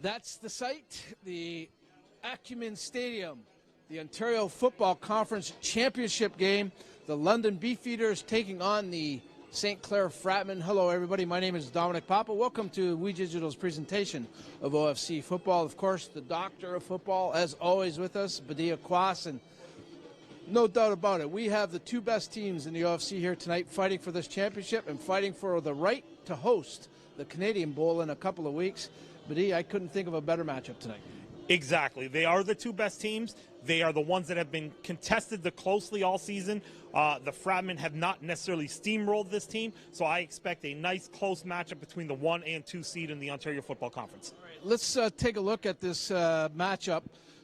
That's the site, the Acumen Stadium, the Ontario Football Conference Championship game. The London Beefeaters taking on the St. Clair Fratmen. Hello, everybody. My name is Dominic Papa. Welcome to We Digital's presentation of OFC football. Of course, the doctor of football, as always, with us, Beefeaters Quas, and no doubt about it, we have the two best teams in the OFC here tonight fighting for this championship and fighting for the right to host the Canadian Bowl in a couple of weeks. Beefeaters, I couldn't think of a better matchup tonight. Exactly. They are the two best teams. They are the ones that have been contested the closely all season. The Fratmen have not necessarily steamrolled this team, so I expect a nice close matchup between the 1 and 2 seed in the Ontario Football Conference. All right, let's take a look at this matchup.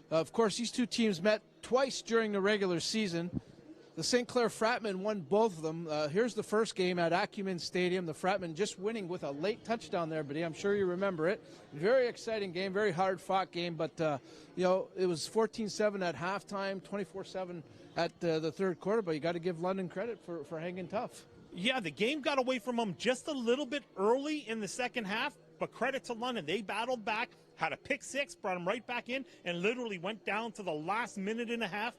Of course, these two teams met twice during the regular season. The St. Clair Fratmen won both of them. Here's the first game at Acumen Stadium. The Fratmen just winning with a late touchdown there, Beefeaters. I'm sure you remember it. Very exciting game, very hard-fought game, but you know, it was 14-7 at halftime, 24-7 at the third quarter, but you got to give London credit for hanging tough. Yeah, the game got away from them just a little bit early in the second half, but credit to London. They battled back, had a pick six, brought them right back in, and literally went down to the last minute and a half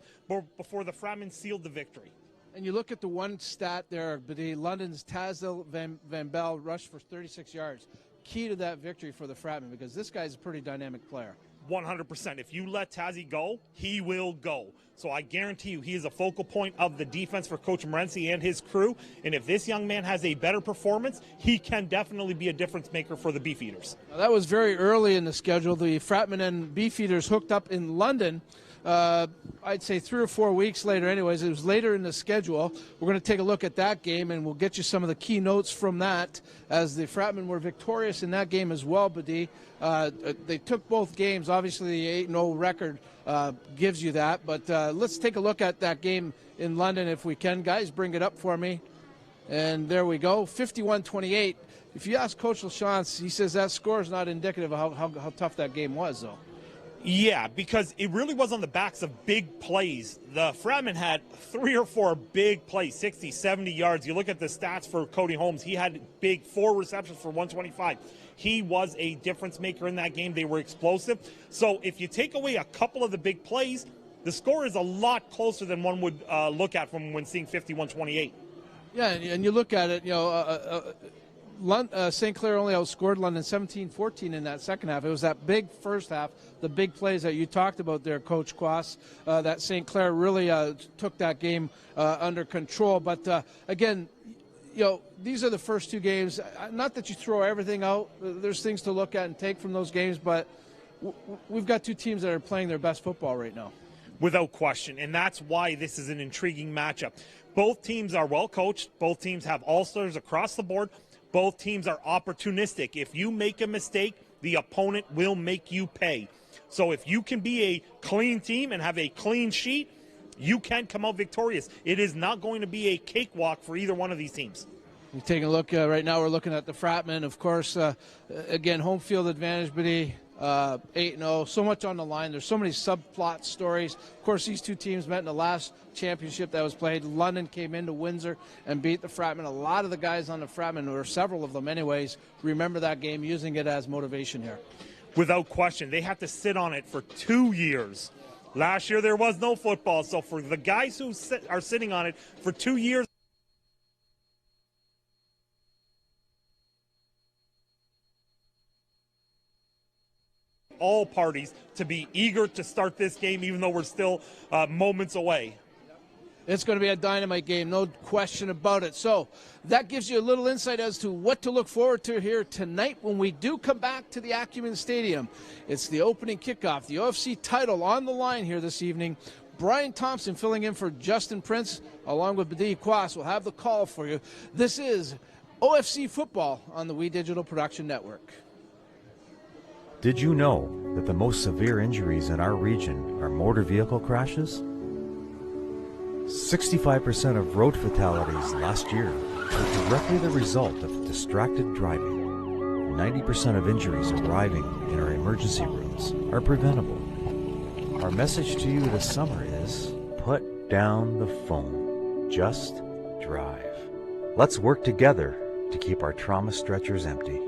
before the Fratmen sealed the victory. And you look at the one stat there, London's Tazil Van Bell rushed for 36 yards. Key to that victory for the Fratmen, because this guy's a pretty dynamic player. 100%. If you let Tazzy go, he will go. So I guarantee you he is a focal point of the defense for Coach Morency and his crew. And if this young man has a better performance, he can definitely be a difference maker for the Beefeaters. Now, that was very early in the schedule. The Fratmen and Beefeaters hooked up in London. I'd say 3 or 4 weeks later anyways. It was later in the schedule. We're going to take a look at that game, and we'll get you some of the key notes from that, as the Fratmen were victorious in that game as well, Beefeaters. They took both games. Obviously, the 8-0 record gives you that, but let's take a look at that game in London if we can. Guys, bring it up for me. And there we go, 51-28. If you ask Coach LaChance, he says that score is not indicative of how tough that game was, though. Yeah, because it really was on the backs of big plays. The Fratmen had 3 or 4 big plays, 60, 70 yards. You look at the stats for Cody Holmes. He had big 4 receptions for 125. He was a difference maker in that game. They were explosive. So if you take away a couple of the big plays, the score is a lot closer than one would look at from when seeing 51-28. Yeah, and you look at it, you know, St. Clair only outscored London 17-14 in that second half. It was that big first half, the big plays that you talked about there, Coach Quas, that St. Clair really took that game under control. But again, you know, these are the first 2 games. Not that you throw everything out. There's things to look at and take from those games, but we've got 2 teams that are playing their best football right now. Without question, and that's why this is an intriguing matchup. Both teams are well coached. Both teams have all-stars across the board. Both teams are opportunistic. If you make a mistake, the opponent will make you pay. So if you can be a clean team and have a clean sheet, you can come out victorious. It is not going to be a cakewalk for either one of these teams. You're taking a look right now. We're looking at the Fratmen, of course. Again, home field advantage, but 8-0. So much on the line. There's so many subplot stories. Of course, these 2 teams met in the last championship that was played. London came into Windsor and beat the Fratmen. A lot of the guys on the Fratmen, or several of them anyways, remember that game, using it as motivation here. Without question. They had to sit on it for 2 years. Last year there was no football, so for the guys who are sitting on it for 2 years, all parties to be eager to start this game, even though we're still moments away. It's going to be a dynamite game, no question about it. So that gives you a little insight as to what to look forward to here tonight when we do come back to the Acumen Stadium. It's the opening kickoff, the OFC title on the line here this evening. Brian Thompson filling in for Justin Prince, along with Beefeaters Quas, will have the call for you. This is OFC football on the We Digital Production Network. Did you know that the most severe injuries in our region are motor vehicle crashes? 65% of road fatalities last year were directly the result of distracted driving. 90% of injuries arriving in our emergency rooms are preventable. Our message to you this summer is, put down the phone. Just drive. Let's work together to keep our trauma stretchers empty.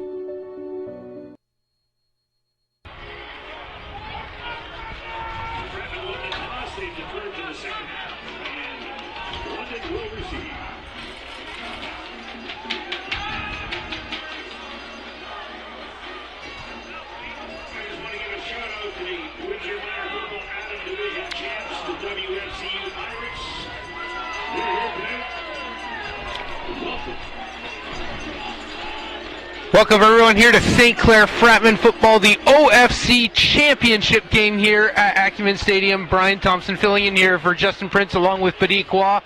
Welcome everyone here to St. Clair Fratmen football, the OFC championship game here at Acumen Stadium. Brian Thompson filling in here for Justin Prince along with Productoins.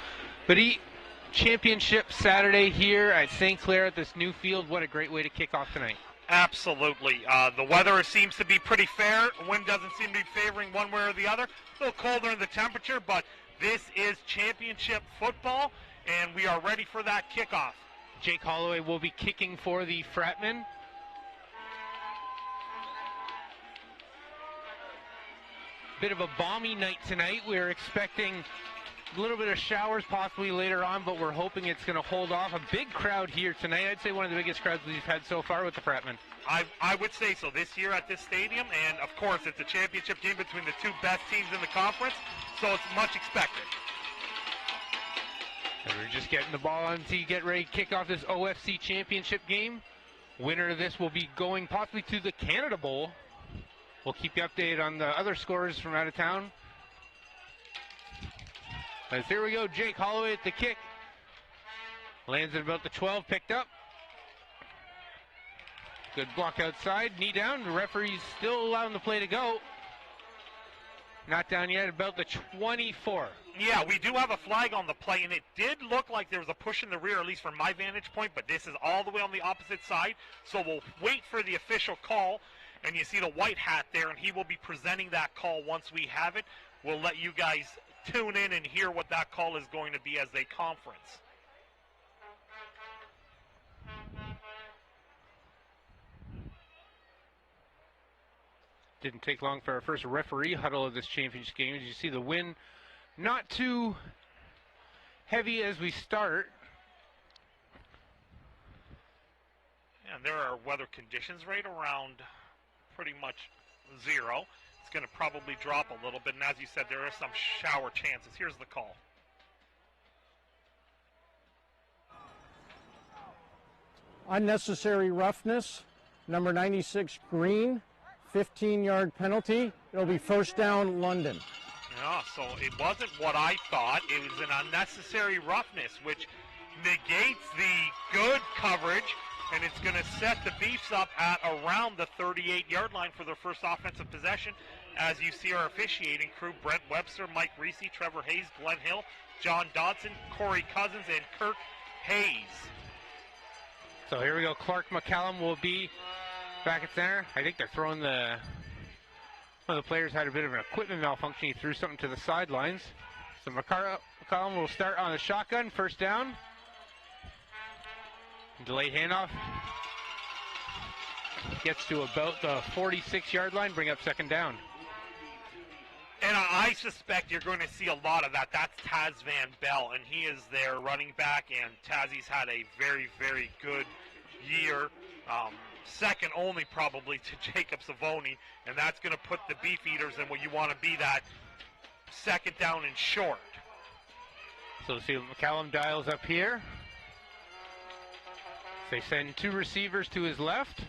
Championship Saturday here at St. Clair at this new field. What a great way to kick off tonight. Absolutely. The weather seems to be pretty fair. Wind doesn't seem to be favoring one way or the other. A little colder in the temperature, but this is championship football, and we are ready for that kickoff. Jake Holloway will be kicking for the Fratmen. Bit of a balmy night tonight. We're expecting a little bit of showers possibly later on, but we're hoping it's going to hold off. A big crowd here tonight. I'd say one of the biggest crowds we've had so far with the Fratmen. I would say so this year at this stadium, and of course it's a championship game between the two best teams in the conference, so it's much expected. And we're just getting the ball on to get ready to kick off this OFC championship game. Winner of this will be going possibly to the Canada Bowl. We'll keep you updated on the other scores from out of town. As here we go, Jake Holloway at the kick. Lands at about the 12, picked up. Good block outside, knee down. The referee's still allowing the play to go. Not down yet, about the 24. Yeah, we do have a flag on the play, and it did look like there was a push in the rear, at least from my vantage point, but this is all the way on the opposite side, so we'll wait for the official call, and you see the white hat there, and he will be presenting that call once we have it. We'll let you guys tune in and hear what that call is going to be as they conference. Didn't take long for our first referee huddle of this championship game. As you see, the wind not too heavy as we start. And there are weather conditions right around pretty much zero. It's going to probably drop a little bit, and as you said, there are some shower chances. Here's the call. Unnecessary roughness, number 96 Green. 15-yard penalty. It'll be first down, London. Yeah, so it wasn't what I thought. It was an unnecessary roughness, which negates the good coverage, and it's going to set the Beefs up at around the 38-yard line for their first offensive possession. As you see our officiating crew, Brent Webster, Mike Reese, Trevor Hayes, Glenn Hill, John Dodson, Corey Cousins, and Kirk Hayes. So here we go. Clark McCallum will be back at center. I think they're throwing one of the players had a bit of an equipment malfunction. He threw something to the sidelines. So McCallum will start on the shotgun, first down. Delayed handoff. Gets to about the 46-yard line, bring up second down. And I suspect you're going to see a lot of that. That's Taz Van Bell, and he is their running back, and Tazzy's had a very, very good year. Second only probably to Jacob Savoni, and that's going to put the Beefeaters in what you want to be, that second down and short. So see McCallum dials up here. They send two receivers to his left.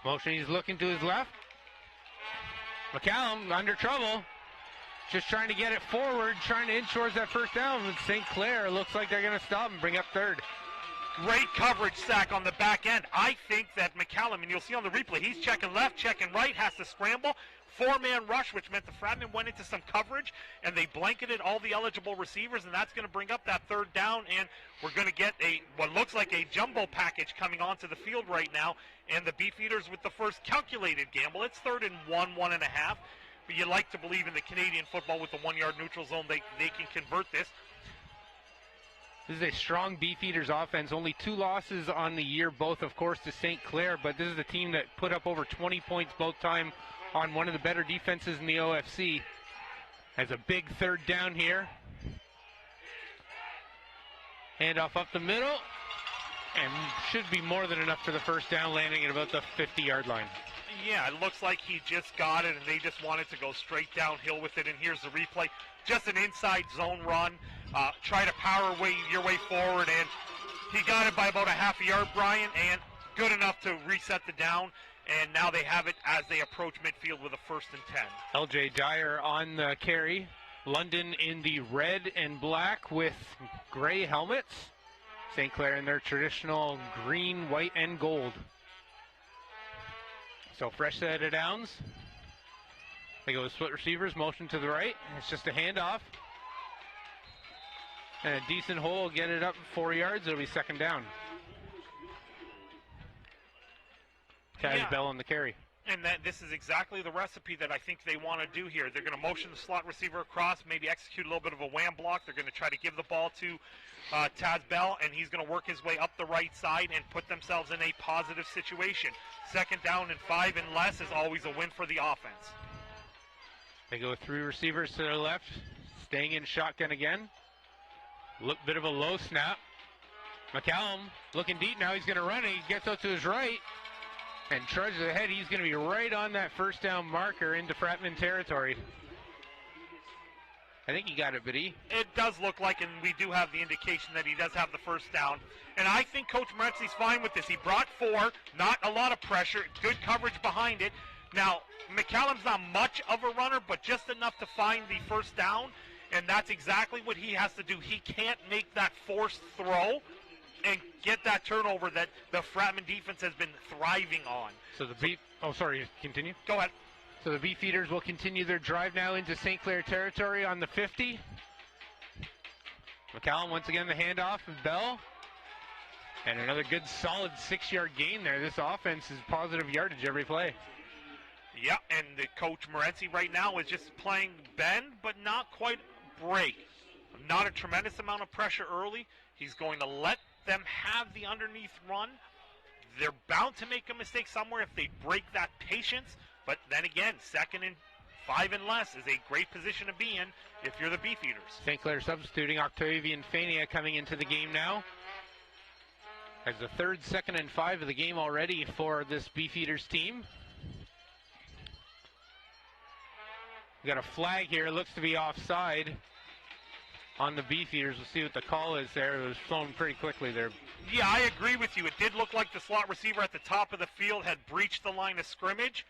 Motion, he's looking to his left. McCallum under trouble. Just trying to get it forward, trying to inch towards that first down. With St. Clair, looks like they're going to stop and bring up third. Great coverage sack on the back end. I think that McCallum, and you'll see on the replay, he's checking left, checking right, has to scramble. Four-man rush, which meant the Fratmen went into some coverage, and they blanketed all the eligible receivers, and that's going to bring up that third down, and we're going to get what looks like a jumbo package coming onto the field right now, and the Beefeaters with the first calculated gamble. It's 3rd and 1.5. But you like to believe in the Canadian football with the 1-yard neutral zone, they can convert this. This is a strong Beefeaters offense. Only 2 losses on the year, both, of course, to St. Clair. But this is a team that put up over 20 points both time on one of the better defenses in the OFC. Has a big third down here. Handoff up the middle. And should be more than enough for the first down, landing at about the 50-yard line. Yeah, it looks like he just got it, and they just wanted to go straight downhill with it. And here's the replay. Just an inside zone run. Try to power your way forward, and he got it by about a half a yard, Brian, and good enough to reset the down. And now they have it as they approach midfield with a 1st and 10. LJ Dyer on the carry. London in the red and black with gray helmets. St. Clair in their traditional green, white, and gold. So fresh set of downs. They go with split receivers, motion to the right. It's just a handoff. And a decent hole, get it up 4 yards. It'll be second down. Taz Bell on the carry. And this is exactly the recipe that I think they want to do here. They're going to motion the slot receiver across, maybe execute a little bit of a wham block. They're going to try to give the ball to Taz Bell, and he's going to work his way up the right side and put themselves in a positive situation. Second down and 5 and less is always a win for the offense. They go 3 receivers to their left, staying in shotgun again. Bit of a low snap. McCallum looking deep now. He's going to run it. He gets out to his right and charges ahead. He's going to be right on that first down marker into Fratmen territory. I think he got it, Biddy. It does look like, and we do have the indication that he does have the first down. And I think Coach Moretzi's fine with this. He brought 4, not a lot of pressure, good coverage behind it. Now, McCallum's not much of a runner, but just enough to find the first down, and that's exactly what he has to do. He can't make that forced throw and get that turnover that the Fratmen defense has been thriving on. So continue. Go ahead. So the Beefeaters will continue their drive now into St. Clair territory on the 50. McCallum once again the handoff of Bell. And another good solid 6-yard gain there. This offense is positive yardage every play. Yeah, and the Coach Moretzi right now is just playing bend, but not quite break. Not a tremendous amount of pressure early. He's going to let them have the underneath run. They're bound to make a mistake somewhere if they break that patience. But then again, 2nd and 5 and less is a great position to be in if you're the Beefeaters. St. Clair substituting Octavian Fania coming into the game now. As the 3rd, 2nd, and 5 of the game already for this Beefeaters team. We got a flag here. It looks to be offside on the Beefeaters. We'll see what the call is there. It was flown pretty quickly there. Yeah, I agree with you. It did look like the slot receiver at the top of the field had breached the line of scrimmage.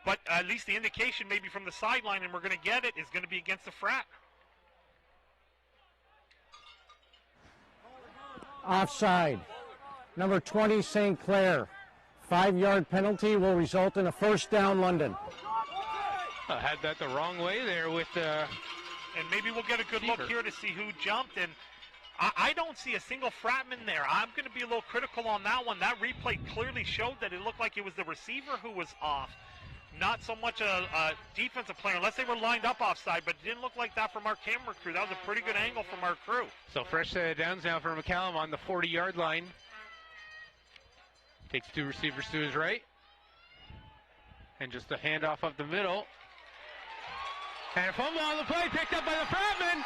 But at least the indication maybe from the sideline, and we're going to get it, is going to be against the Frat. Offside. Number 20, St. Clair. 5-yard penalty will result in a first down, London. I had that the wrong way there with and maybe we'll get a good look here to see who jumped. And I don't see a single Fratman there. I'm going to be a little critical on that one. That replay clearly showed that it looked like it was the receiver who was off. Not so much a defensive player, unless they were lined up offside, but it didn't look like that from our camera crew. That was a pretty good angle from our crew. So fresh set of downs now for McCallum on the 40-yard line. Takes 2 receivers to his right. And just a handoff up the middle. And a fumble on the play, picked up by the Fratmen.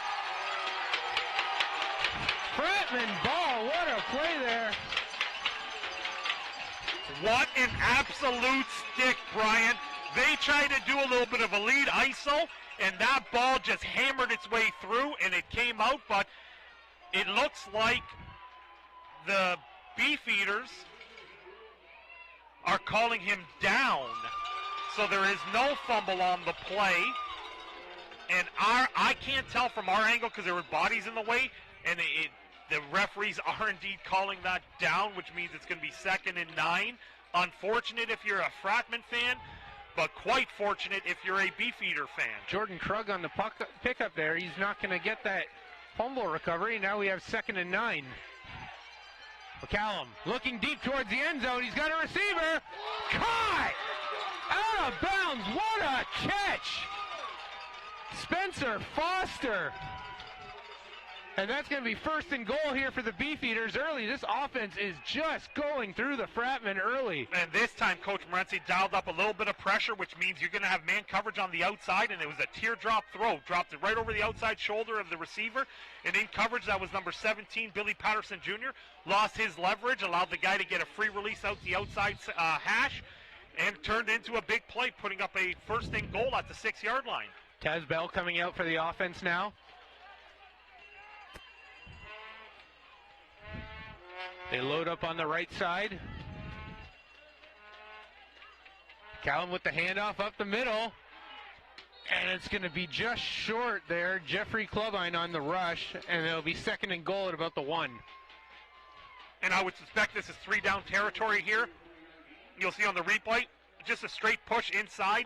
Fratmen ball, what a play there. What an absolute stick, Brian. They tried to do a little bit of a lead ISO, and that ball just hammered its way through, and it came out, but it looks like the Beefeaters are calling him down. So there is no fumble on the play. And I can't tell from our angle because there were bodies in the way, and the referees are indeed calling that down, which means it's going to be 2nd and 9. Unfortunate if you're a Fratman fan, but quite fortunate if you're a Beefeater fan. Jordan Krug on the pickup there. He's not going to get that fumble recovery. Now we have 2nd and 9. McCallum looking deep towards the end zone. He's got a receiver. Caught! Out of bounds. What a catch! Spencer Foster. And that's going to be 1st and goal here for the Beefeaters early. This offense is just going through the Fratmen early. And this time, Coach Moretzi dialed up a little bit of pressure, which means you're going to have man coverage on the outside, and it was a teardrop throw. Dropped it right over the outside shoulder of the receiver. And in coverage, that was number 17, Billy Patterson Jr. Lost his leverage, allowed the guy to get a free release out the outside hash, and turned into a big play, putting up a 1st and goal at the 6-yard line. Taz Bell coming out for the offense now. They load up on the right side. Callum with the handoff up the middle. And it's going to be just short there. Jeffrey Clubine on the rush, and it'll be 2nd and goal at about the 1. And I would suspect this is 3-down territory here. You'll see on the replay, just a straight push inside.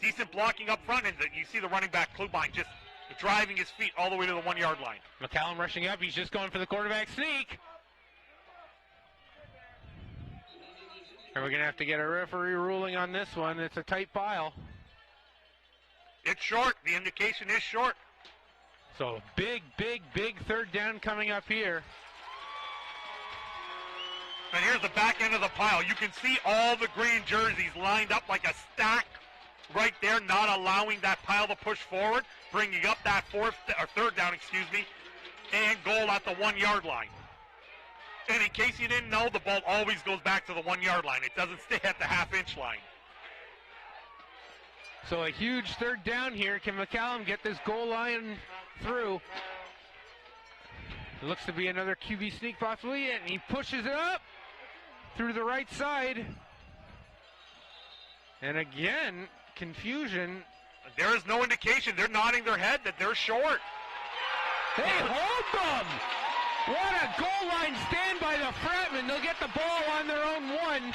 Decent blocking up front, and you see the running back, Clubine, just driving his feet all the way to the 1-yard line. McCallum rushing up. He's just going for the quarterback sneak. And we're going to have to get a referee ruling on this one. It's a tight pile. It's short. The indication is short. So big 3rd down coming up here. And here's the back end of the pile. You can see all the green jerseys lined up like a stack right there, not allowing that pile to push forward, bringing up that 3rd down, and goal at the 1-yard line. And in case you didn't know, the ball always goes back to the 1-yard line. It doesn't stay at the half-inch line. So a huge 3rd down here. Can McCallum get this goal line through? It looks to be another QB sneak possibly, and he pushes it up through the right side. And again, confusion. There is no indication. They're nodding their head that they're short. Hey, hold them! What a goal line stand by the Fratmen. They'll get the ball on their own 1.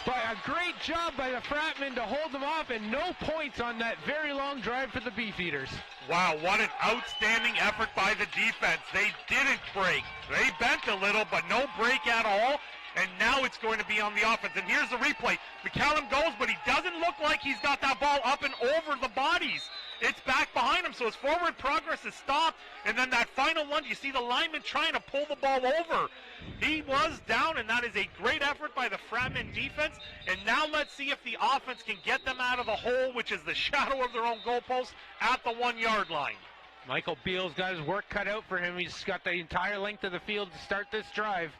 But a great job by the Fratmen to hold them off, and no points on that very long drive for the Beefeaters. Wow, what an outstanding effort by the defense. They didn't break. They bent a little, but no break at all. And now it's going to be on the offense. And here's the replay. McCallum goes, but he doesn't look like he's got that ball up and over the bodies. It's back behind him, so his forward progress is stopped. And then that final lunge, you see the lineman trying to pull the ball over. He was down, and that is a great effort by the Fratmen defense. And now let's see if the offense can get them out of the hole, which is the shadow of their own goalpost, at the 1-yard line. Michael Beal's got his work cut out for him. He's got the entire length of the field to start this drive.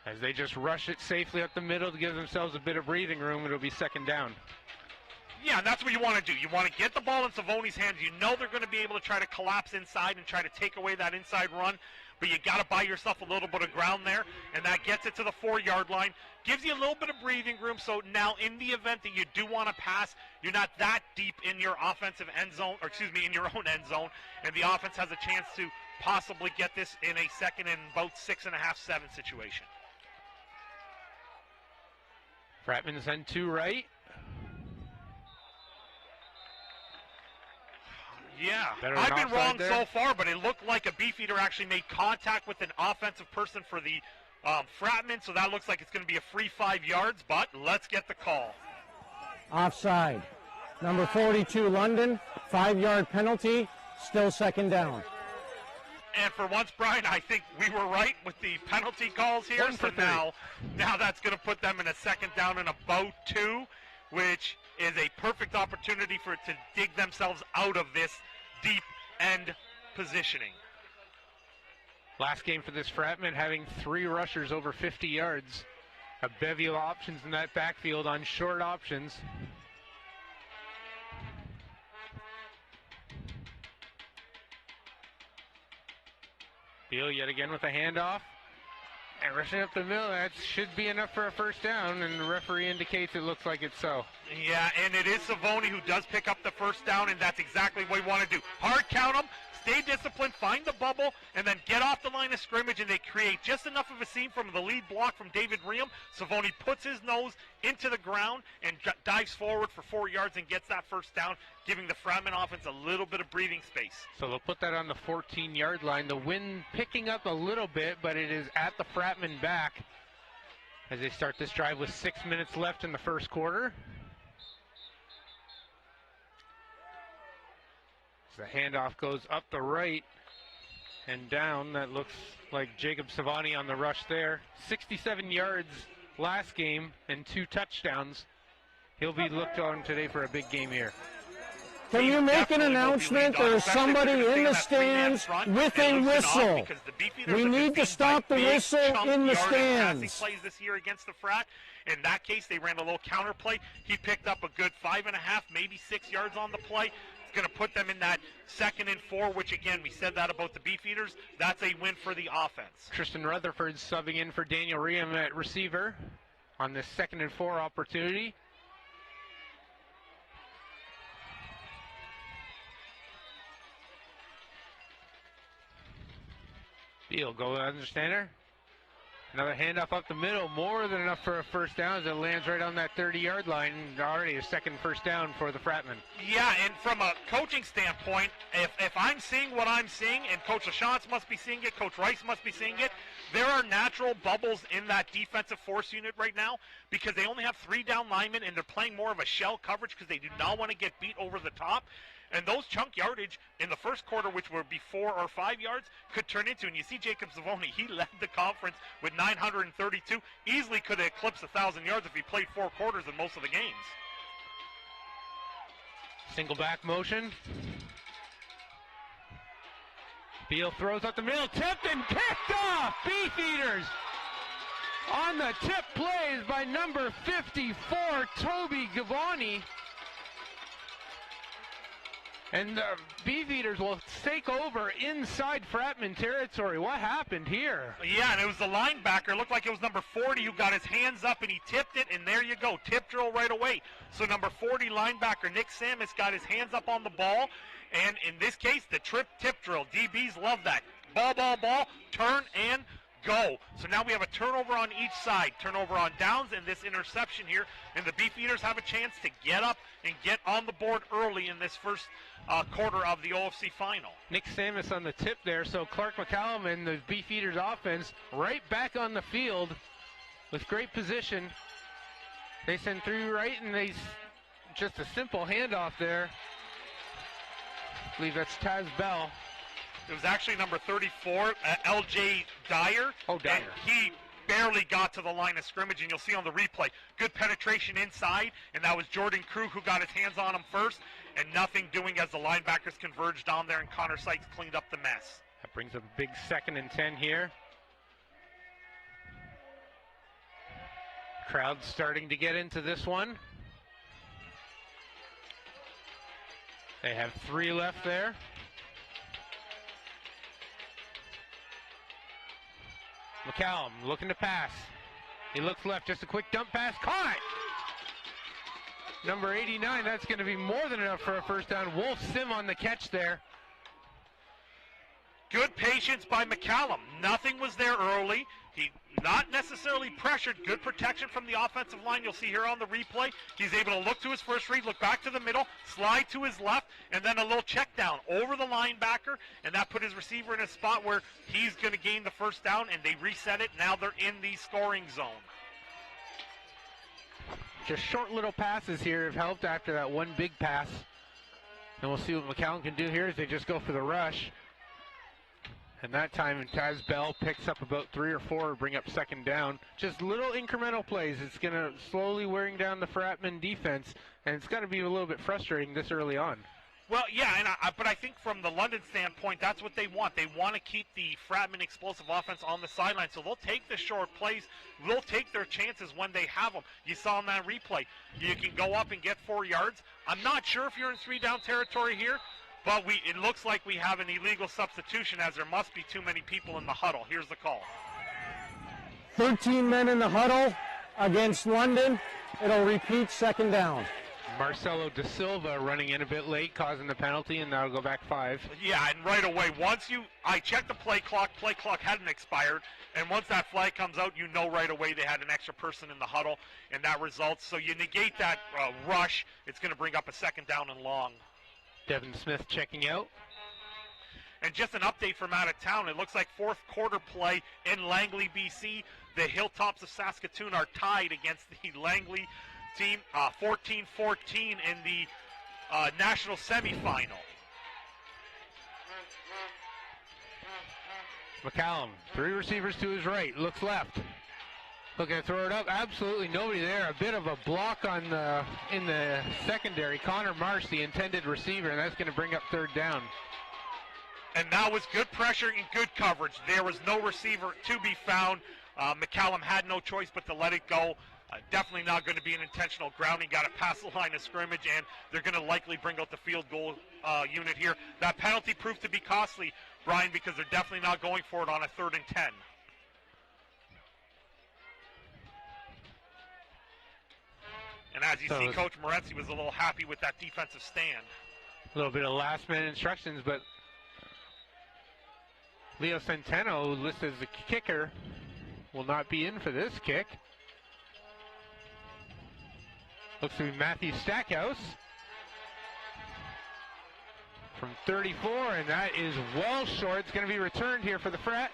As they just rush it safely up the middle to give themselves a bit of breathing room, it'll be 2nd down. Yeah, and that's what you want to do. You want to get the ball in Savoni's hands. You know they're going to be able to try to collapse inside and try to take away that inside run, but you got to buy yourself a little bit of ground there, and that gets it to the 4-yard line. Gives you a little bit of breathing room, so now in the event that you do want to pass, you're not that deep in your offensive end zone, in your own end zone, and the offense has a chance to possibly get this in a 2nd and about 6.5, 7 situation. Fratmen send 2 right. Yeah, Better I've been wrong there. so far, but it looked like a Beefeater actually made contact with an offensive person for the Fratmen, so that looks like it's going to be a free 5 yards, but let's get the call. Offside. Number 42, London, 5-yard penalty, still 2nd down. And for once, Brian, I think we were right with the penalty calls here. So now that's going to put them in a 2nd down and about 2, which is a perfect opportunity for it to dig themselves out of this deep end positioning. Last game for this Fratmen, having 3 rushers over 50 yards. A bevy of options in that backfield on short options. Beal yet again with a handoff. And rushing up the middle, that should be enough for a 1st down, and the referee indicates it looks like it's so. Yeah, and it is Savoni who does pick up the 1st down, and that's exactly what we want to do. Hard count them, stay disciplined, find the bubble, and then get off the line of scrimmage, and they create just enough of a seam from the lead block from David Reum. Savoni puts his nose into the ground and dives forward for 4 yards and gets that 1st down, giving the Fratmen offense a little bit of breathing space. So they'll put that on the 14-yard line. The wind picking up a little bit, but it is at the Fratmen back as they start this drive with 6 minutes left in the 1st quarter. The handoff goes up the right and down. That looks like Jacob Savani on the rush there. 67 yards last game and 2 touchdowns. He'll be looked on today for a big game here. Can you make an announcement? There's somebody in the stands with a whistle. We need to stop the whistle in the stands. Plays this year against the Frat. In that case, they ran a little counter play. He picked up a good 5.5, maybe 6 yards on the play. Going to put them in that 2nd and 4, which again, we said that about the Beefeaters. That's a win for the offense. Tristan Rutherford's subbing in for Daniel Reum at receiver on this 2nd and 4 opportunity. Field goal under center. Another handoff up the middle, more than enough for a first down as it lands right on that 30-yard line. Already a second first down for the Fratmen. Yeah, and from a coaching standpoint, if I'm seeing what I'm seeing, and Coach LaChance must be seeing it, Coach Rice must be seeing it, there are natural bubbles in that defensive force unit right now because they only have 3 down linemen and they're playing more of a shell coverage because they do not want to get beat over the top. And those chunk yardage in the first quarter, which would be 4 or 5 yards, could turn into, and you see Jacob Savoni, he led the conference with 932, easily could have eclipsed 1,000 yards if he played 4 quarters in most of the games. Single back motion. Beal throws up the middle, tipped and kicked off. Beefeaters on the tip plays by number 54, Toby Gavani. And the Beefeaters will take over inside Fratmen territory. What happened here? Yeah, and it was the linebacker. It looked like it was number 40 who got his hands up and he tipped it, and there you go. Tip drill right away. So number 40 linebacker Nick Samus got his hands up on the ball, and in this case, the tip drill. DBs love that. Ball, turn and go. So now we have a turnover on each side. Turnover on downs and this interception here, and the Beefeaters have a chance to get up and get on the board early in this first quarter of the OFC final. Nick Samus on the tip there, so Clark McCallum and the Beefeaters offense right back on the field with great position. They send through right, and they just a simple handoff there. I believe that's Taz Bell. It was actually number 34, L.J. Dyer. Oh, Dyer. And he barely got to the line of scrimmage, and you'll see on the replay, good penetration inside, and that was Jordan Crew who got his hands on him first, and nothing doing as the linebackers converged on there, and Connor Sykes cleaned up the mess. That brings up a big 2nd and 10 here. Crowd starting to get into this one. They have 3 left there. McCallum looking to pass. He looks left, just a quick dump pass, caught! Number 89, that's going to be more than enough for a first down. Wolf Sim on the catch there. Good patience by McCallum. Nothing was there early. He not necessarily pressured. Good protection from the offensive line. You'll see here on the replay. He's able to look to his first read, look back to the middle, slide to his left, and then a little check down over the linebacker, and that put his receiver in a spot where he's going to gain the first down, and they reset it. Now they're in the scoring zone. Just short little passes here have helped after that one big pass. And we'll see what McCallum can do here as they just go for the rush. And that time, Taz Bell picks up about 3 or 4, bring up 2nd down. Just little incremental plays. It's going to slowly wearing down the Fratmen defense, and it's got to be a little bit frustrating this early on. Well, yeah, but I think from the London standpoint, that's what they want. They want to keep the Fratmen explosive offense on the sideline, so they'll take the short plays. They'll take their chances when they have them. You saw in that replay, you can go up and get 4 yards. I'm not sure if you're in 3-down territory here, but it looks like we have an illegal substitution as there must be too many people in the huddle. Here's the call. 13 men in the huddle against London. It'll repeat 2nd down. Marcelo Da Silva running in a bit late, causing the penalty, and that'll go back 5. Yeah, and right away, I checked the play clock hadn't expired, and once that flag comes out, you know right away they had an extra person in the huddle, and that results. So you negate that rush, it's going to bring up a 2nd down and long. Devin Smith checking out. And just an update from out of town, it looks like 4th quarter play in Langley, BC. The Hilltops of Saskatoon are tied against the Langley team, 14-14 in the national semifinal. McCallum, 3 receivers to his right, looks left. Looking to throw it up, absolutely nobody there. A bit of a block in the secondary. Connor Marsh, the intended receiver, and that's going to bring up 3rd down. And that was good pressure and good coverage. There was no receiver to be found. McCallum had no choice but to let it go. Definitely not going to be an intentional grounding. Got to pass the line of scrimmage, and they're going to likely bring out the field goal unit here. That penalty proved to be costly, Brian, because they're definitely not going for it on a 3rd and 10. And as you see, Coach Morency was a little happy with that defensive stand. A little bit of last-minute instructions, but Leo Centeno, listed as the kicker, will not be in for this kick. Looks to be Matthew Stackhouse from 34, and that is well short. It's going to be returned here for the Frat.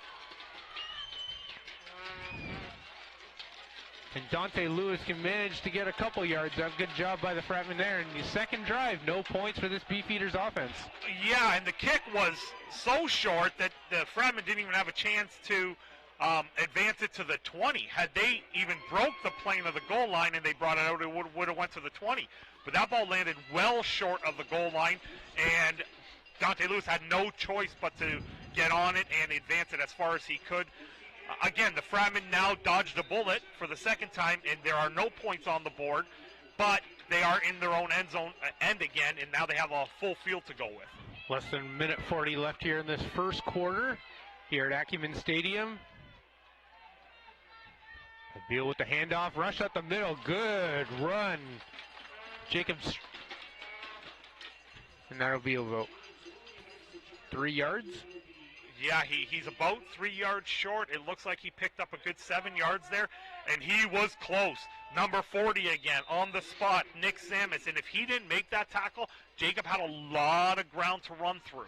And Dante Lewis can manage to get a couple yards up. Good job by the Fratmen there. And the second drive, no points for this Beefeaters offense. Yeah, and the kick was so short that the Fratmen didn't even have a chance to advance it to the 20. Had they even broke the plane of the goal line and they brought it out, it would have went to the 20. But that ball landed well short of the goal line, and Dante Lewis had no choice but to get on it and advance it as far as he could. Again, the Fratmen now dodged a bullet for the second time, and there are no points on the board, but they are in their own end zone end again, and now they have a full field to go with. Less than a minute 40 left here in this first quarter here at Acumen Stadium. Beal with the handoff, rush up the middle, good run. Jacobs, and that'll be about 3 yards. Yeah, he's about 3 yards short. It looks like he picked up a good 7 yards there, and he was close. Number 40 again on the spot, Nick Samus. And if he didn't make that tackle, Jacob had a lot of ground to run through.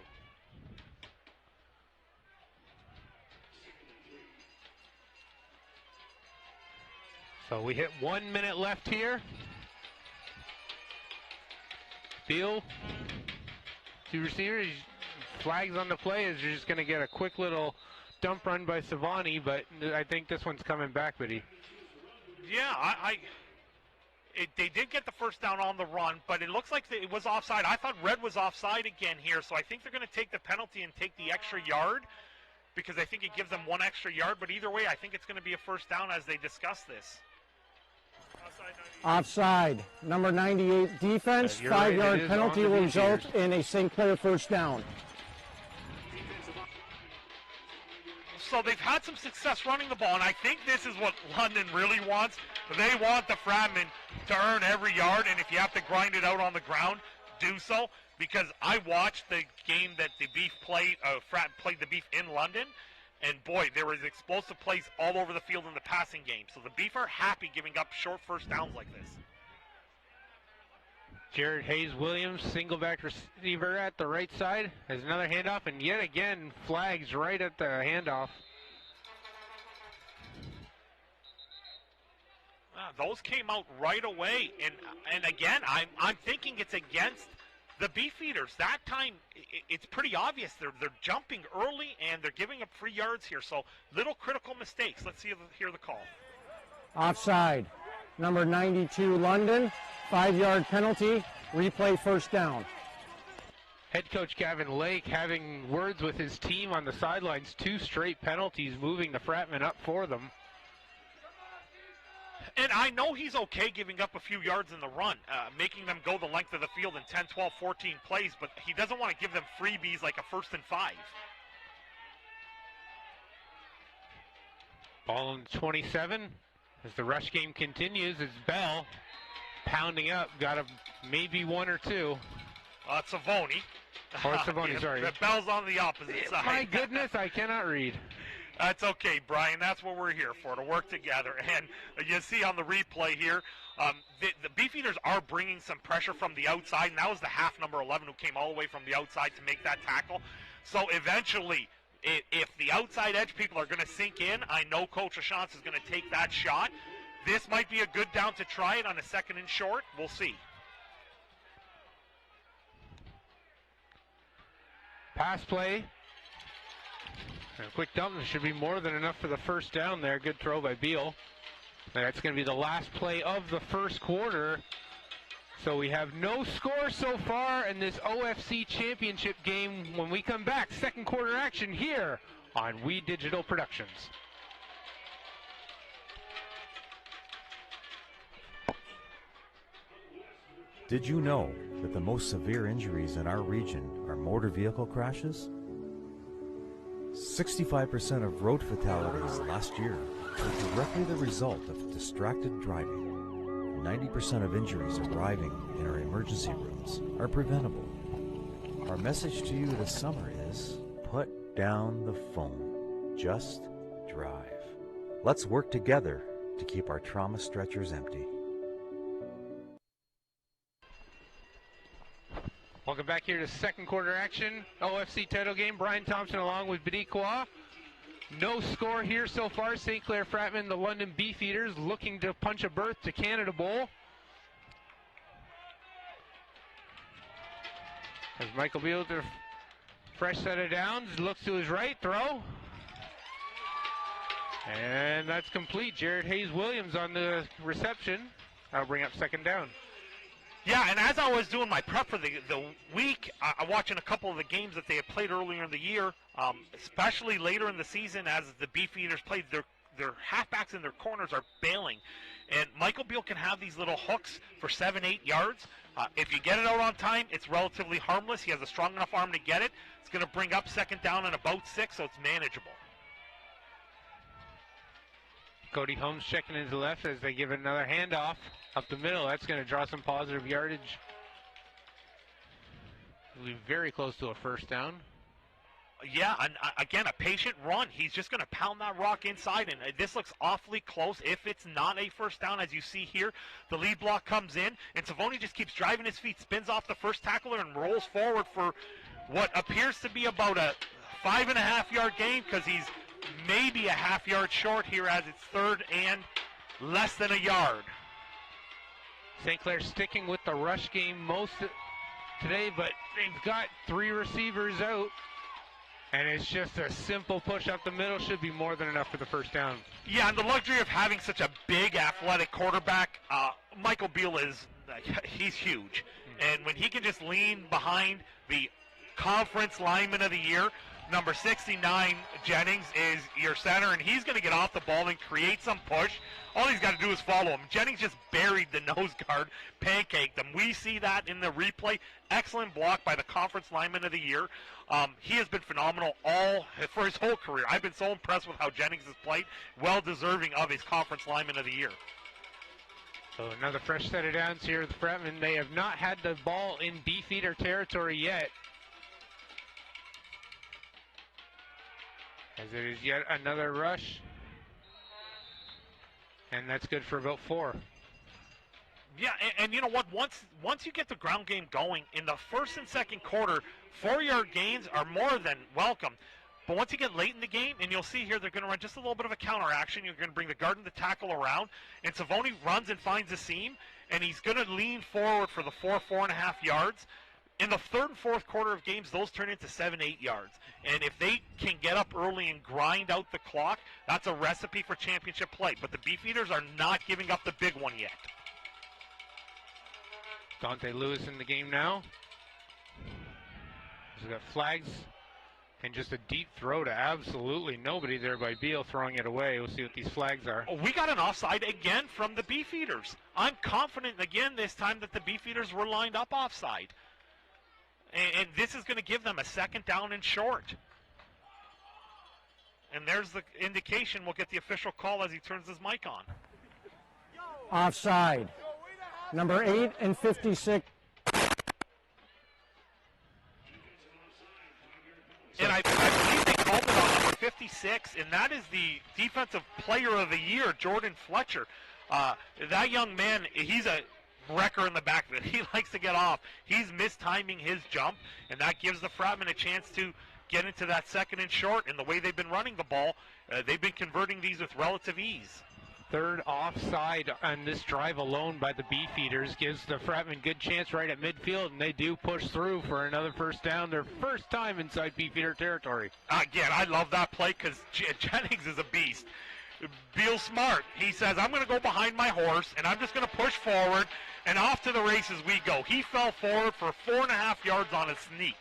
So we hit 1 minute left here. Beal, two receivers. Flags on the play as you're just going to get a quick little dump run by Savani, but I think this one's coming back, Biddy. Yeah, they did get the first down on the run, but it looks like it was offside. I thought Red was offside again here, so I think they're going to take the penalty and take the extra yard because I think it gives them 1 extra yard, but either way, I think it's going to be a first down as they discuss this. Offside. Number 98 defense, 5-yard right, penalty will result in a St. Clair first down. So they've had some success running the ball, and I think this is what London really wants. They want the Fratmen to earn every yard, and if you have to grind it out on the ground, do so. Because I watched the game that the Beef played, Frat played the Beef in London, and boy, there was explosive plays all over the field in the passing game. So the Beef are happy giving up short first downs like this. Jared Hayes-Williams, single back receiver at the right side, has another handoff, and yet again, flags right at the handoff. Those came out right away, and again, I'm thinking it's against the Beefeaters. That time, it's pretty obvious. They're jumping early, and they're giving up 3 yards here, so little critical mistakes. Let's hear the call. Offside. Number 92 London, 5-yard penalty, replay first down. Head coach Gavin Lake having words with his team on the sidelines. 2 straight penalties, moving the Fratmen up for them. And I know he's okay giving up a few yards in the run, making them go the length of the field in 10, 12, 14 plays, but he doesn't want to give them freebies like a 1st and 5. Ball on 27. As the rush game continues, it's Bell pounding up. Got a maybe 1 or 2. Savoni. Or Savoni, sorry. The Bell's on the opposite side. My goodness, I cannot read. That's okay, Brian. That's what we're here for, to work together. And you see on the replay here, the Beefeaters are bringing some pressure from the outside, and that was the half number 11 who came all the way from the outside to make that tackle. So eventually, if the outside edge people are going to sink in, I know Coach Lachance is going to take that shot. This might be a good down to try it on a 2nd and short. We'll see. Pass play. A quick dump should be more than enough for the first down there. Good throw by Beal. That's going to be the last play of the first quarter. So we have no score so far in this OFC championship game. When we come back, second quarter action here on We Digital Productions. Did you know that the most severe injuries in our region are motor vehicle crashes? 65% of road fatalities last year were directly the result of distracted driving. 90% of injuries arriving in our emergency rooms are preventable. Our message to you this summer is put down the phone. Just drive. Let's work together to keep our trauma stretchers empty. Welcome back here to second quarter action. OFC title game. Brian Thompson along with Productoins. No score here so far. St. Clair Fratmen, the London Beefeaters, looking to punch a berth to Canada Bowl. As Michael Beal to fresh set of downs, looks to his right, throw. And that's complete. Jared Hayes-Williams on the reception. That'll bring up second down. Yeah, and as I was doing my prep for the week, I'm watching a couple of the games that they had played earlier in the year, especially later in the season as the Beefeaters played. Their halfbacks and their corners are bailing. And Michael Beal can have these little hooks for 7-8 yards. If you get it out on time, it's relatively harmless. He has a strong enough arm to get it. It's going to bring up second down and about 6, so it's manageable. Cody Holmes checking into the left as they give another handoff up the middle. That's going to draw some positive yardage. We'll be very close to a first down. Yeah, and again, a patient run. He's just going to pound that rock inside, and this looks awfully close. If it's not a first down, as you see here, the lead block comes in, and Savoni just keeps driving his feet, spins off the first tackler, and rolls forward for what appears to be about a 5.5-yard gain, because he's maybe a half-yard short here as it's third and less than a yard. St. Clair sticking with the rush game most today, but they've got 3 receivers out. And it's just a simple push up the middle. Should be more than enough for the first down. Yeah, and the luxury of having such a big athletic quarterback, Michael Beal he's huge. And when he can just lean behind the conference lineman of the year, number 69, Jennings, is your center, and he's going to get off the ball and create some push. All he's got to do is follow him. Jennings just buried the nose guard, pancaked him. We see that in the replay. Excellent block by the conference lineman of the year. He has been phenomenal for his whole career. I've been so impressed with how Jennings has played. Well deserving of his conference lineman of the year. So another fresh set of downs here with the Fratmen. They have not had the ball in Beefeater territory yet. As it is yet another rush. And that's good for about 4. Yeah, and you know what? Once you get the ground game going, in the first and second quarter, 4-yard gains are more than welcome. But once you get late in the game, and you'll see here, they're going to run just a little bit of a counter action. You're going to bring the guard and the tackle around, and Savoni runs and finds a seam, and he's going to lean forward for the 4.5 yards. In the third and fourth quarter of games, those turn into 7-8 yards. And if they can get up early and grind out the clock, that's a recipe for championship play. But the Beefeaters are not giving up the big one yet. Dante Lewis in the game now. He's got flags and just a deep throw to absolutely nobody there by Beal, throwing it away. We'll see what these flags are. Oh, we got an offside again from the Beefeaters. I'm confident again this time that the Beefeaters were lined up offside. And this is going to give them a second down and short. And there's the indication. We'll get the official call as he turns his mic on. Offside. Number 8 and 56. And I believe they called it on number 56, and that is the Defensive Player of the Year, Jordan Fletcher. That young man, he's a wrecker in the backfield. He likes to get off. He's mistiming his jump, and that gives the Fratmen a chance to get into that second and short. And the way they've been running the ball, they've been converting these with relative ease. Third offside on this drive alone by the Beefeaters gives the Fratmen good chance right at midfield, and they do push through for another first down, their first time inside Beefeater territory. Again, I love that play because Jennings is a beast. Beal smart. He says, I'm going to go behind my horse, and I'm just going to push forward, and off to the races we go. He fell forward for 4.5 yards on a sneak.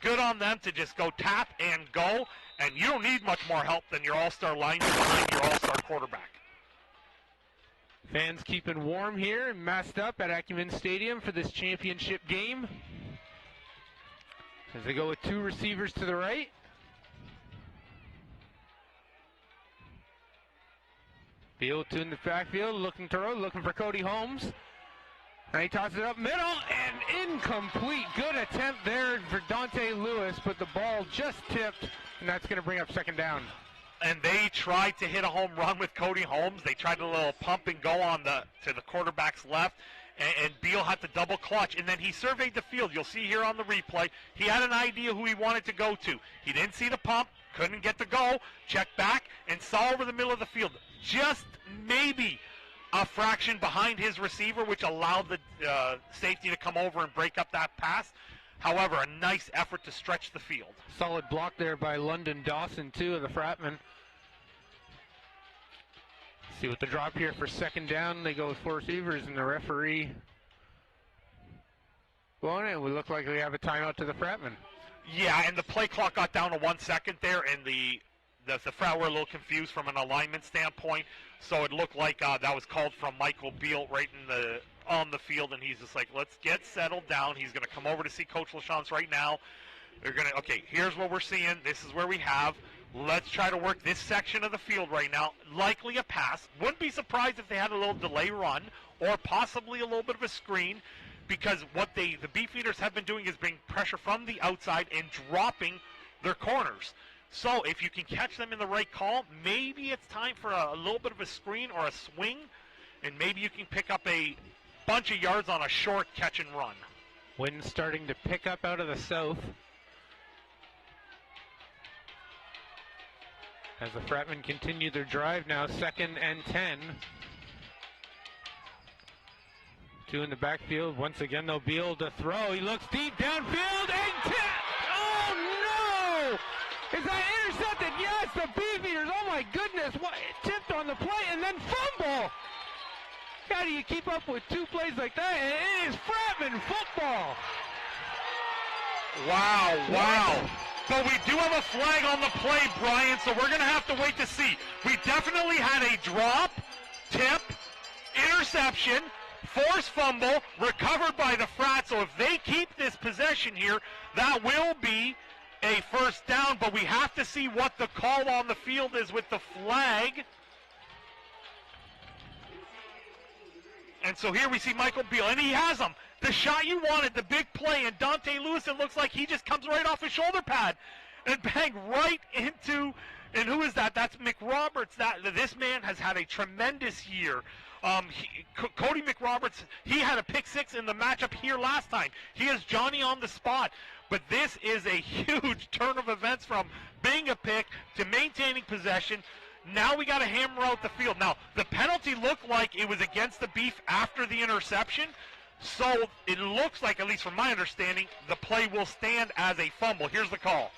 Good on them to just go tap and go, and you don't need much more help than your all-star line behind your all-star quarterback. Fans keeping warm here and masked up at Acumen Stadium for this championship game. As they go with 2 receivers to the right. Beal to in the backfield, looking for Cody Holmes. And he tosses it up middle, and incomplete. Good attempt there for Dante Lewis, but the ball just tipped, and that's going to bring up second down. And they tried to hit a home run with Cody Holmes. They tried a little pump and go to the quarterback's left, and Beal had to double clutch. And then he surveyed the field. You'll see here on the replay, he had an idea who he wanted to go to. He didn't see the pump, couldn't get the go, checked back, and saw over the middle of the field. Just maybe a fraction behind his receiver, which allowed the safety to come over and break up that pass. However, a nice effort to stretch the field. Solid block there by London Dawson, too, of the Fratmen. See what the drop here for second down. They go with four receivers, and the referee going, and we look like we have a timeout to the Fratmen. Yeah, and the play clock got down to 1 second there, and the Frat were a little confused from an alignment standpoint, so it looked like that was called from Michael Beal right on the field, and he's just like, let's get settled down. He's going to come over to see Coach LaChance right now. They're going to, okay, here's what we're seeing. This is where we have. Let's try to work this section of the field right now. Likely a pass. Wouldn't be surprised if they had a little delay run or possibly a little bit of a screen, because what the Beefeaters have been doing is bringing pressure from the outside and dropping their corners. So if you can catch them in the right call, maybe it's time for a little bit of a screen or a swing, and maybe you can pick up a bunch of yards on a short catch and run. Wind starting to pick up out of the south as the Fratmen continue their drive now, 2nd and 10. Two in the backfield. Once again, they'll be able to throw. He looks deep downfield and tipped. Oh, no! Is that intercepted? Yes, the Beefeaters. Oh, my goodness. What? Tipped on the play and then fumble. How do you keep up with two plays like that? And it is Fratmen football. Wow. But we do have a flag on the play, Brian, so we're going to have to wait to see. We definitely had a drop, tip, interception, forced fumble, recovered by the Frat. So if they keep this possession here, that will be a first down. But we have to see what the call on the field is with the flag. And so here we see Michael Beal, and he has them. The shot you wanted, the big play, and Dante Lewis, it looks like he just comes right off his shoulder pad and bang right into, and who is that? That's McRoberts. This man has had a tremendous year. Cody McRoberts, he had a pick six in the matchup here last time. He is Johnny on the spot. But this is a huge turn of events from being a pick to maintaining possession. Now we got to hammer out the field. Now, the penalty looked like it was against the Beef after the interception. So it looks like, at least from my understanding, the play will stand as a fumble. Here's the call.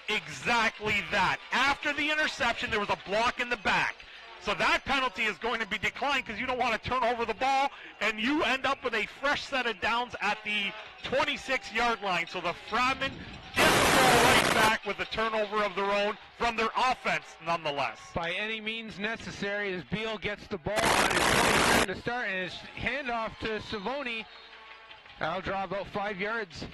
Exactly that. After the interception, there was a block in the back. So that penalty is going to be declined because you don't want to turn over the ball, and you end up with a fresh set of downs at the 26-yard line. So the Fratmen get the ball right back with a turnover of their own from their offense, nonetheless. By any means necessary, as Beal gets the ball on his 20 to start, and his handoff to Savoni. That'll draw about 5 yards.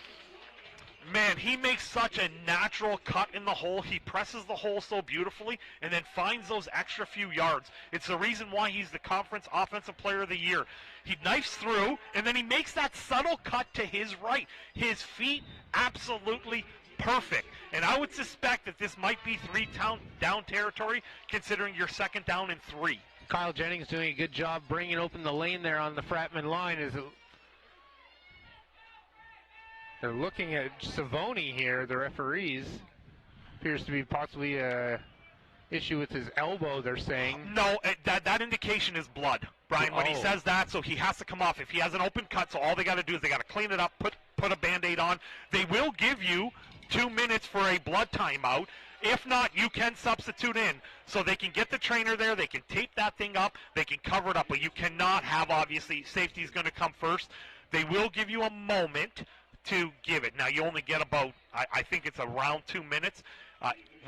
Man, he makes such a natural cut in the hole. He presses the hole so beautifully and then finds those extra few yards. It's the reason why he's the conference offensive player of the year. He knifes through, and then he makes that subtle cut to his right. His feet absolutely perfect. And I would suspect that this might be down territory, considering you're second down and 3. Kyle Jennings doing a good job bringing open the lane there on the Fratmen line. They're looking at Savoni here, the referees. Appears to be possibly a issue with his elbow, they're saying. No, that indication is blood, Brian, when he says that, so he has to come off. If he has an open cut, so all they got to do is they got to clean it up, put a Band-Aid on. They will give you 2 minutes for a blood timeout. If not, you can substitute in. So they can get the trainer there, they can tape that thing up, they can cover it up, but you cannot have, obviously, safety is going to come first. They will give you a moment to give it. Now, you only get about, I think it's around 2 minutes.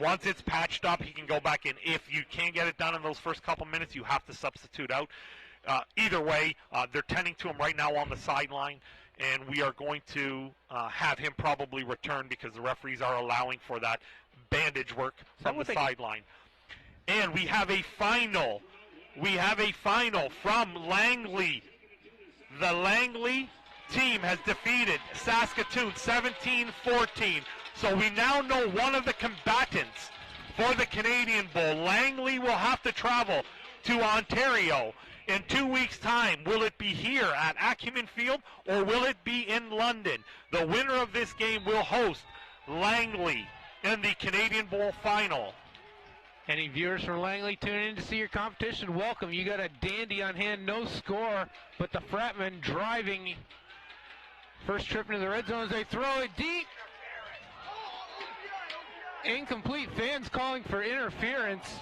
Once it's patched up, he can go back in. If you can't get it done in those first couple minutes, you have to substitute out. Either way, they're tending to him right now on the sideline. and we are going to have him probably return because the referees are allowing for that bandage work from the sideline. And we have a final. We have a final from Langley. The Langley team has defeated Saskatoon 17-14. So we now know one of the combatants for the Canadian Bowl. Langley will have to travel to Ontario in 2 weeks' time. Will it be here at Acumen Field or will it be in London? The winner of this game will host Langley in the Canadian Bowl final. Any viewers from Langley tuning in to see your competition, welcome. You got a dandy on hand, no score, but the Fratmen driving. First trip into the red zone as they throw it deep. Incomplete. Fans calling for interference.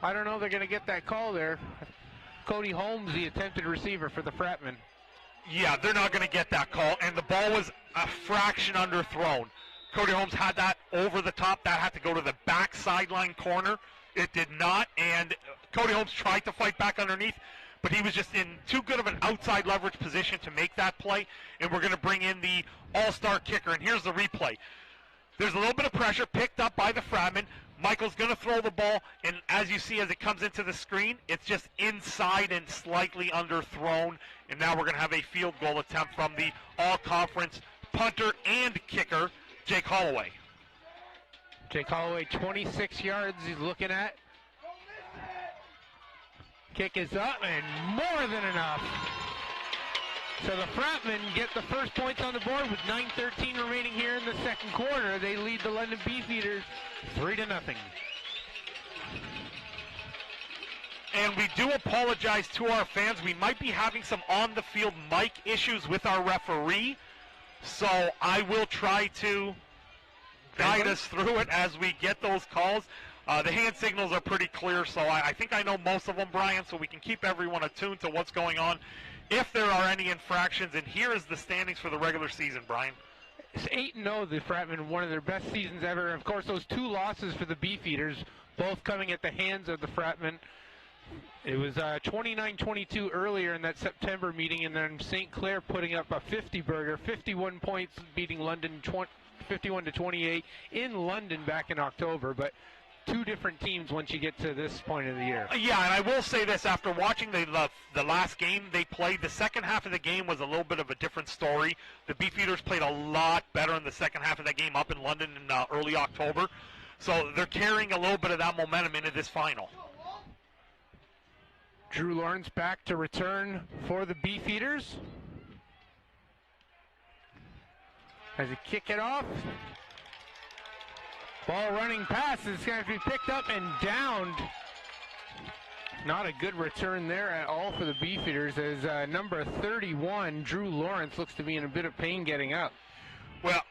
I don't know if they're going to get that call there. Cody Holmes, the attempted receiver for the Fratmen. Yeah, they're not going to get that call, and the ball was a fraction underthrown. Cody Holmes had that over the top. That had to go to the back sideline corner. It did not, and Cody Holmes tried to fight back underneath, but he was just in too good of an outside leverage position to make that play, and we're going to bring in the all-star kicker, and here's the replay. There's a little bit of pressure picked up by the Fratmen. Michael's going to throw the ball, and as you see as it comes into the screen, it's just inside and slightly underthrown, and now we're going to have a field goal attempt from the all-conference punter and kicker, Jake Holloway. Jake Holloway, 26 yards he's looking at. Kick is up and more than enough. So the Fratmen get the first points on the board with 9:13 remaining here in the second quarter. They lead the London Beefeaters 3-0. And we do apologize to our fans. We might be having some on-the-field mic issues with our referee. So I will try to guide us through it as we get those calls. The hand signals are pretty clear, so I think I know most of them, Brian, so we can keep everyone attuned to what's going on if there are any infractions. And here is the standings for the regular season, Brian. It's 8-0, the Fratmen, one of their best seasons ever. And of course, those two losses for the Beefeaters, both coming at the hands of the Fratmen. It was 29-22 earlier in that September meeting, and then St. Clair putting up a 50-burger, 51 points, beating London 51-28 in London back in October. But two different teams once you get to this point of the year. Yeah, and I will say this, after watching the last game they played, the second half of the game was a little bit of a different story. The Beefeaters played a lot better in the second half of that game up in London in early October. So they're carrying a little bit of that momentum into this final. Drew Lawrence back to return for the Beefeaters. As he kick it off. Ball running pass is going to be picked up and downed. Not a good return there at all for the Beefeaters as number 31, Drew Lawrence, looks to be in a bit of pain getting up. Well,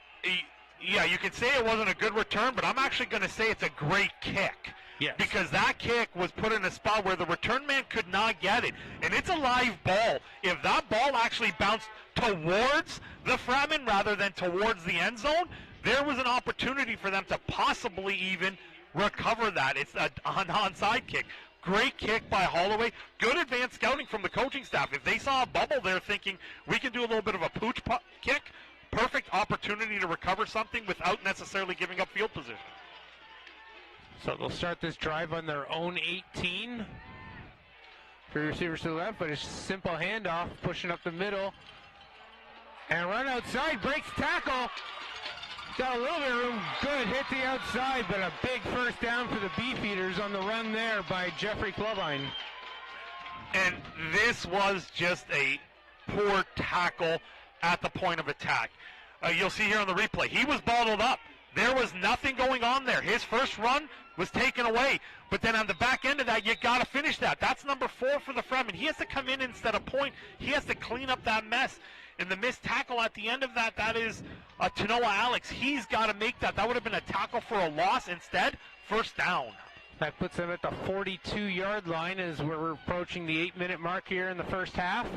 yeah, you could say it wasn't a good return, but I'm actually going to say it's a great kick. Yes. Because that kick was put in a spot where the return man could not get it. And it's a live ball. If that ball actually bounced towards the Fratmen rather than towards the end zone, there was an opportunity for them to possibly even recover that. It's an onside kick. Great kick by Holloway. Good advanced scouting from the coaching staff. If they saw a bubble there thinking we can do a little bit of a pooch kick, perfect opportunity to recover something without necessarily giving up field position. So they'll start this drive on their own 18. Three receivers to the left, but a simple handoff, pushing up the middle. And run outside, breaks tackle. Got a little bit of room, good, hit the outside, but a big first down for the Beefeaters on the run there by Jeffrey Klubine. And this was just a poor tackle at the point of attack. You'll see here on the replay, he was bottled up. There was nothing going on there. His first run was taken away. But then on the back end of that, you got to finish that. That's number 4 for the Fratmen. He has to come in instead of point. He has to clean up that mess. And the missed tackle at the end of that, that is Tanoa Alex. He's got to make that. That would have been a tackle for a loss. Instead, first down. That puts them at the 42-yard line as we're approaching the 8-minute mark here in the first half.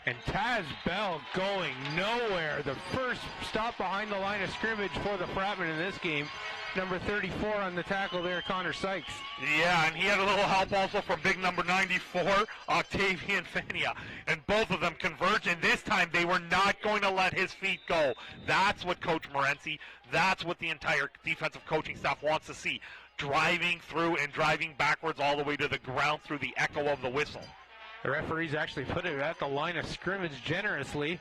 And Taz Bell going nowhere. The first stop behind the line of scrimmage for the Fratmen in this game. number 34 on the tackle there, Connor Sykes. Yeah, and he had a little help also from big number 94, Octavian Fania. And both of them converged, and this time they were not going to let his feet go. That's what Coach Morency, that's what the entire defensive coaching staff wants to see. Driving through and driving backwards all the way to the ground through the echo of the whistle. The referees actually put it at the line of scrimmage generously.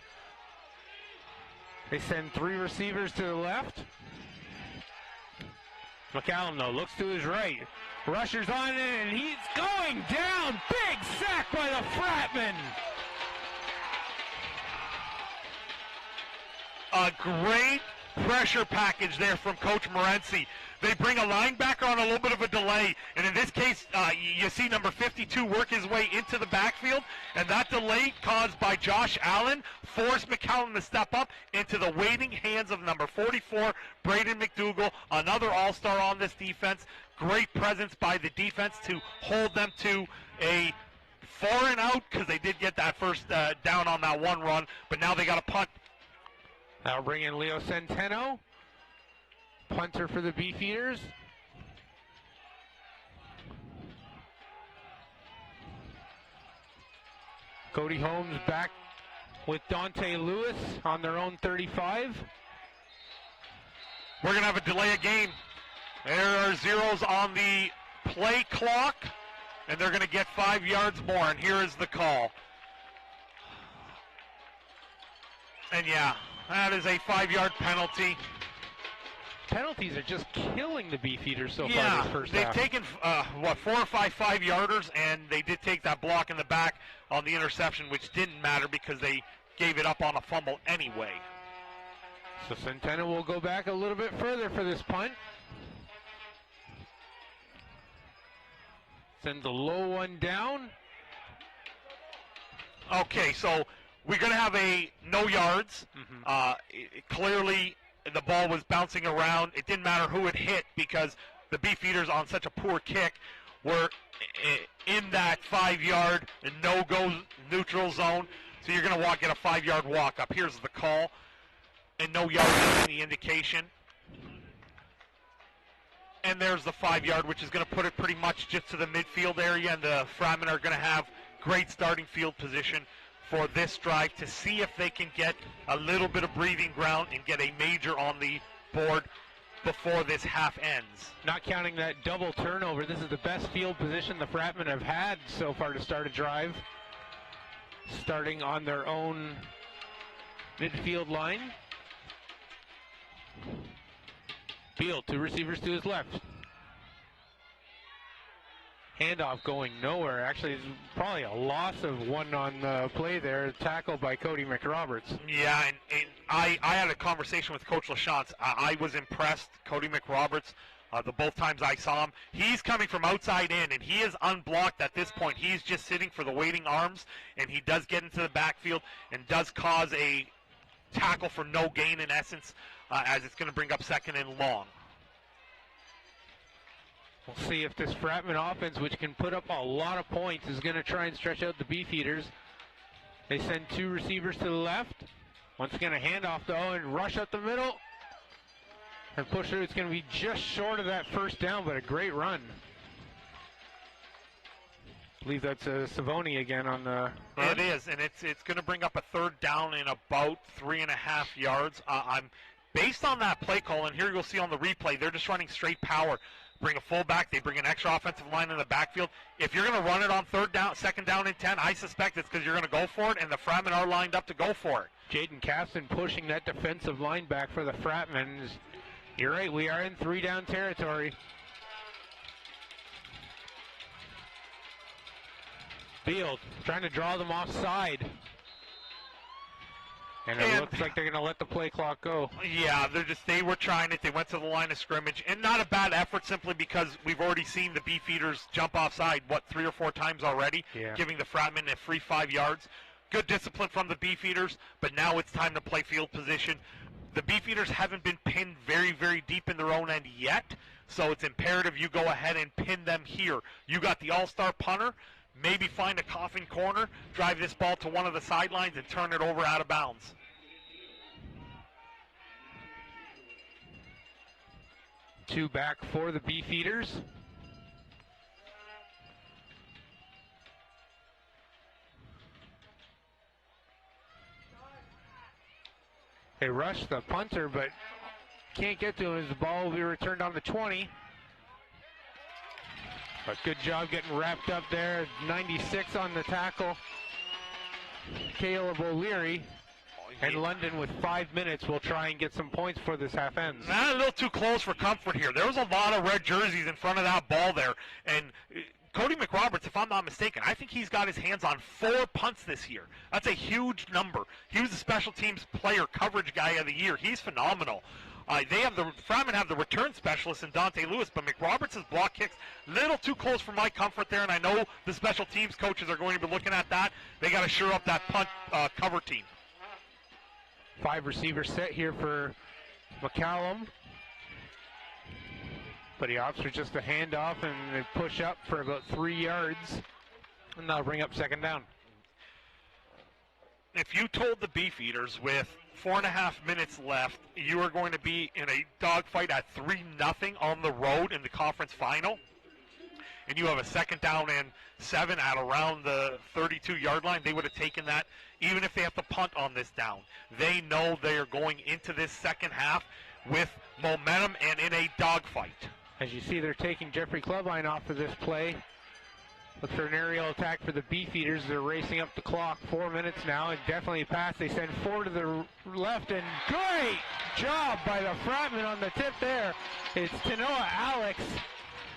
They send 3 receivers to the left. McCallum, though, looks to his right. Rushers on it, and he's going down. Big sack by the Fratmen. A great pressure package there from Coach Morency. They bring a linebacker on a little bit of a delay, and in this case, you see number 52 work his way into the backfield, and that delay caused by Josh Allen forced McCallum to step up into the waiting hands of number 44, Braden McDougall, another all-star on this defense. Great presence by the defense to hold them to a 4 and out, because they did get that first down on that one run, but now they got a punt. That'll bring in Leo Centeno, punter for the Beefeaters. Cody Holmes back with Dante Lewis on their own 35. We're going to have a delay of game. There are zeros on the play clock, and they're going to get 5 yards more, and here is the call. And yeah, that is a 5-yard penalty. Penalties are just killing the Beefeaters so far this first half. They've taken, 4 or 5 5-yarders, and they did take that block in the back on the interception, which didn't matter because they gave it up on a fumble anyway. So Centeno will go back a little bit further for this punt. Send the low one down. Okay, so we're going to have a no yards. Clearly, the ball was bouncing around. It didn't matter who it hit because the Beefeaters on such a poor kick were in that 5-yard no-go neutral zone. So you're going to get a 5-yard walk up. Here's the call. And no yards is any indication. And there's the 5-yard, which is going to put it pretty much just to the midfield area. And the Fratmen are going to have great starting field position for this drive to see if they can get a little bit of breathing ground and get a major on the board before this half ends. Not counting that double turnover, this is the best field position the Fratmen have had so far to start a drive. Starting on their own midfield line. Beal, 2 receivers to his left. Handoff going nowhere. Actually, it's probably a loss of 1 on the play there. Tackled by Cody McRoberts. Yeah, and I had a conversation with Coach LaChance. I was impressed. Cody McRoberts, the both times I saw him, he's coming from outside in, and he is unblocked at this point. He's just sitting for the waiting arms, and he does get into the backfield and does cause a tackle for no gain in essence, as it's going to bring up 2nd and long. We'll see if this Fratmen offense, which can put up a lot of points, is going to try and stretch out the Beefeaters. They send 2 receivers to the left. Once again, a handoff, though, and rush up the middle. And push through. It's going to be just short of that first down, but a great run. I believe that's Savoni again on the run. It is, and it's going to bring up a 3rd down in about 3.5 yards. I'm based on that play call, and here you'll see on the replay, they're just running straight power. Bring a fullback, they bring an extra offensive line in the backfield. If you're going to run it on 3rd down, 2nd down and 10, I suspect it's because you're going to go for it, and the Fratmen are lined up to go for it. Jaden Caston pushing that defensive line back for the Fratmen. You're right, we are in 3-down territory. Field trying to draw them offside. And it looks like they're going to let the play clock go. Yeah, they were trying it. They went to the line of scrimmage. And not a bad effort simply because we've already seen the Beefeaters jump offside, 3 or 4 times already, giving the Fratmen a free 5 yards. Good discipline from the Beefeaters, but now it's time to play field position. The Beefeaters haven't been pinned very, very deep in their own end yet, so it's imperative you go ahead and pin them here. You got the all-star punter. Maybe find a coffin corner, drive this ball to one of the sidelines, and turn it over out of bounds. 2 back for the Beefeaters. They rush the punter, but can't get to him as the ball will be returned on the 20. But good job getting wrapped up there. 96 on the tackle. Caleb O'Leary. And London with 5 minutes will try and get some points for this half ends. A little too close for comfort here. There was a lot of red jerseys in front of that ball there. And Cody McRoberts, if I'm not mistaken, I think he's got his hands on 4 punts this year. That's a huge number. He was the special teams player coverage guy of the year. He's phenomenal. Fratmen have the return specialist in Dante Lewis, but McRoberts' block kicks a little too close for my comfort there, and I know the special teams coaches are going to be looking at that. They got to shore up that punt cover team. 5 receiver set here for McCallum. But he opts for just a handoff, and they push up for about 3 yards. And that'll bring up second down. If you told the Beefeaters with 4.5 minutes left, you are going to be in a dogfight at 3-0 on the road in the conference final, and you have a second down and 7 at around the 32-yard line, they would have taken that even if they have to punt on this down. They know they are going into this second half with momentum and in a dogfight. As you see, they're taking Jeffrey Clubine off of this play. Look for an aerial attack for the Beefeaters. They're racing up the clock. 4 minutes now, and definitely a pass. They send 4 to the left, and great job by the Fratmen on the tip there. It's Tanoa Alex,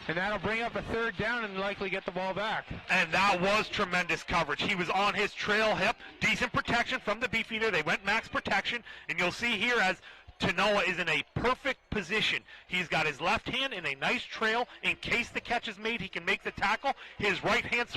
and that'll bring up a third down and likely get the ball back. And that was tremendous coverage. He was on his trail hip. Decent protection from the Beefeater. They went max protection, and you'll see here as Tanoa is in a perfect position. He's got his left hand in a nice trail. In case the catch is made, he can make the tackle. His right hand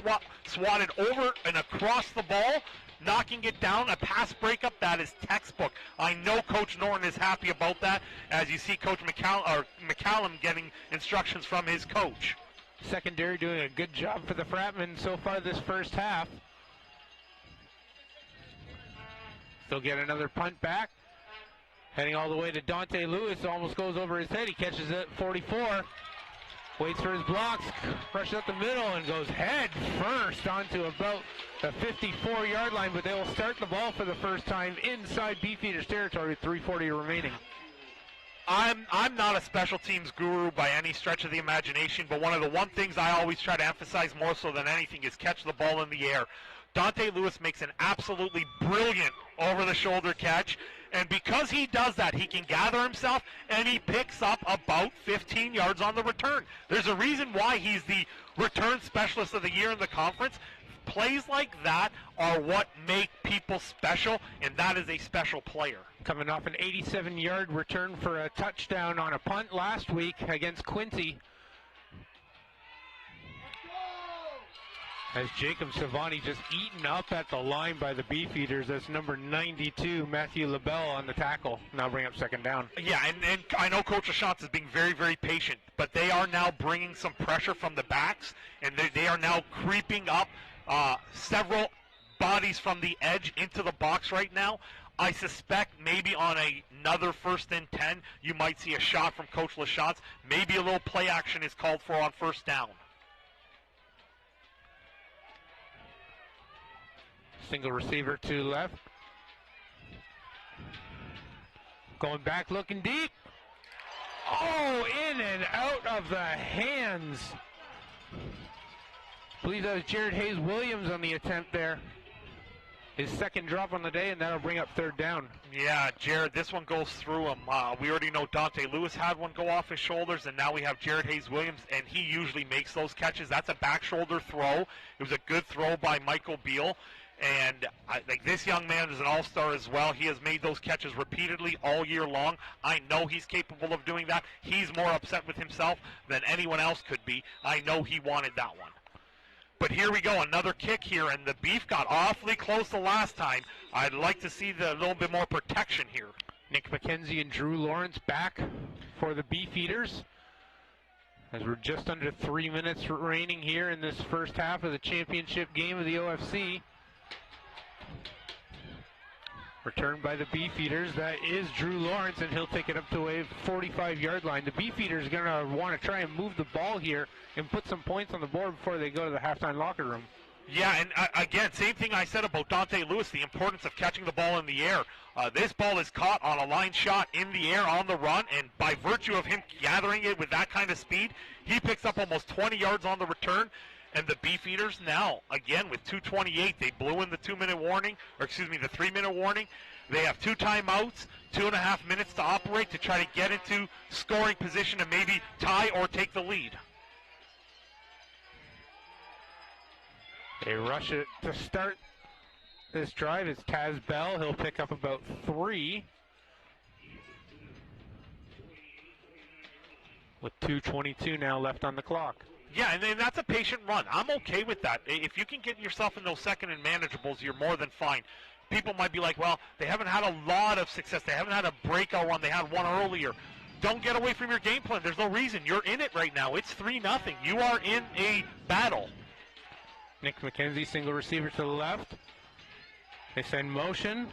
swatted over and across the ball, knocking it down. A pass breakup that is textbook. I know Coach Norton is happy about that, as you see Coach McCallum getting instructions from his coach. Secondary doing a good job for the Fratmen so far this first half. Still get another punt back. Heading all the way to Dante Lewis, almost goes over his head. He catches it at 44. Waits for his blocks, rushes up the middle, and goes head first onto about the 54-yard line, but they will start the ball for the first time inside Beefeaters territory with 3:40 remaining. I'm not a special teams guru by any stretch of the imagination, but one of the things I always try to emphasize more so than anything is catch the ball in the air. Dante Lewis makes an absolutely brilliant over-the-shoulder catch, and because he does that, he can gather himself, and he picks up about 15 yards on the return. There's a reason why he's the return specialist of the year in the conference. Plays like that are what make people special, and that is a special player. Coming off an 87-yard return for a touchdown on a punt last week against Quincy. As Jacob Savani just eaten up at the line by the Beefeaters. That's number 92, Matthew LaBelle on the tackle. Now bring up second down. Yeah, and I know Coach LaChance is being very, very patient, but they are now bringing some pressure from the backs, and they are now creeping up several bodies from the edge into the box right now. I suspect maybe on another 1st and 10, you might see a shot from Coach LaChance. Maybe a little play action is called for on first down. Single receiver to left. Going back, looking deep. Oh, in and out of the hands. I believe that was Jared Hayes-Williams on the attempt there. His second drop on the day, and that'll bring up third down. Yeah, Jared, this one goes through him. We already know Dante Lewis had one go off his shoulders, and now we have Jared Hayes-Williams, and he usually makes those catches. That's a back shoulder throw. It was a good throw by Michael Beal. And I think this young man is an all-star as well. He has made those catches repeatedly all year long. I know he's capable of doing that. He's more upset with himself than anyone else could be. I know he wanted that one. But here we go, another kick here, and the Beef got awfully close the last time. I'd like to see the little bit more protection here. Nick McKenzie and Drew Lawrence back for the Beefeaters, as we're just under 3 minutes remaining here in this first half of the championship game of the OFC. Returned by the Beefeaters. That is Drew Lawrence, and he'll take it up to a 45-yard line. The Beefeaters are going to want to try and move the ball here and put some points on the board before they go to the halftime locker room. Yeah, and again, same thing I said about Dante Lewis, the importance of catching the ball in the air. This ball is caught on a line shot in the air on the run, and by virtue of him gathering it with that kind of speed, he picks up almost 20 yards on the return. And the Beefeaters now, again, with 2:28, they blew in the 2-minute warning, or excuse me, the 3-minute warning. They have 2 timeouts, 2.5 minutes to operate to try to get into scoring position and maybe tie or take the lead. They rush it to start this drive. It's Taz Bell. He'll pick up about 3. With 2:22 now left on the clock. Yeah, and then that's a patient run. I'm okay with that. If you can get yourself in those second and manageables, you're more than fine. People might be like, well, they haven't had a lot of success. They haven't had a breakout run. They had one earlier. Don't get away from your game plan. There's no reason. You're in it right now. It's 3-0. You are in a battle. Nick McKenzie, single receiver to the left. They send motion.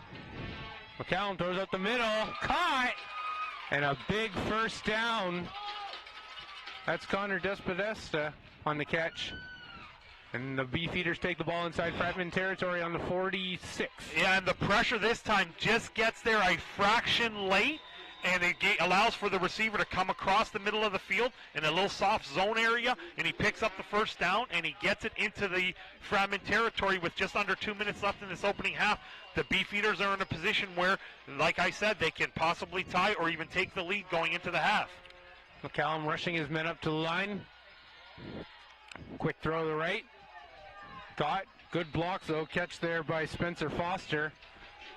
McCallum throws up the middle. Caught! And a big first down. That's Connor Despodesta on the catch. And the Beefeaters take the ball inside Fratmen territory on the 46. Yeah, and the pressure this time just gets there a fraction late, and it allows for the receiver to come across the middle of the field in a little soft zone area, and he picks up the first down, and he gets it into the Fratmen territory with just under 2 minutes left in this opening half. The Beefeaters are in a position where, like I said, they can possibly tie or even take the lead going into the half. McCallum rushing his men up to the line. Quick throw to the right. Got good blocks though. Catch there by Spencer Foster.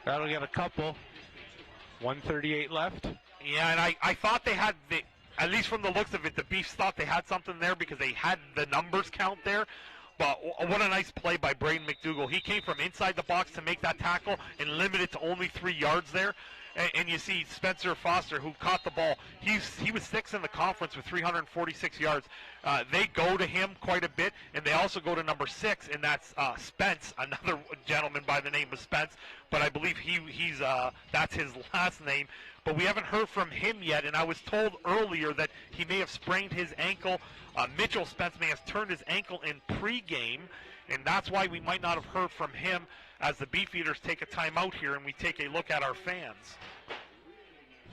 That'll get a couple. 1:38 left. Yeah, and I thought they had, at least from the looks of it, the Beefs thought they had something there because they had the numbers count there. But what a nice play by Braden McDougall. He came from inside the box to make that tackle and limit it to only 3 yards there. And you see Spencer Foster, who caught the ball. He was 6th in the conference with 346 yards. They go to him quite a bit, and they also go to number 6, and that's Spence, another gentleman by the name of Spence. But I believe he's that's his last name. But we haven't heard from him yet, and I was told earlier that he may have sprained his ankle. Mitchell Spence may have turned his ankle in pregame, and that's why we might not have heard from him as the Beefeaters take a timeout here and we take a look at our fans.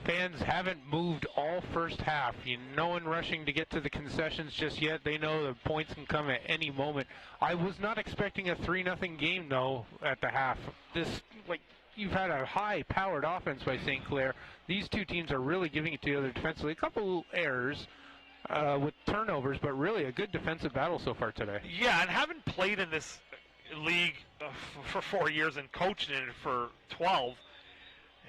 Fans haven't moved all first half. No one rushing to get to the concessions just yet. They know the points can come at any moment. I was not expecting a 3-0 game, though, at the half. You've had a high-powered offense by St. Clair. These two teams are really giving it to the other defensively. A couple errors with turnovers, but really a good defensive battle so far today. Yeah, and having played in this league for 4 years and coached in it for 12,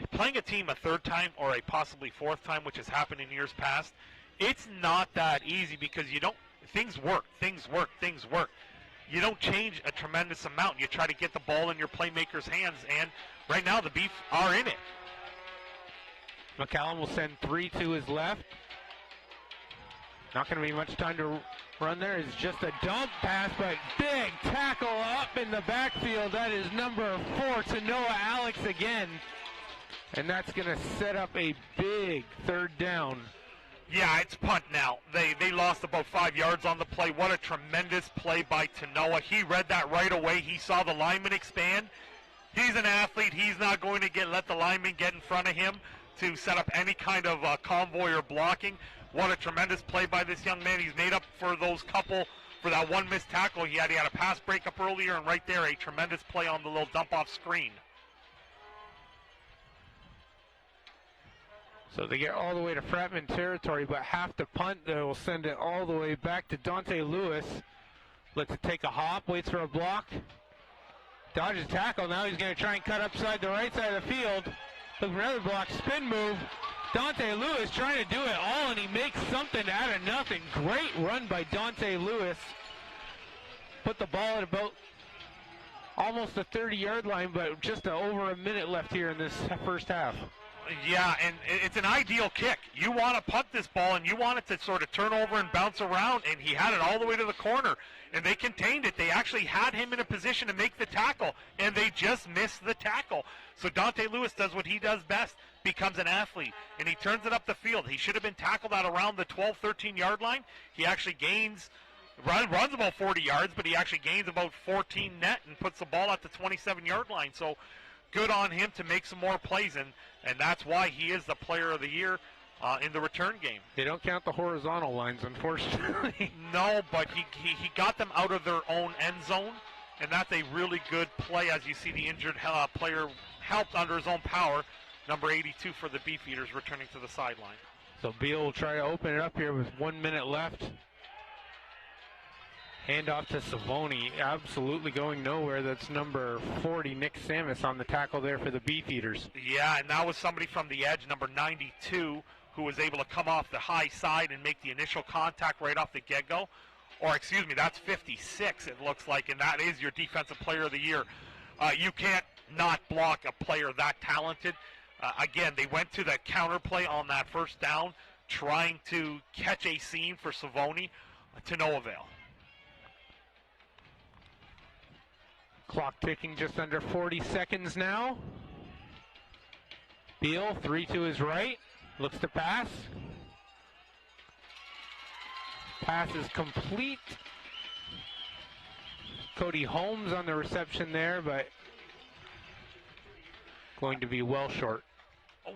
playing a team a third time or a possibly fourth time, which has happened in years past, it's not that easy because things work. You don't change a tremendous amount. You try to get the ball in your playmakers' hands, and right now the Beef are in it. McCallum will send 3 to his left. Not going to be much time to run there. It's just a dump pass, but big tackle up in the backfield. That is number 4 to Noah Alex again. And that's going to set up a big third down. Yeah, it's punt now. They lost about 5 yards on the play. What a tremendous play by Tanoa. He read that right away. He saw the lineman expand. He's an athlete. He's not going to let the lineman get in front of him to set up any kind of convoy or blocking. What a tremendous play by this young man. He's made up for that one missed tackle he had. He had a pass breakup earlier, and right there, a tremendous play on the little dump-off screen. So they get all the way to Fratmen territory, but have to punt. They will send it all the way back to Dante Lewis. Lets it take a hop, waits for a block. Dodges tackle. Now he's going to try and cut upside the right side of the field. Look for another block, spin move. Dante Lewis trying to do it all, and he makes something out of nothing. Great run by Dante Lewis. Put the ball at about almost the 30-yard line, but just over a minute left here in this first half. Yeah, and it's an ideal kick. You want to punt this ball, and you want it to sort of turn over and bounce around, and he had it all the way to the corner, and they contained it. They actually had him in a position to make the tackle, and they just missed the tackle. So Dante Lewis does what he does best, becomes an athlete, and he turns it up the field. He should have been tackled at around the 12, 13-yard line. He actually runs about 40 yards, but he actually gains about 14 net and puts the ball at the 27-yard line. So good on him to make some more plays, and that's why he is the player of the year in the return game. They don't count the horizontal lines, unfortunately. No, but he got them out of their own end zone, and that's a really good play as you see the injured player helped under his own power. Number 82 for the Beefeaters returning to the sideline. So Beal will try to open it up here with 1 minute left. Handoff to Savoni, absolutely going nowhere. That's number 40, Nick Samus, on the tackle there for the Beefeaters. Yeah, and that was somebody from the edge, number 92, who was able to come off the high side and make the initial contact right off the get-go. Or, excuse me, that's 56, it looks like, and that is your Defensive Player of the Year. You can't not block a player that talented. Again, they went to the counter play on that first down, trying to catch a seam for Savoni, to no avail. Clock ticking just under 40 seconds now. Beal, 3 to his right, looks to pass. Pass is complete. Cody Holmes on the reception there, but going to be well short.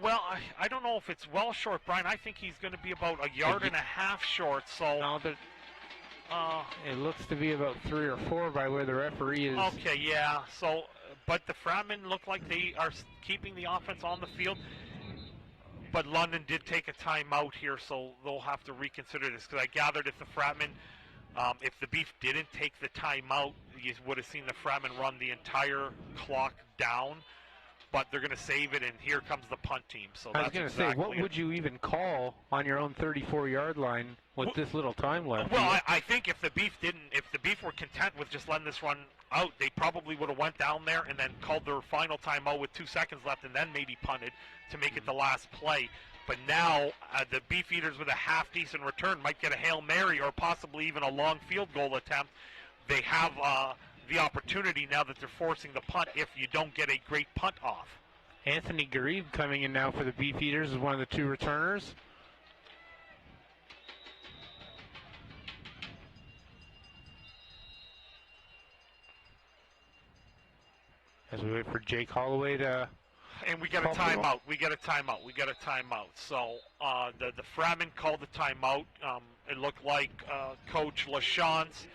Well, I don't know if it's well short, Brian. I think he's going to be about a yard and a half short. So no, it looks to be about 3 or 4 by where the referee is. Okay, yeah. So, but the Fratmen look like they are keeping the offense on the field. But London did take a timeout here, so they'll have to reconsider this. Because I gathered if the Fratmen, if the Beef didn't take the timeout, you would have seen the Fratmen run the entire clock down. But they're going to save it, and here comes the punt team. So I was going to say, what would you even call on your own 34-yard line with this little time left? Well, I think if the Beef were content with just letting this run out, they probably would have went down there and then called their final timeout with 2 seconds left, and then maybe punted to make it the last play. But now the Beefeaters with a half-decent return might get a Hail Mary or possibly even a long field goal attempt. They have the opportunity now that they're forcing the punt if you don't get a great punt off. Anthony Garib coming in now for the Beefeaters is one of the 2 returners. As we wait for Jake Holloway to... And we get a timeout. We get a timeout. So the Fratmen called the timeout. It looked like Coach LaChance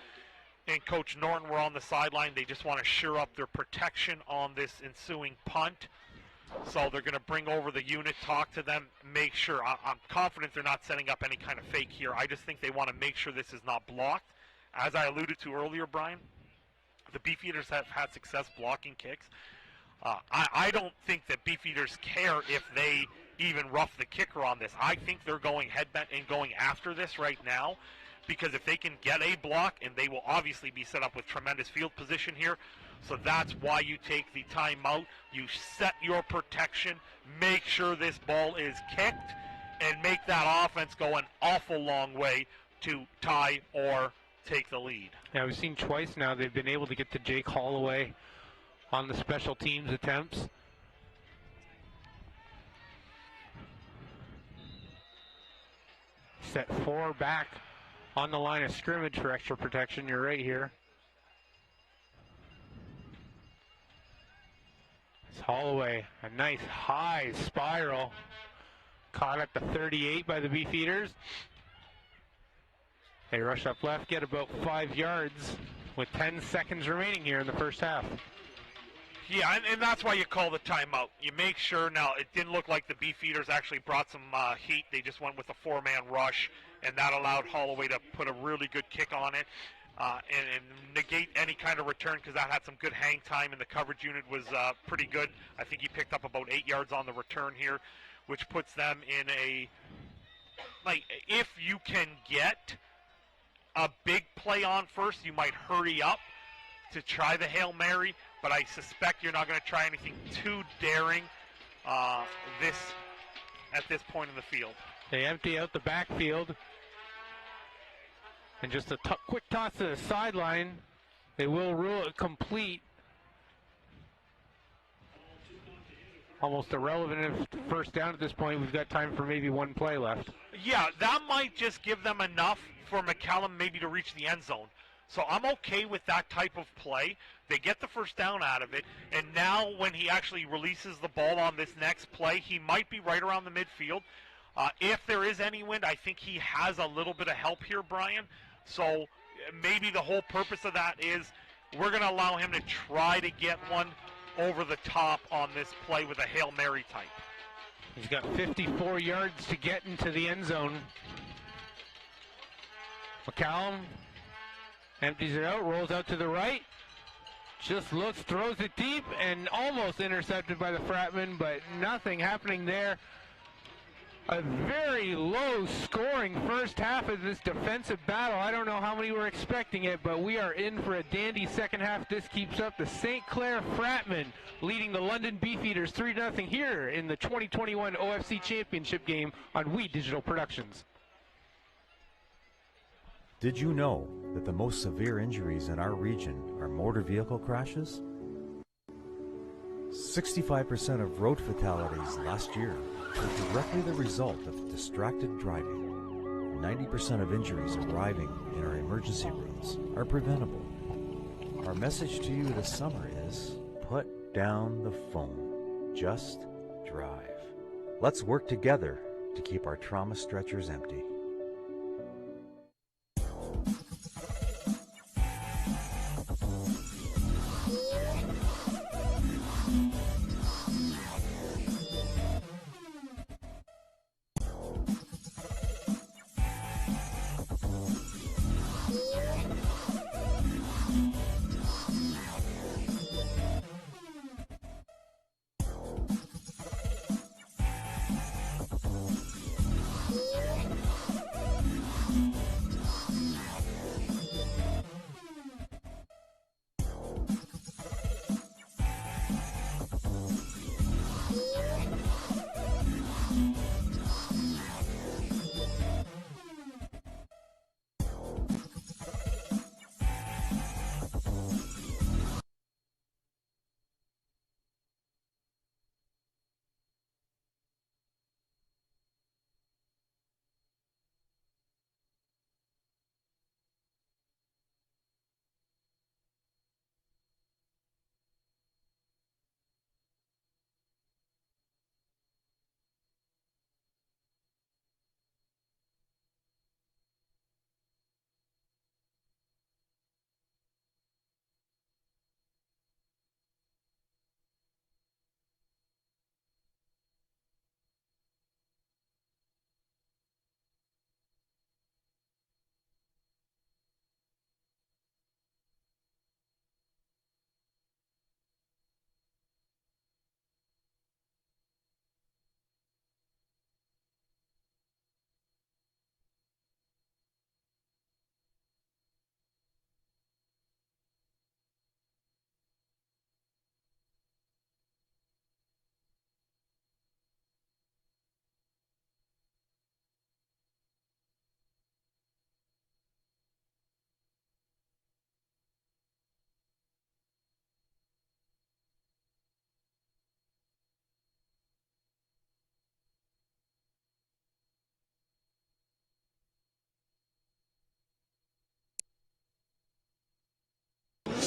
and Coach Norton were on the sideline. They just want to shore up their protection on this ensuing punt. So they're going to bring over the unit, talk to them, make sure. I'm confident they're not setting up any kind of fake here. I just think they want to make sure this is not blocked. As I alluded to earlier, Brian, the Beefeaters have had success blocking kicks. I don't think that Beefeaters care if they even rough the kicker on this. I think they're going headbent and going after this right now. Because if they can get a block, and they will obviously be set up with tremendous field position here, so that's why you take the timeout. You set your protection, make sure this ball is kicked, and make that offense go an awful long way to tie or take the lead. Yeah, we've seen twice now they've been able to get to Jake Holloway on the special teams attempts. Set 4 back on the line of scrimmage for extra protection. You're right here. It's Holloway, a nice high spiral. Caught at the 38 by the Beefeaters. They rush up left, get about 5 yards with 10 seconds remaining here in the first half. Yeah, and that's why you call the timeout. You make sure. Now, it didn't look like the Beefeaters actually brought some heat. They just went with a 4-man rush, and that allowed Holloway to put a really good kick on it and negate any kind of return because that had some good hang time, and the coverage unit was pretty good. I think he picked up about 8 yards on the return here, which puts them in a, like, if you can get a big play on first, you might hurry up to try the Hail Mary, but I suspect you're not going to try anything too daring this at this point in the field. They empty out the backfield. And just a quick toss to the sideline. They will rule it complete. Almost irrelevant if first down at this point. We've got time for maybe one play left. Yeah, that might just give them enough for McCallum maybe to reach the end zone. So I'm okay with that type of play. They get the first down out of it, and now when he actually releases the ball on this next play, he might be right around the midfield. If there is any wind, I think he has a little bit of help here, Brian. So maybe the whole purpose of that is we're going to allow him to try to get one over the top on this play with a Hail Mary type. He's got 54 yards to get into the end zone. McCallum empties it out, rolls out to the right, just looks, throws it deep, and almost intercepted by the Fratmen, but nothing happening there. A very low-scoring first half of this defensive battle. I don't know how many were expecting it, but we are in for a dandy second half. This keeps up. The St. Clair Fratmen leading the London Beefeaters 3-0 here in the 2021 OFC Championship game on We Digital Productions. Did you know that the most severe injuries in our region are motor vehicle crashes? 65% of road fatalities last year were directly the result of distracted driving. 90% of injuries arriving in our emergency rooms are preventable. Our message to you this summer is put down the phone. Just drive. Let's work together to keep our trauma stretchers empty.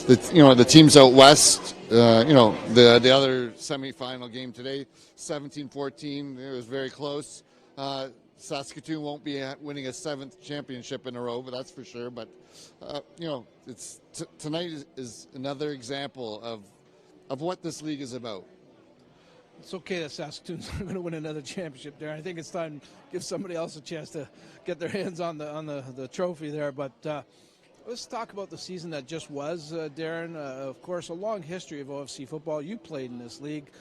The teams out west, the other semifinal game today, 17-14, it was very close. Saskatoon won't be winning a 7th championship in a row, but that's for sure. But tonight is another example of what this league is about. It's okay that Saskatoon's not going to win another championship there. I think it's time to give somebody else a chance to get their hands on the trophy there. But Let's talk about the season that just was, Darren. Of course, a long history of OFC football. You played in this league.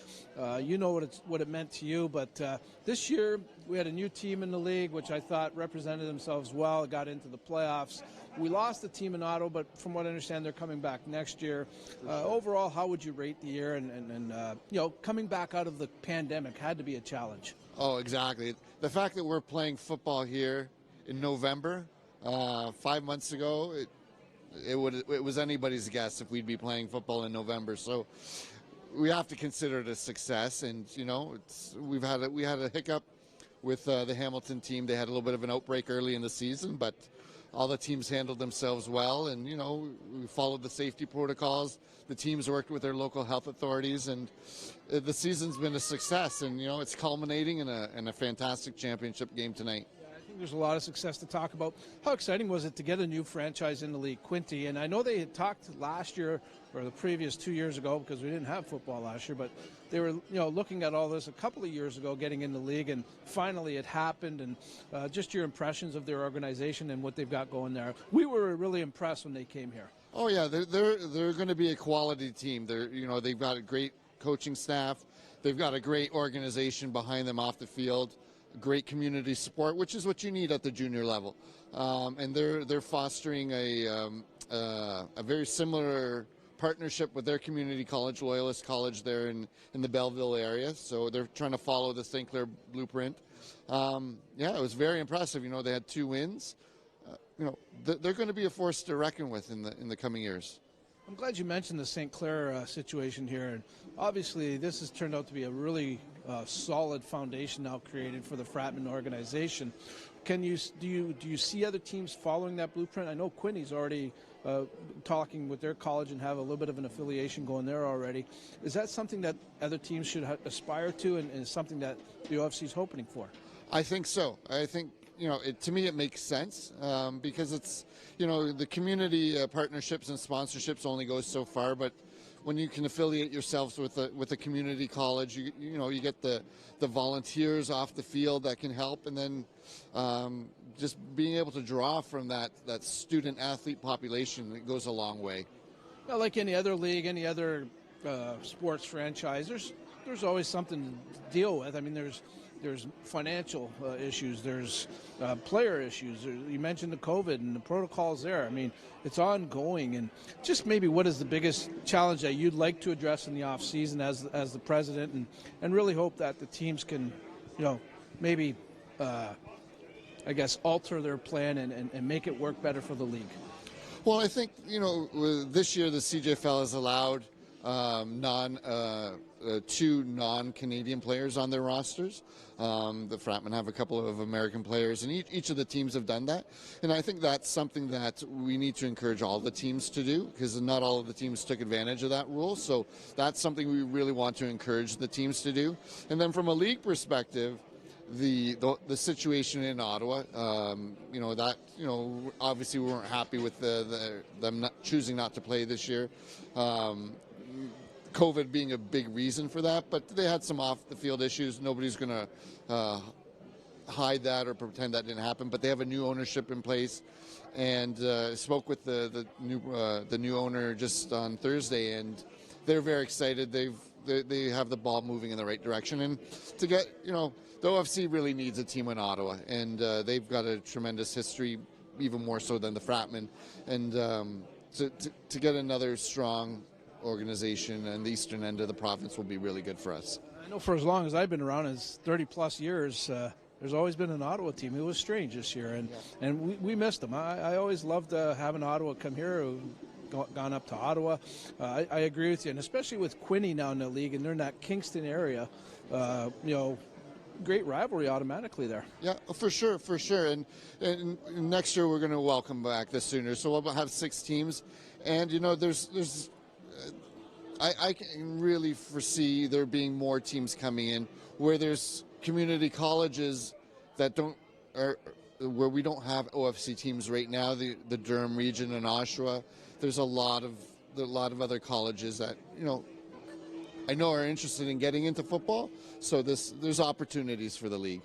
You know what it meant to you. But this year, we had a new team in the league, which I thought represented themselves well, got into the playoffs. We lost the team in Ottawa, but from what I understand, they're coming back next year. Overall, how would you rate the year? And coming back out of the pandemic had to be a challenge. Oh, exactly. The fact that we're playing football here in November, 5 months ago, it was anybody's guess if we'd be playing football in November. So we have to consider it a success. And we had a hiccup with the Hamilton team. They had a little bit of an outbreak early in the season, but all the teams handled themselves well. And we followed the safety protocols. The teams worked with their local health authorities, and the season's been a success. And it's culminating in a fantastic championship game tonight. There's a lot of success to talk about. How exciting was it to get a new franchise in the league, Quinte? And I know they had talked last year or the previous 2 years ago, because we didn't have football last year, but they were looking at all this a couple of years ago, getting in the league, and finally it happened. And just your impressions of their organization and what they've got going there. We were really impressed when they came here. Oh yeah, they're going to be a quality team. They've got a great coaching staff. They've got a great organization behind them off the field. Great community support, which is what you need at the junior level, and they're fostering a very similar partnership with their community college, Loyalist College, there in the Belleville area. So they're trying to follow the St. Clair blueprint. It was very impressive. They had 2 wins. They're going to be a force to reckon with in the coming years. I'm glad you mentioned the St. Clair situation here. And obviously, this has turned out to be a really solid foundation now created for the Fratmen organization. Do you see other teams following that blueprint? I know Quinny's already talking with their college and have a little bit of an affiliation going there already. Is that something that other teams should aspire to, and something that the OFC is hoping for? I think so. I think to me it makes sense because it's the community partnerships and sponsorships only goes so far, but when you can affiliate yourselves with a community college, you get the volunteers off the field that can help, and then just being able to draw from that student athlete population, it goes a long way. Well, like any other league, any other sports franchise, there's always something to deal with. I mean, there's financial issues, there's player issues. You mentioned the COVID and the protocols there. I mean, it's ongoing. And just maybe what is the biggest challenge that you'd like to address in the off season as the president, and really hope that the teams can, maybe, alter their plan and make it work better for the league? Well, I think, this year the CJFL has allowed 2 non-Canadian players on their rosters. The Fratmen have a couple of American players, and each of the teams have done that. And I think that's something that we need to encourage all the teams to do, because not all of the teams took advantage of that rule. So that's something we really want to encourage the teams to do. And then from a league perspective, the situation in Ottawa, obviously we weren't happy with them choosing not to play this year. COVID being a big reason for that, but they had some off-the-field issues. Nobody's going to hide that or pretend that didn't happen. But they have a new ownership in place, and spoke with the new owner just on Thursday, and they're very excited. They have the ball moving in the right direction, and to get the OFC really needs a team in Ottawa, and they've got a tremendous history, even more so than the Fratmen, and to get another strong organization and the eastern end of the province will be really good for us. I know for as long as I've been around, as 30 plus years, there's always been an Ottawa team. It was strange this year, and we missed them. I always loved having Ottawa come here, gone up to Ottawa. I agree with you, and especially with Quinte now in the league, and they're in that Kingston area, great rivalry automatically there. Yeah, for sure. And next year we're going to welcome back the Sooners, so we'll have 6 teams, and there's I can really foresee there being more teams coming in where there's community colleges that where we don't have OFC teams right now. The Durham region and Oshawa, there's a lot of other colleges that I know are interested in getting into football. So there's opportunities for the league.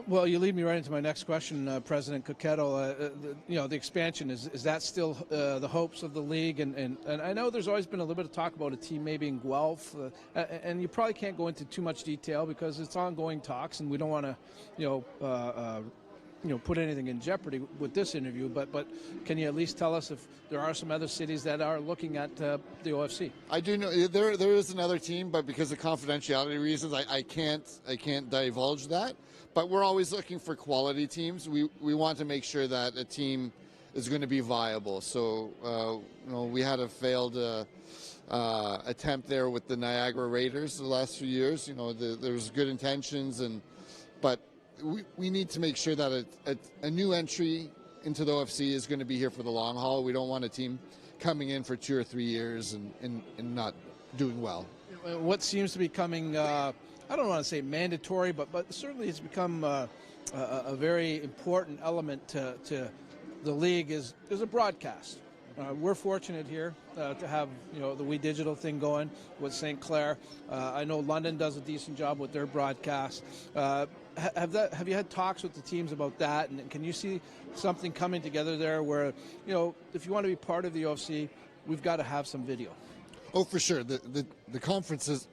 Well, you lead me right into my next question, President Coquetto. The expansion, is that still the hopes of the league? And I know there's always been a little bit of talk about a team maybe in Guelph, and you probably can't go into too much detail because it's ongoing talks, and we don't want to, put anything in jeopardy with this interview. But can you at least tell us if there are some other cities that are looking at the OFC? I do know there is another team, but because of confidentiality reasons, I can't divulge that. But we're always looking for quality teams. We want to make sure that a team is going to be viable. So we had a failed attempt there with the Niagara Raiders the last few years. There was good intentions, but we need to make sure that a new entry into the OFC is going to be here for the long haul. We don't want a team coming in for 2 or 3 years and not doing well. What seems to be coming, I don't want to say mandatory, but certainly it's become a very important element to the league is a broadcast. We're fortunate here to have the We Digital thing going with St. Clair. I know London does a decent job with their broadcast. Have you had talks with the teams about that? And can you see something coming together there where if you want to be part of the OFC, we've got to have some video? Oh, for sure. The conferences,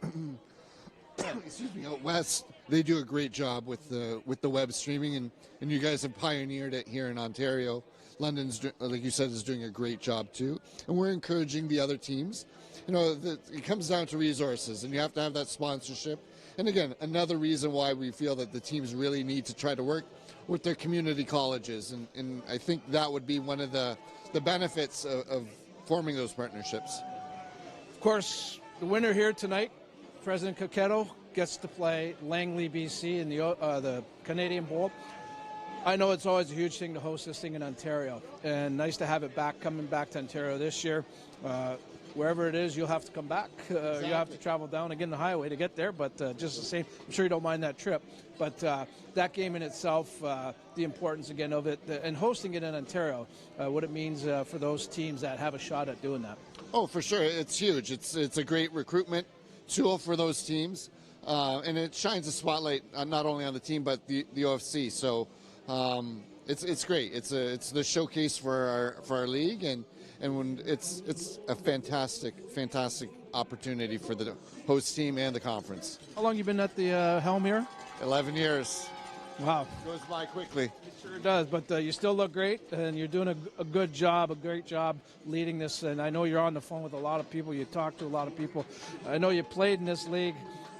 excuse me, out west, they do a great job with the web streaming, and you guys have pioneered it here in Ontario. London's, like you said, is doing a great job too, and we're encouraging the other teams. It comes down to resources, and you have to have that sponsorship. And again, another reason why we feel that the teams really need to try to work with their community colleges, and I think that would be one of the benefits of forming those partnerships. Of course, the winner here tonight, President Coquetto, gets to play Langley, BC in the Canadian Bowl. I know it's always a huge thing to host this thing in Ontario, and nice to have it coming back to Ontario this year. Wherever it is, you'll have to come back. Exactly. You'll have to travel down again the highway to get there, but just the same, I'm sure you don't mind that trip. But that game in itself, the importance again of it, and hosting it in Ontario, what it means for those teams that have a shot at doing that. Oh, for sure. It's huge. It's a great recruitment tool for those teams, and it shines a spotlight not only on the team but the OFC. So it's great. It's the showcase for our league, and when it's a fantastic opportunity for the host team and the conference. How long you been at the helm here? 11 years. Wow. Goes by quickly. It sure does, but you still look great, and you're doing a good job, a great job leading this. And I know you're on the phone with a lot of people. You talk to a lot of people. I know you played in this league.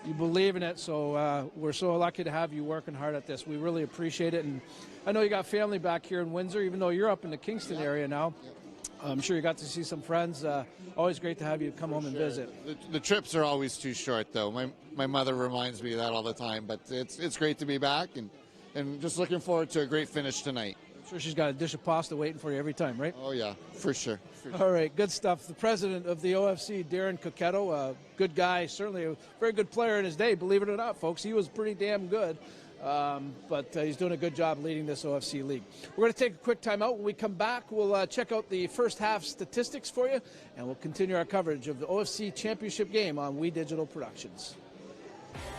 You believe in it, so we're so lucky to have you working hard at this. We really appreciate it. And I know you got family back here in Windsor, even though you're up in the Kingston area now. I'm sure you got to see some friends. Always great to have you come home and visit. The trips are always too short, though. My mother reminds me of that all the time. But it's great to be back, and just looking forward to a great finish tonight. I'm sure she's got a dish of pasta waiting for you every time, right? Oh, yeah, for sure. All right, good stuff. The president of the OFC, Darren Coquetto, a good guy, certainly a very good player in his day, believe it or not, folks. He was pretty damn good. But he's doing a good job leading this OFC league. We're going to take a quick time out. When we come back, we'll check out the first half statistics for you, and we'll continue our coverage of the OFC championship game on We Digital Productions.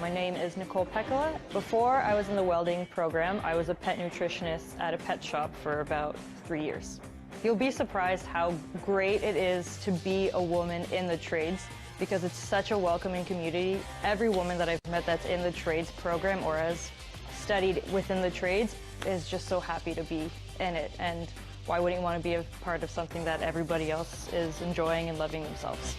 My name is Nicole Pekala. Before I was in the welding program, I was a pet nutritionist at a pet shop for about 3 years. You'll be surprised how great it is to be a woman in the trades, because it's such a welcoming community. Every woman that I've met that's in the trades program or has studied within the trades is just so happy to be in it, and why wouldn't you want to be a part of something that everybody else is enjoying and loving themselves?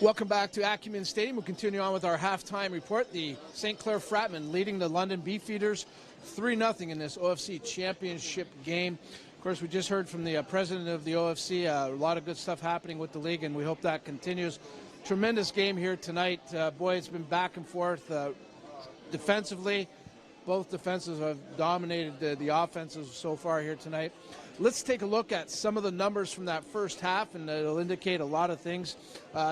Welcome back to Acumen Stadium. We'll continue on with our halftime report. The St. Clair Fratmen leading the London Beefeaters 3-0 in this OFC championship game. Of course, we just heard from the president of the OFC, a lot of good stuff happening with the league, and we hope that continues. tremendous game here tonight. Boy, it's been back and forth defensively. Both defenses have dominated the offenses so far here tonight. Let's take a look at some of the numbers from that first half, and it'll indicate a lot of things.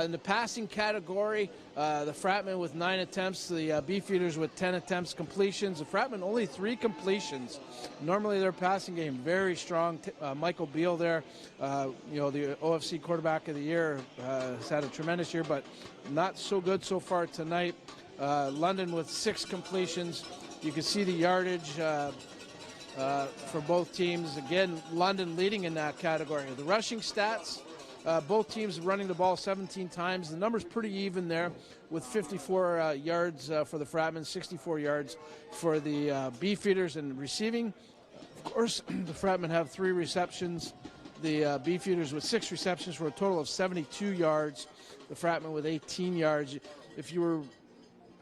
In the passing category, the Fratmen with 9 attempts, the Beefeaters with 10 attempts, completions. The Fratmen only 3 completions. Normally their passing game very strong. Michael Beal there, the OFC quarterback of the year, has had a tremendous year, but not so good so far tonight. London with 6 completions. You can see the yardage for both teams. Again, London leading in that category. The rushing stats, both teams running the ball 17 times. The number's pretty even there with 54 yards for the Fratmen, 64 yards for the Beefeaters. And receiving, of course, the Fratmen have 3 receptions. The Beefeaters with 6 receptions for a total of 72 yards. The Fratmen with 18 yards. If you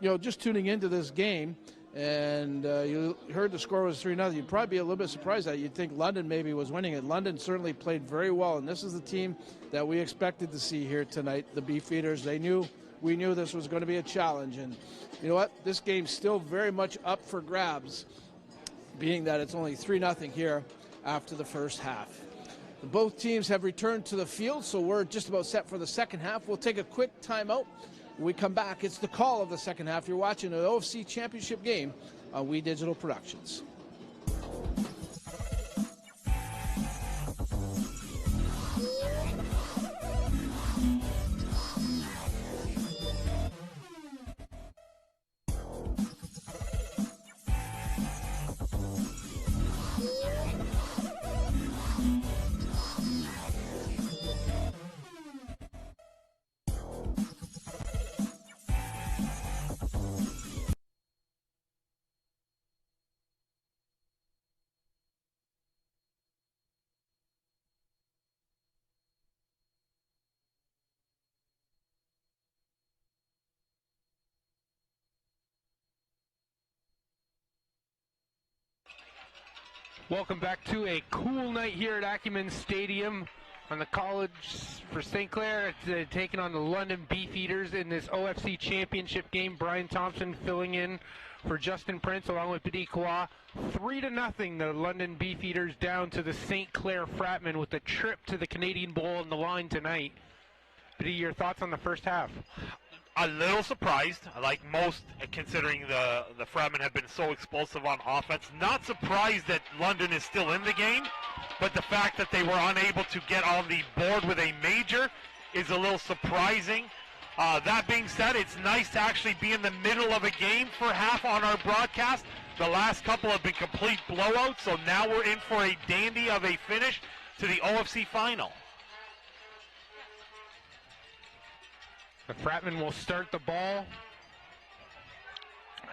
were just tuning into this game, and you heard the score was 3-0, you'd probably be a little bit surprised that you'd think London maybe was winning it. London certainly played very well, and this is the team that we expected to see here tonight, the Beefeaters. We knew this was going to be a challenge, and you know what? This game's still very much up for grabs, being that it's only 3-0 here after the first half. Both teams have returned to the field, so we're just about set for the second half. We'll take a quick timeout. When we come back, it's the call of the second half. You're watching an OFC championship game on We Digital Productions. Welcome back to a cool night here at Acumen Stadium on the college for St. Clair. It's taking on the London Beefeaters in this OFC championship game. Brian Thompson filling in for Justin Prince along with Productoins. 3-0, the London Beefeaters down to the St. Clair Fratmen with the trip to the Canadian Bowl on the line tonight. Biddy, your thoughts on the first half? A little surprised, like most, considering the Fratmen have been so explosive on offense. Not surprised that London is still in the game, but the fact that they were unable to get on the board with a major is a little surprising. That being said, it's nice to actually be in the middle of a game for half on our broadcast. The last couple have been complete blowouts, so now we're in for a dandy of a finish to the OFC final. The Fratmen will start the ball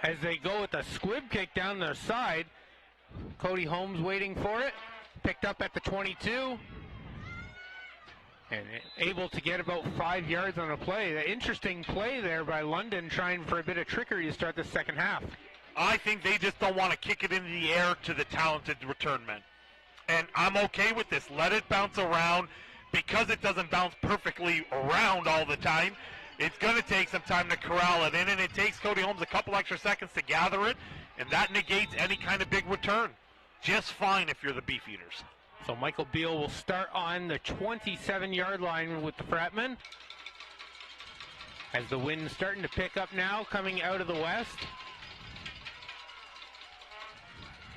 as they go with a squib kick down their side. Cody Holmes waiting for it. Picked up at the 22. And able to get about 5 yards on a play. The interesting play there by London, trying for a bit of trickery to start the second half. I think they just don't want to kick it into the air to the talented return men. And I'm okay with this. Let it bounce around. Because it doesn't bounce perfectly around all the time, it's going to take some time to corral it in, and it takes Cody Holmes a couple extra seconds to gather it, and that negates any kind of big return. Just fine if you're the Beefeaters. So Michael Beal will start on the 27-yard line with the Fratmen. As the wind's starting to pick up now, coming out of the west.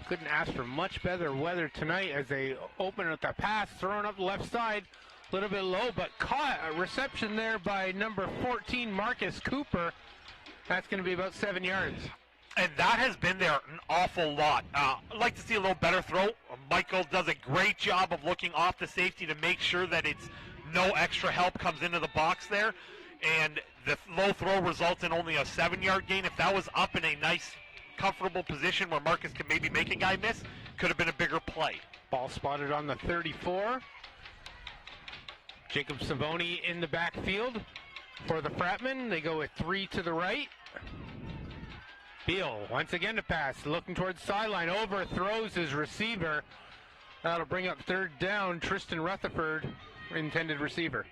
Couldn't ask for much better weather tonight as they open with the pass, thrown up the left side. A little bit low, but caught a reception there by number 14, Marcus Cooper. That's going to be about 7 yards. And that has been there an awful lot. I'd like to see a little better throw. Michael does a great job of looking off the safety to make sure that it's no extra help comes into the box there. And the low throw results in only a 7-yard gain. If that was up in a nice, comfortable position where Marcus could maybe make a guy miss, could have been a bigger play. Ball spotted on the 34. Jacob Savoni in the backfield for the Fratmen. They go with 3 to the right. Beal once again to pass, looking towards sideline, overthrows his receiver. That'll bring up third down. Tristan Rutherford, intended receiver.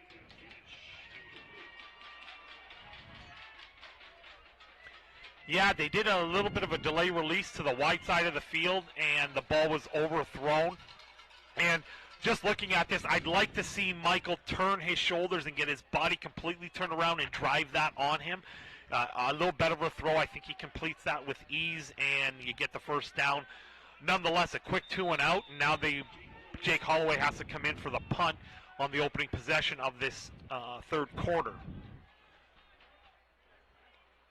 Yeah, they did a little bit of a delay release to the wide side of the field, and the ball was overthrown. And just looking at this, I'd like to see Michael turn his shoulders and get his body completely turned around and drive that on him. A little better of a throw. I think he completes that with ease, and you get the first down. Nonetheless, a quick 2 and out, and now Jake Holloway has to come in for the punt on the opening possession of this third quarter.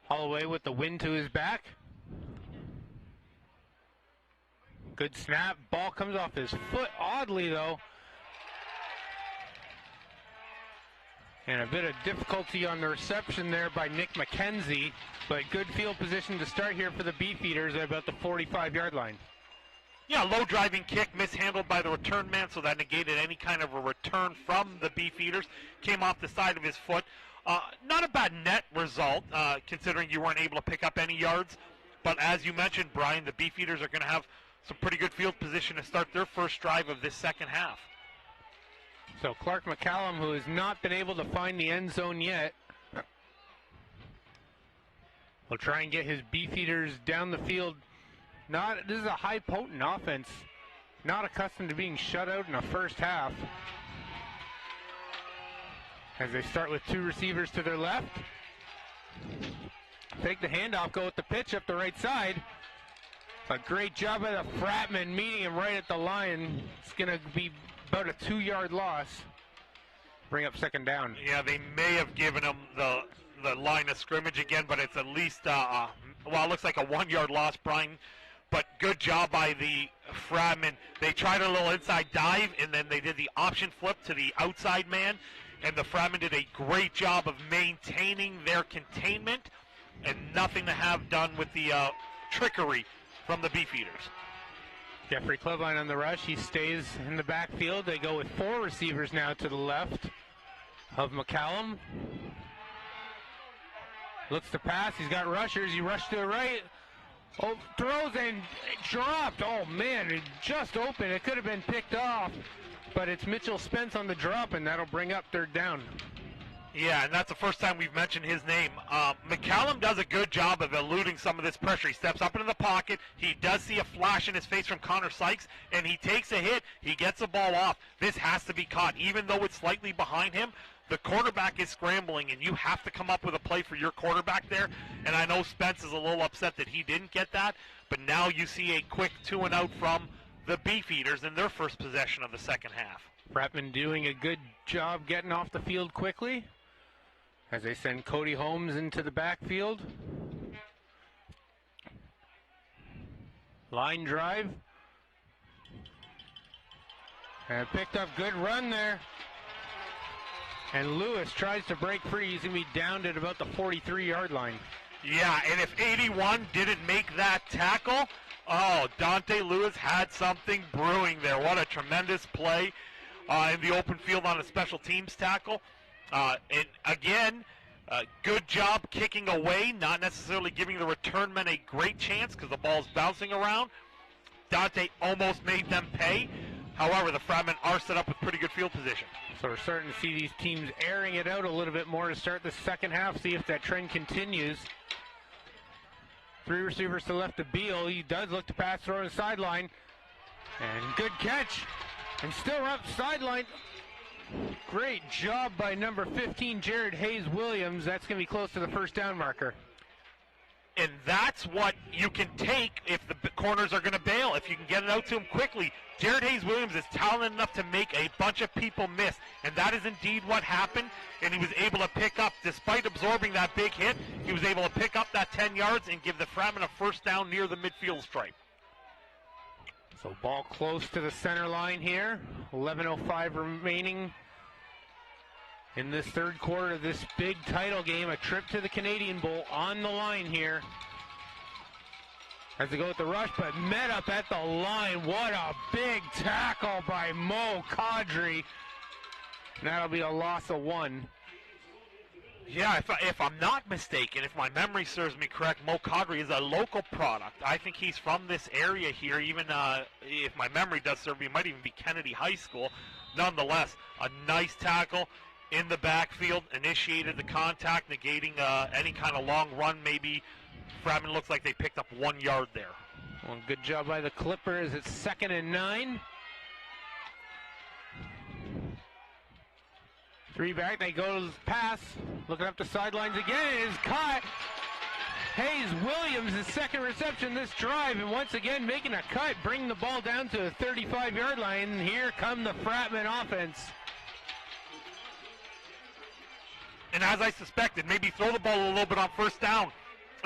Holloway with the wind to his back. Good snap. Ball comes off his foot oddly, though. And a bit of difficulty on the reception there by Nick McKenzie. But good field position to start here for the Beefeaters at about the 45-yard line. Yeah, low driving kick mishandled by the return man, so that negated any kind of a return from the Beefeaters. Came off the side of his foot. Not a bad net result, considering you weren't able to pick up any yards. But as you mentioned, Brian, the Beefeaters are going to have some pretty good field position to start their first drive of this second half. So Clark McCallum, who has not been able to find the end zone yet, will try and get his Beefeaters down the field. This is a high potent offense, not accustomed to being shut out in the first half. As they start with 2 receivers to their left. Take the handoff, go with the pitch up the right side. A great job by the Fratmen meeting him right at the line. It's going to be about a 2-yard loss. Bring up second down. Yeah, they may have given him the line of scrimmage again, but it's at least, it looks like a 1-yard loss, Brian. But good job by the Fratmen. They tried a little inside dive, and then they did the option flip to the outside man. And the Fratmen did a great job of maintaining their containment, and nothing to have done with the trickery from the Beefeaters. Jeffrey Clevine on the rush. He stays in the backfield. They go with 4 receivers now to the left of McCallum. Looks to pass. He's got rushers. He rushed to the right. Oh, throws and dropped. Oh, man, it just opened. It could have been picked off. But it's Mitchell Spence on the drop, and that'll bring up third down. Yeah, and that's the first time we've mentioned his name. McCallum does a good job of eluding some of this pressure. He steps up into the pocket. He does see a flash in his face from Connor Sykes, and he takes a hit. He gets the ball off. This has to be caught. Even though it's slightly behind him, the quarterback is scrambling, and you have to come up with a play for your quarterback there. And I know Spence is a little upset that he didn't get that, but now you see a quick 2 and out from the Beefeaters in their first possession of the second half. Fratman doing a good job getting off the field quickly as they send Cody Holmes into the backfield. Line drive. And picked up, good run there. And Lewis tries to break free. He's going to be downed at about the 43-yard line. Yeah, and if 81 didn't make that tackle, Dante Lewis had something brewing there. What a tremendous play in the open field on a special teams tackle. And again, good job kicking away, not necessarily giving the return men a great chance because the ball's bouncing around. Dante almost made them pay. However, the Fratmen are set up with pretty good field position. So we're starting to see these teams airing it out a little bit more to start the second half, see if that trend continues. 3 receivers to the left of Beal. He does look to pass, throw to the sideline. And good catch. And still up sideline. Great job by number 15, Jared Hayes-Williams. That's going to be close to the first down marker. And that's what you can take if the corners are going to bail, if you can get it out to him quickly. Jared Hayes-Williams is talented enough to make a bunch of people miss, and that is indeed what happened. And he was able to pick up, despite absorbing that big hit, he was able to pick up that 10 yards and give the Fratmen a first down near the midfield stripe. So ball close to the center line here. 11:05 remaining in this third quarter of this big title game. A trip to the Canadian Bowl on the line here. As they go with the rush, but met up at the line. What a big tackle by Mo Kadri. That'll be a loss of 1. Yeah, if I'm not mistaken, if my memory serves me correct, Mo Kadri is a local product. I think he's from this area here. Even if my memory does serve me, it might even be Kennedy High School. Nonetheless, a nice tackle in the backfield, initiated the contact, negating any kind of long run maybe Fratmen looks like they picked up 1 yard there. Well, good job by the Clippers. It's 2nd and 9. 3 back, they go pass, looking up the sidelines again, it is caught. Hayes Williams, his second reception this drive, and once again making a cut, bringing the ball down to the 35-yard line. Here come the Fratmen offense. And as I suspected, maybe throw the ball a little bit on first down.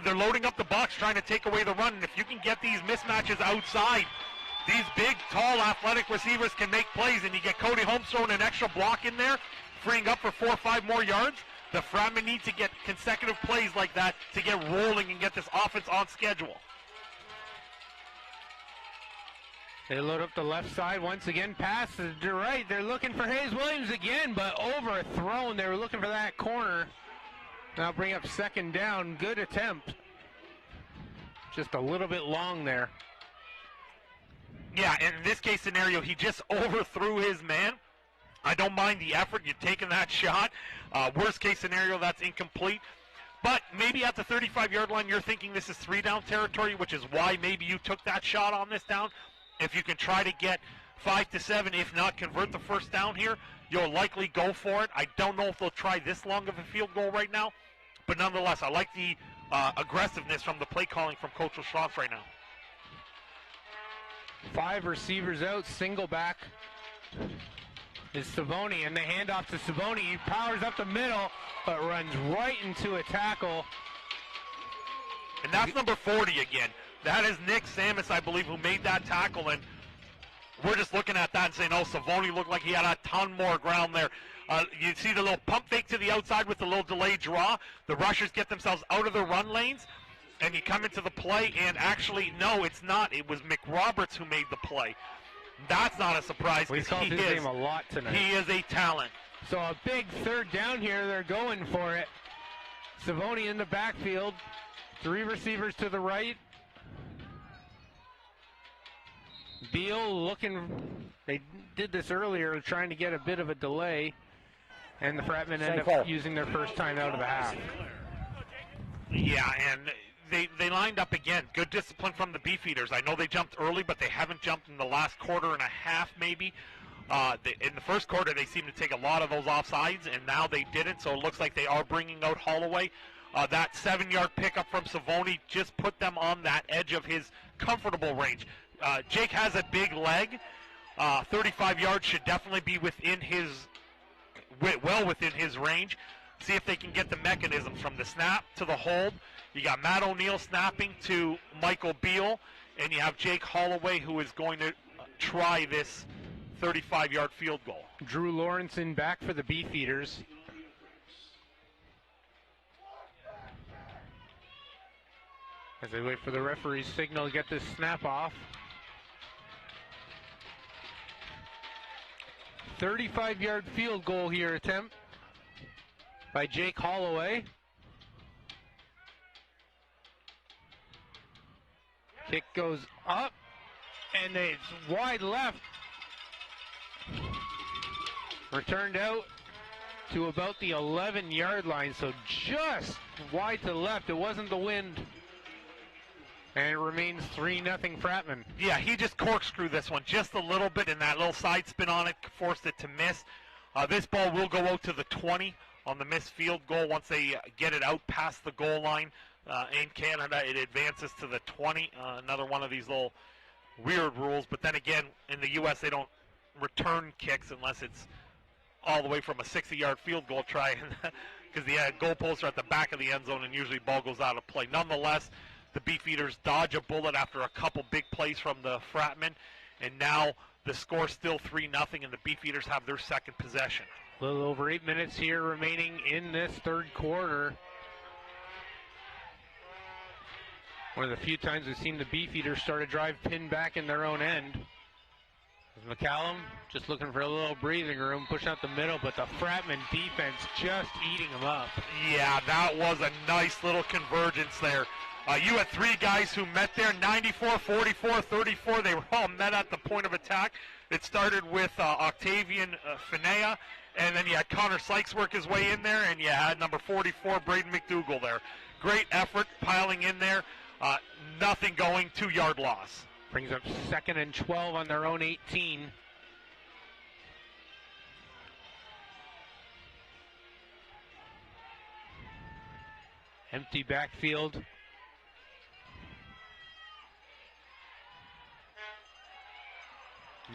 They're loading up the box, trying to take away the run, and if you can get these mismatches outside, these big, tall, athletic receivers can make plays, and you get Cody Holmes throwing an extra block in there, freeing up for 4 or 5 more yards. The Fratmen need to get consecutive plays like that to get rolling and get this offense on schedule. They load up the left side once again, pass to right. They're looking for Hayes Williams again, but overthrown. They were looking for that corner. Now bring up 2nd down. Good attempt. Just a little bit long there. Yeah, and in this case scenario, he just overthrew his man. I don't mind the effort. You're taking that shot. Worst case scenario, that's incomplete. But maybe at the 35-yard line, you're thinking this is 3-down territory, which is why maybe you took that shot on this down. If you can try to get 5 to 7, if not convert the first down here, you'll likely go for it. I don't know if they'll try this long of a field goal right now. But nonetheless, I like the aggressiveness from the play calling from Coach Schloss right now. 5 receivers out, single back is Savoni, and they hand off to Savoni. He powers up the middle, but runs right into a tackle. And that's number 40 again. That is Nick Samus, I believe, who made that tackle, and we're just looking at that and saying, oh, Savoni looked like he had a ton more ground there. You see the little pump fake to the outside with the little delayed draw. The rushers get themselves out of their run lanes, and you come into the play, and actually, no, it's not. It was McRoberts who made the play. That's not a surprise. We called his name a lot tonight. He is a talent. So a big 3rd down here. They're going for it. Savoni in the backfield. 3 receivers to the right. Beal looking. They did this earlier, trying to get a bit of a delay. And the Fratmen end up using their first time out of the half. Yeah, and they lined up again. Good discipline from the Beefeaters. I know they jumped early, but they haven't jumped in the last quarter and a half maybe. In the first quarter, they seemed to take a lot of those offsides, and now they didn't, so it looks like they are bringing out Holloway. That 7-yard pickup from Savoni just put them on that edge of his comfortable range. Jake has a big leg. 35 yards should definitely be within his, well within his range. See if they can get the mechanisms from the snap to the hold. You got Matt O'Neill snapping to Michael Beal, and you have Jake Holloway, who is going to try this 35-yard field goal. Drew Lawrenson back for the Beefeaters. As they wait for the referee's signal to get this snap off. 35-yard field goal here attempt by Jake Holloway. Kick goes up, and it's wide left. Returned out to about the 11-yard line, so just wide to the left. It wasn't the wind. And it remains 3-0 Fratmen. Yeah, he just corkscrewed this one just a little bit, and that little side spin on it forced it to miss. This ball will go out to the 20 on the missed field goal. Once they get it out past the goal line in Canada, it advances to the 20. Another one of these little weird rules. But then again, in the U.S., they don't return kicks unless it's all the way from a 60-yard field goal try, because the goalposts are at the back of the end zone, and usually ball goes out of play. Nonetheless, the Beefeaters dodge a bullet after a couple big plays from the Fratmen, and now the score still 3-0, and the Beefeaters have their second possession. A little over 8 minutes here remaining in this third quarter. One of the few times we've seen the Beefeaters start a drive pinned back in their own end. McCallum just looking for a little breathing room, pushing out the middle, but the Fratmen defense just eating them up. Yeah, that was a nice little convergence there. You had three guys who met there, 94, 44, 34. They were all met at the point of attack. It started with Octavian Finea, and then you had Connor Sykes work his way in there, and you had number 44, Braden McDougall there. Great effort piling in there. Nothing going, 2-yard loss. Brings up 2nd and 12 on their own 18. Empty backfield.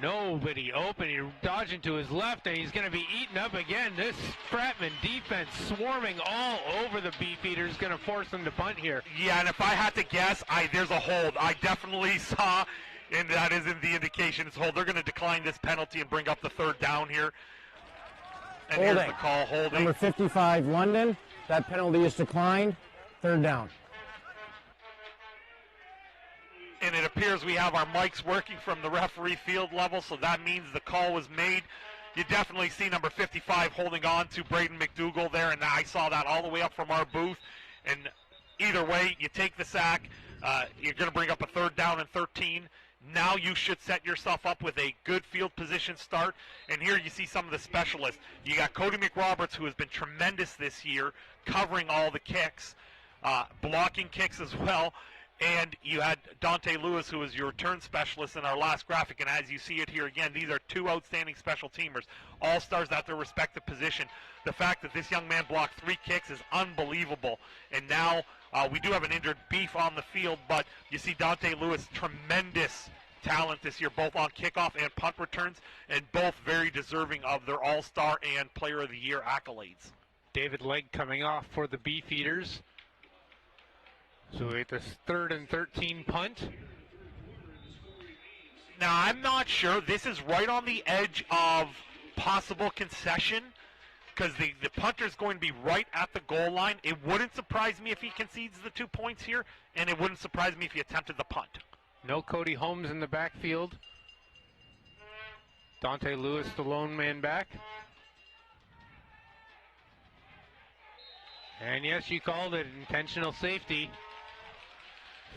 Nobody open. He's dodging to his left, and he's going to be eaten up again. This Fratmen defense swarming all over the Beefeaters, going to force them to punt here. Yeah, and if I had to guess, there's a hold. I definitely saw, and that isn't the indication it's hold. They're going to decline this penalty and bring up the 3rd down here. And Holding. Here's the call, holding. Number 55, London. That penalty is declined. 3rd down. And it appears we have our mics working from the referee field level, so that means the call was made. You definitely see number 55 holding on to Braden McDougall there, and I saw that all the way up from our booth. And either way, you take the sack. You're going to bring up a 3rd down and 13. Now you should set yourself up with a good field position start. And here you see some of the specialists. You got Cody McRoberts, who has been tremendous this year, covering all the kicks, blocking kicks as well. And you had Dante Lewis, who was your return specialist in our last graphic. And as you see it here again, these are 2 outstanding special teamers, all-stars at their respective position. The fact that this young man blocked 3 kicks is unbelievable. And now we do have an injured Beef on the field, but you see Dante Lewis, tremendous talent this year, both on kickoff and punt returns, and both very deserving of their all-star and player of the year accolades. David Legg coming off for the Beefeaters. So we get this 3rd and 13 punt. Now, I'm not sure. This is right on the edge of possible concession because the punter's going to be right at the goal line. It wouldn't surprise me if he concedes the 2 points here, and it wouldn't surprise me if he attempted the punt. No Cody Holmes in the backfield. Dante Lewis, the lone man back. And yes, you called it intentional safety.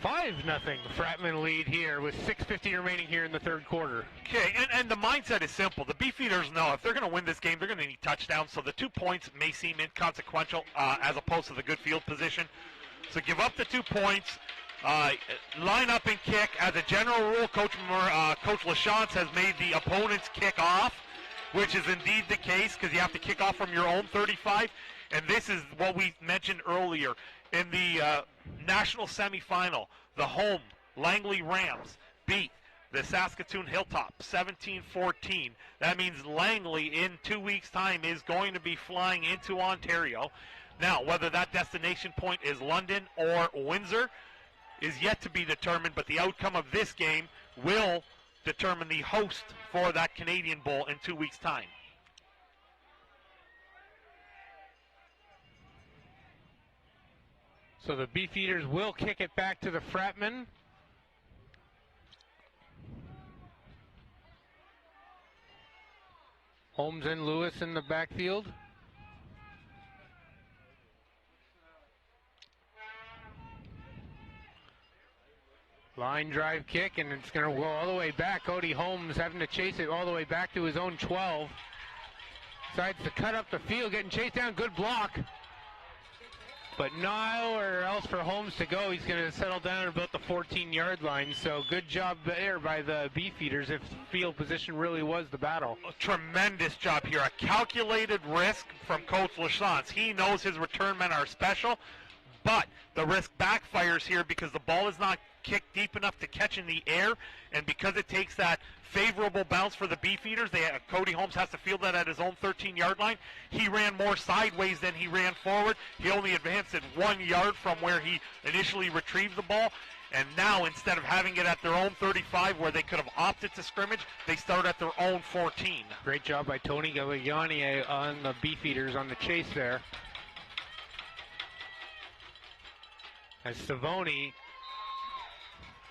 5-0 Fratmen lead here with 6:50 remaining here in the 3rd quarter. Okay, and the mindset is simple. The Beefeaters know if they're going to win this game, they're going to need touchdowns, so the 2 points may seem inconsequential as opposed to the good field position. So give up the 2 points, line up and kick. As a general rule, Coach Lachance has made the opponent's kick off, which is indeed the case because you have to kick off from your own 35. And this is what we mentioned earlier. In the national semifinal, the home Langley Rams beat the Saskatoon Hilltop 17-14. That means Langley in 2 weeks' time is going to be flying into Ontario. Now, whether that destination point is London or Windsor is yet to be determined, but the outcome of this game will determine the host for that Canadian Bowl in 2 weeks' time. So the Beefeaters will kick it back to the Fratmen. Holmes and Lewis in the backfield. Line drive kick, and it's going to go all the way back. Cody Holmes having to chase it all the way back to his own 12. Decides to cut up the field, getting chased down. Good block. But nowhere else for Holmes to go. He's going to settle down at about the 14-yard line. So good job there by the Beefeaters if field position really was the battle. A tremendous job here. A calculated risk from Coach Lachance. He knows his return men are special, but the risk backfires here because the ball is not kicked deep enough to catch in the air, and because it takes that favorable bounce for the Beefeaters, Cody Holmes has to field that at his own 13-yard line. He ran more sideways than he ran forward. He only advanced it 1 yard from where he initially retrieved the ball, and now instead of having it at their own 35 where they could have opted to scrimmage, they start at their own 14. Great job by Tony Gagliani on the Beefeaters on the chase there. As Savoni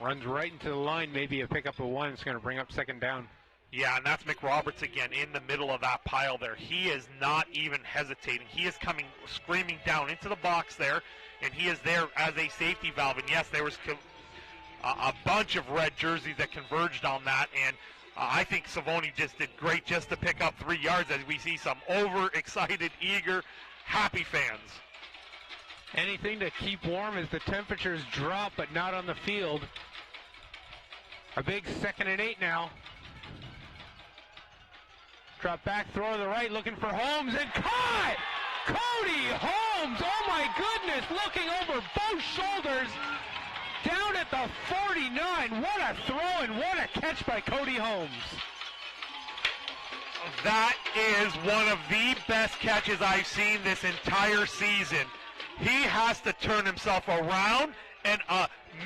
runs right into the line, maybe a pickup of 1. It's going to bring up 2nd down. Yeah, and that's McRoberts again in the middle of that pile there. He is not even hesitating. He is coming screaming down into the box there, and he is there as a safety valve. And yes, there was a bunch of red jerseys that converged on that, and I think Savoni just did great just to pick up 3 yards as we see some overexcited, eager, happy fans. Anything to keep warm as the temperatures drop, but not on the field. A big 2nd and 8 now. Drop back, throw to the right, looking for Holmes, and caught! Cody Holmes, oh my goodness, looking over both shoulders, down at the 49. What a throw and what a catch by Cody Holmes. That is one of the best catches I've seen this entire season. He has to turn himself around and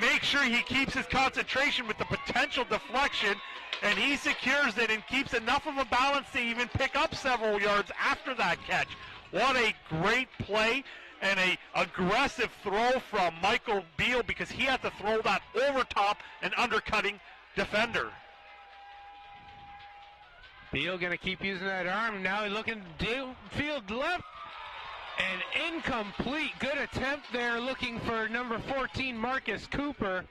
make sure he keeps his concentration with the potential deflection, and he secures it and keeps enough of a balance to even pick up several yards after that catch. What a great play and a aggressive throw from Michael Beal, because he had to throw that over top an undercutting defender. Beal going to keep using that arm. Now he's looking field left. And incomplete. Good attempt there, looking for number 14, Marcus Cooper.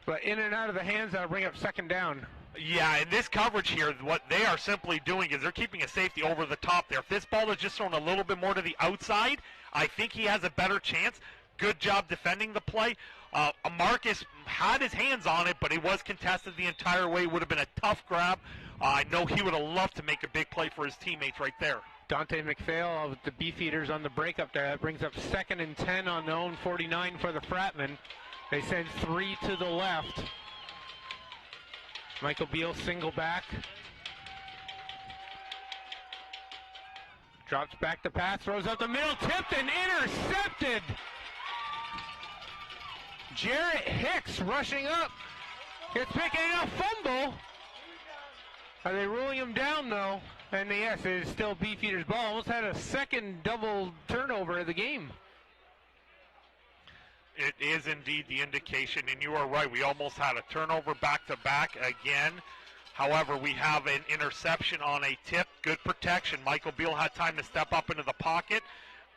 But in and out of the hands, that'll bring up 2nd down. Yeah, in this coverage here, what they are simply doing is they're keeping a safety over the top there. If this ball is just thrown a little bit more to the outside, I think he has a better chance. Good job defending the play. Marcus had his hands on it, but it was contested the entire way. It would have been a tough grab. I know he would have loved to make a big play for his teammates right there. Dante McPhail of the Beefeaters on the breakup there. That brings up 2nd and 10 on their own 49 for the Fratmen. They send 3 to the left. Michael Beal single back. Drops back to pass, throws up the middle, tipped and intercepted. Jarrett Hicks rushing up. It's picking up fumble. Are they ruling him down though? And yes, it is still Beefeaters' ball. Almost had a 2nd double turnover of the game. It is indeed the indication, and you are right. We almost had a turnover back-to-back again. However, we have an interception on a tip. Good protection. Michael Beal had time to step up into the pocket,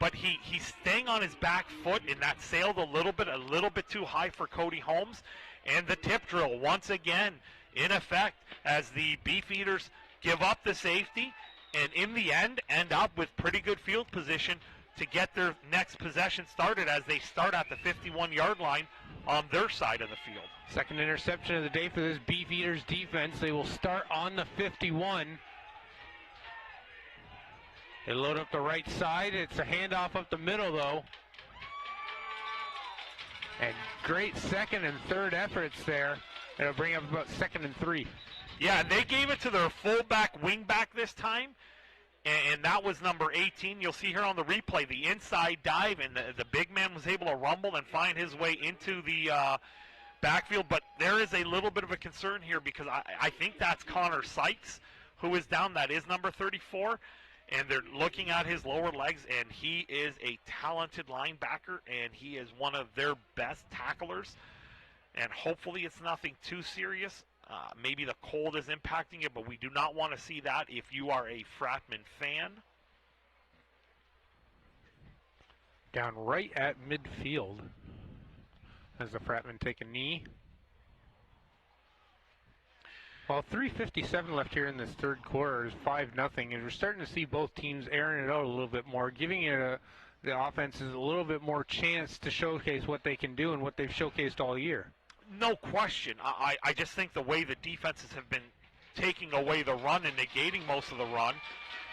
but he's staying on his back foot, and that sailed a little bit too high for Cody Holmes. And the tip drill, once again, in effect, as the Beefeaters give up the safety, and in the end up with pretty good field position to get their next possession started as they start at the 51-yard line on their side of the field. 2nd interception of the day for this Beefeaters defense. They will start on the 51. They load up the right side. It's a handoff up the middle though. And great 2nd and 3rd efforts there. It'll bring up about 2nd and 3. Yeah, and they gave it to their fullback wingback this time, and that was number 18. You'll see here on the replay the inside dive, and the big man was able to rumble and find his way into the backfield. But there is a little bit of a concern here because I think that's Connor Sykes who is down. That is number 34, and they're looking at his lower legs, and he is a talented linebacker, and he is one of their best tacklers. And hopefully it's nothing too serious. Maybe the cold is impacting it, but we do not want to see that if you are a Fratmen fan. Down right at midfield as the Fratmen take a knee. Well, 3:57 left here in this 3rd quarter is 5-0, and we're starting to see both teams airing it out a little bit more, giving it the offenses a little bit more chance to showcase what they can do and what they've showcased all year. No question. I just think the way the defenses have been taking away the run and negating most of the run,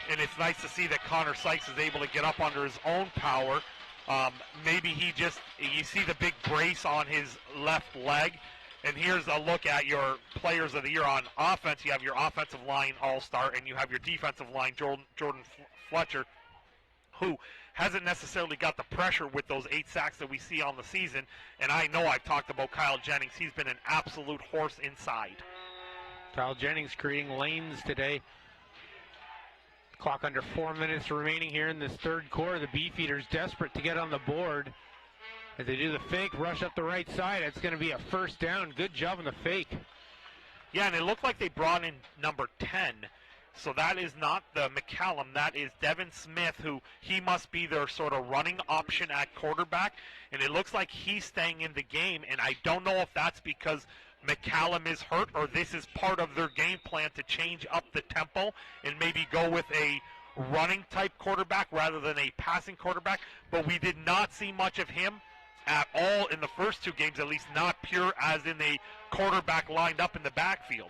and it's nice to see that Connor Sykes is able to get up under his own power. Maybe you see the big brace on his left leg, and here's a look at your players of the year on offense. You have your offensive line all-star, and you have your defensive line, Jordan Fletcher, who hasn't necessarily got the pressure with those 8 sacks that we see on the season. And I know I've talked about Kyle Jennings. He's been an absolute horse inside. Kyle Jennings creating lanes today. Clock under 4 minutes remaining here in this 3rd quarter. The Beefeaters desperate to get on the board. As they do the fake, rush up the right side. It's going to be a 1st down. Good job on the fake. Yeah, and it looked like they brought in number 10. So that is not the McCallum. That is Devin Smith, who he must be their sort of running option at quarterback. And it looks like he's staying in the game. And I don't know if that's because McCallum is hurt or this is part of their game plan to change up the tempo and maybe go with a running type quarterback rather than a passing quarterback. But we did not see much of him at all in the first 2 games, at least not pure as in a quarterback lined up in the backfield.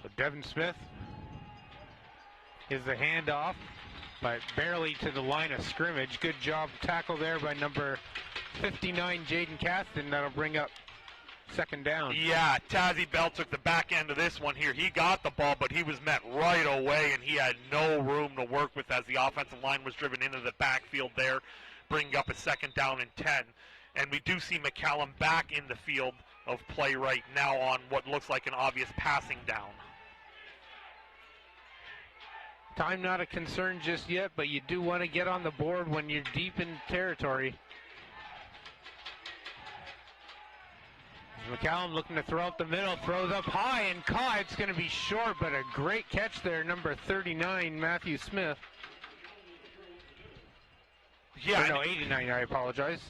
So Devin Smith is the handoff, but barely to the line of scrimmage. Good job tackle there by number 59, Jaden Caston. That'll bring up second down. Yeah, Tazzy Bell took the back end of this one here. He got the ball, but he was met right away, and he had no room to work with as the offensive line was driven into the backfield there, bringing up a second down and 10. And we do see McCallum back in the field of play right now on what looks like an obvious passing down. Time not a concern just yet, but you do want to get on the board when you're deep in territory. McCallum looking to throw out the middle, throws up high and caught. It's going to be short, but a great catch there, number 39, Matthew Smith. Yeah, no, 89, I apologize.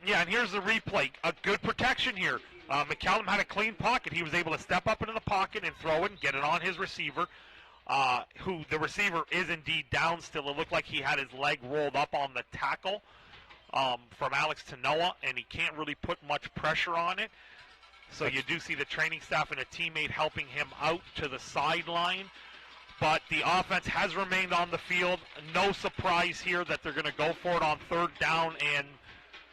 Yeah, and here's the replay. A good protection here. McCallum had a clean pocket. He was able to step up into the pocket and throw it and get it on his receiver. Who the receiver is indeed down still. It looked like he had his leg rolled up on the tackle from Alex Tanoa, and he can't really put much pressure on it. So you do see the training staff and a teammate helping him out to the sideline. But the offense has remained on the field. No surprise here that they're going to go for it on 3rd down and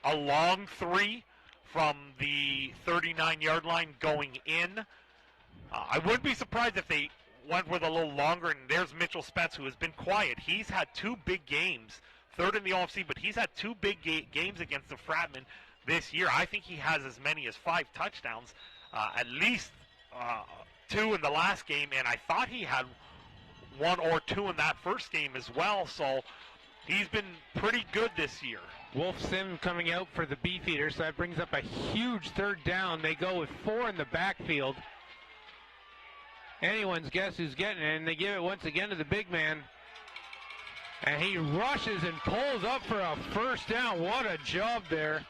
a long 3 from the 39-yard line going in. I wouldn't be surprised if they went with a little longer, and there's Mitchell Spence, who has been quiet. He's had 2 big games, 3rd in the OFC, but he's had 2 big games against the Fratmen this year. I think he has as many as 5 touchdowns, at least 2 in the last game, and I thought he had 1 or 2 in that first game as well, so he's been pretty good this year. Wolf Sim coming out for the Beefeaters, so that brings up a huge 3rd down. They go with 4 in the backfield. Anyone's guess who's getting it, and they give it once again to the big man. And he rushes and pulls up for a 1st down. What a job there.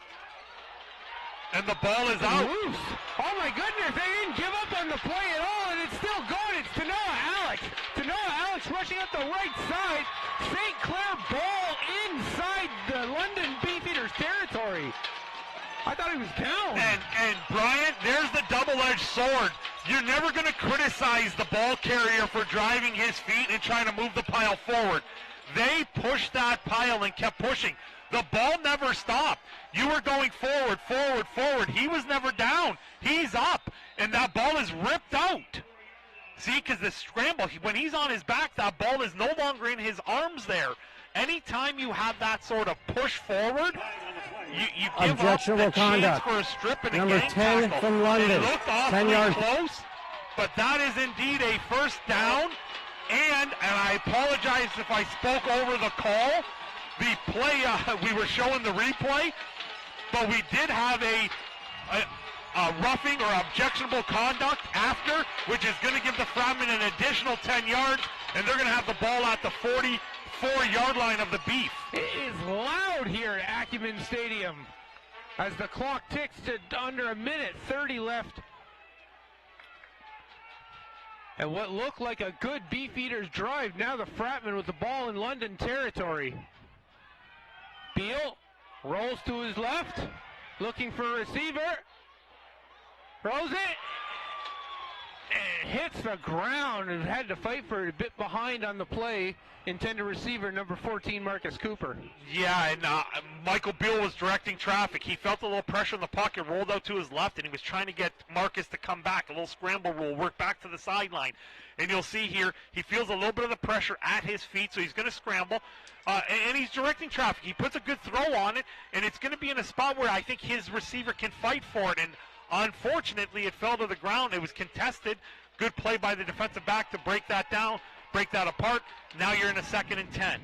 And the ball is out. Loose. Oh my goodness, they didn't give up on the play at all, and it's still going. It's Tanoa Alex. Tanoa Alex rushing up the right side. St. Clair ball inside the London Beefeaters territory. I thought he was down. And Bryant, there's the double-edged sword. You're never going to criticize the ball carrier for driving his feet and trying to move the pile forward. They pushed that pile and kept pushing. The ball never stopped. You were going forward, forward, forward. He was never down. He's up, and that ball is ripped out. See, because the scramble, when he's on his back, that ball is no longer in his arms there. Anytime you have that sort of push forward, you give up the chance for a strip and number a gang 10 tackle. from London. It looked 10 yards close, but that is indeed a 1st down. And I apologize if I spoke over the call. The play, we were showing the replay, but we did have a roughing or objectionable conduct after, which is going to give the Fratmen an additional 10 yards, and they're going to have the ball at the 44-yard line of the Beef. It is loud here at Acumen Stadium as the clock ticks to under a minute, 30 left. And what looked like a good Beefeaters drive, now the Fratmen with the ball in London territory. Beal rolls to his left, looking for a receiver. Throws it. And hits the ground and had to fight for it a bit behind on the play. Intended receiver number 14, Marcus Cooper. Yeah, and Michael Beal was directing traffic. He felt a little pressure in the pocket, rolled out to his left, and he was trying to get Marcus to come back. A little scramble rule, work back to the sideline. And you'll see here, he feels a little bit of the pressure at his feet, so he's going to scramble. And he's directing traffic. He puts a good throw on it, and it's going to be in a spot where I think his receiver can fight for it. And unfortunately, it fell to the ground. It was contested. Good play by the defensive back to break that down, break that apart. Now you're in a 2nd and 10.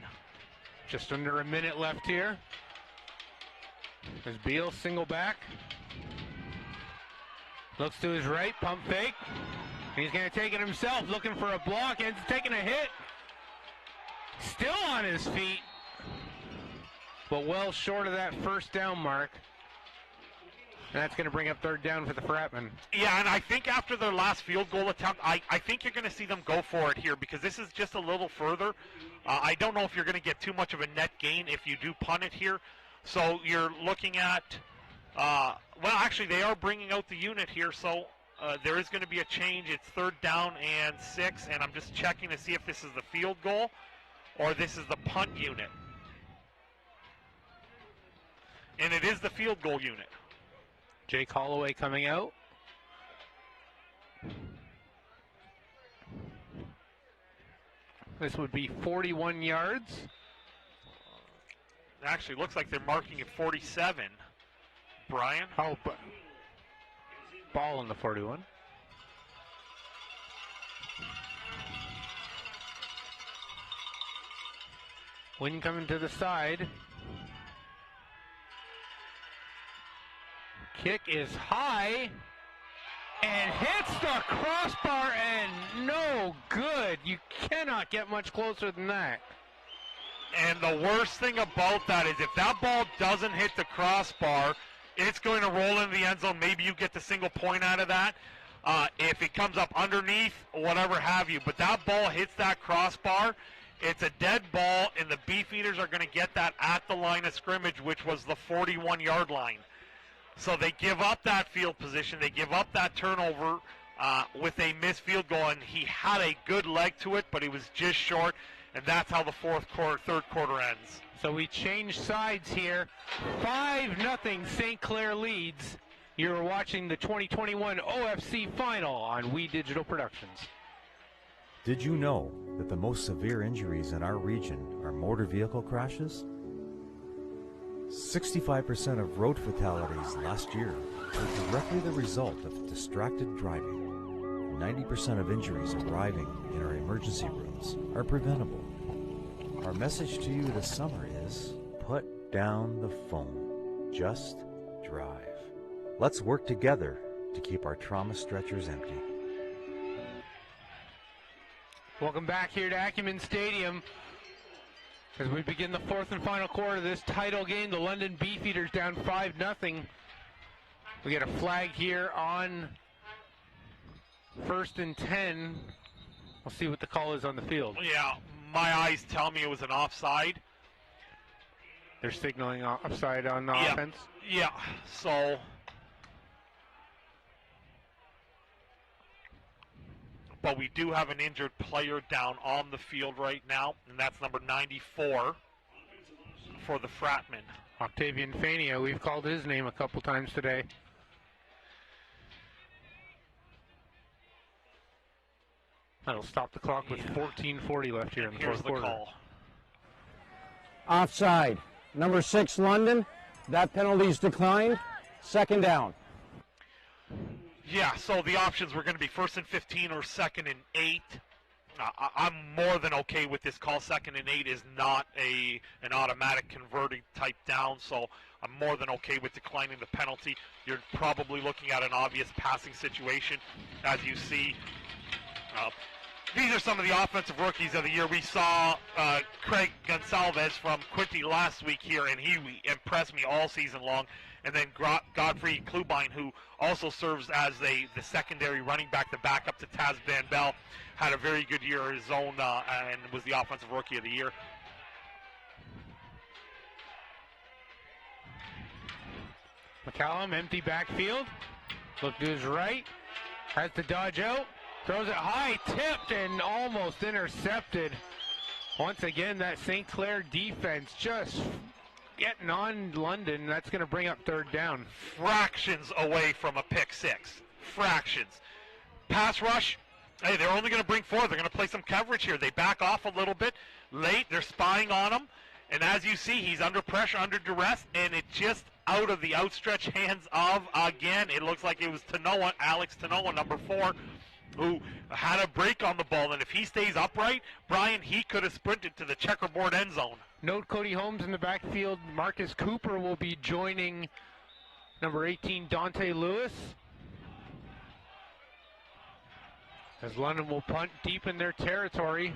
Just under a minute left here. As Beal single back. Looks to his right, pump fake. He's going to take it himself, looking for a block, ends up taking a hit. Still on his feet, but well short of that first down mark. And that's going to bring up third down for the Fratmen. Yeah, and I think after their last field goal attempt, I think you're going to see them go for it here because this is just a little further. I don't know if you're going to get too much of a net gain if you do punt it here. So you're looking at, well, actually, they are bringing out the unit here, so there is going to be a change. It's third down and 6, and I'm just checking to see if this is the field goal or this is the punt unit. And it is the field goal unit. Jake Holloway coming out. This would be 41 yards. It actually looks like they're marking it 47. Brian? Oh, ball in the 41. Wind coming to the side. Kick is high and hits the crossbar and no good. You cannot get much closer than that. And the worst thing about that is if that ball doesn't hit the crossbar, it's going to roll into the end zone. Maybe you get the single point out of that. If it comes up underneath, whatever have you. But that ball hits that crossbar, it's a dead ball, and the Beefeaters are going to get that at the line of scrimmage, which was the 41-yard line. So they give up that field position. They give up that turnover with a missed field goal, and he had a good leg to it, but he was just short, and that's how the third quarter ends. So we change sides here. 5-0 St. Clair leads. You're watching the 2021 OFC Final on We Digital Productions. Did you know that the most severe injuries in our region are motor vehicle crashes? 65% of road fatalities last year were directly the result of distracted driving. 90% of injuries arriving in our emergency rooms are preventable. Our message to you this summer is put down the phone. Just drive. Let's work together to keep our trauma stretchers empty. Welcome back here to Acumen Stadium. As we begin the fourth and final quarter of this title game, the London Beefeaters down 5-0. We get a flag here on 1st and 10. We'll see what the call is on the field. Yeah, my eyes tell me it was an offside. They're signaling offside on the offense? Yeah, so but we do have an injured player down on the field right now, and that's number 94 for the Fratmen. Octavian Fania, we've called his name a couple times today. That'll stop the clock with 14:40 left here in the fourth quarter. Call. Offside. Number 6, London. That penalty's declined. Second down. Yeah, so the options were going to be 1st and 15 or 2nd and 8. I'm more than okay with this call. 2nd and 8 is not an automatic converting type down, so I'm more than okay with declining the penalty. You're probably looking at an obvious passing situation, as you see. These are some of the offensive rookies of the year. We saw Craig Gonsalves from Quinty last week here, and he impressed me all season long. And then Godfrey Klubine, who also serves as the secondary running back, the backup to Taz Van Bell, had a very good year of his own and was the offensive rookie of the year. McCallum, empty backfield. Look to his right. Has to dodge out. Throws it high, tipped, and almost intercepted. Once again, that St. Clair defense just getting on London. That's going to bring up third down. Fractions away from a pick six. Fractions. Pass rush. Hey, they're only going to bring 4. They're going to play some coverage here. They back off a little bit late. They're spying on him. And as you see, he's under pressure, under duress, and it just out of the outstretched hands of, again, it looks like it was Tanoa, Alex Tanoa, number 4, who had a break on the ball. And if he stays upright, Brian, he could have sprinted to the checkerboard end zone. Note Cody Holmes in the backfield. Marcus Cooper will be joining number 18, Dante Lewis. As London will punt deep in their territory.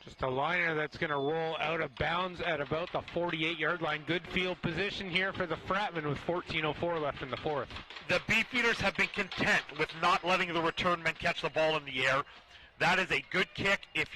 Just a liner that's going to roll out of bounds at about the 48-yard line. Good field position here for the Fratmen with 14:04 left in the fourth. The Beefeaters have been content with not letting the return men catch the ball in the air. That is a good kick if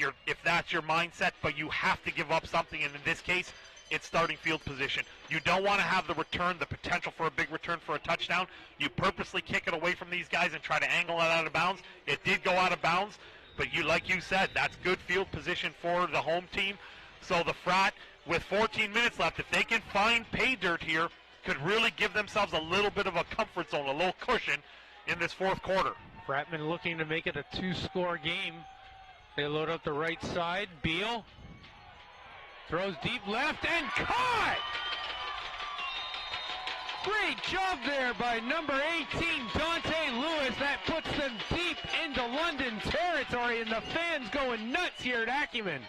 that's your mindset, but you have to give up something, and in this case, it's starting field position. You don't want to have the return, the potential for a big return for a touchdown. You purposely kick it away from these guys and try to angle it out of bounds. It did go out of bounds. But like you said, that's good field position for the home team. So the Frat, with 14 minutes left, if they can find pay dirt here, could really give themselves a little bit of a comfort zone, a little cushion in this fourth quarter. Fratman looking to make it a 2-score game. They load up the right side. Beal throws deep left and caught! Great job there by number 18, Dante Lewis. That puts them deep into London territory, and the fans going nuts here at Acumen.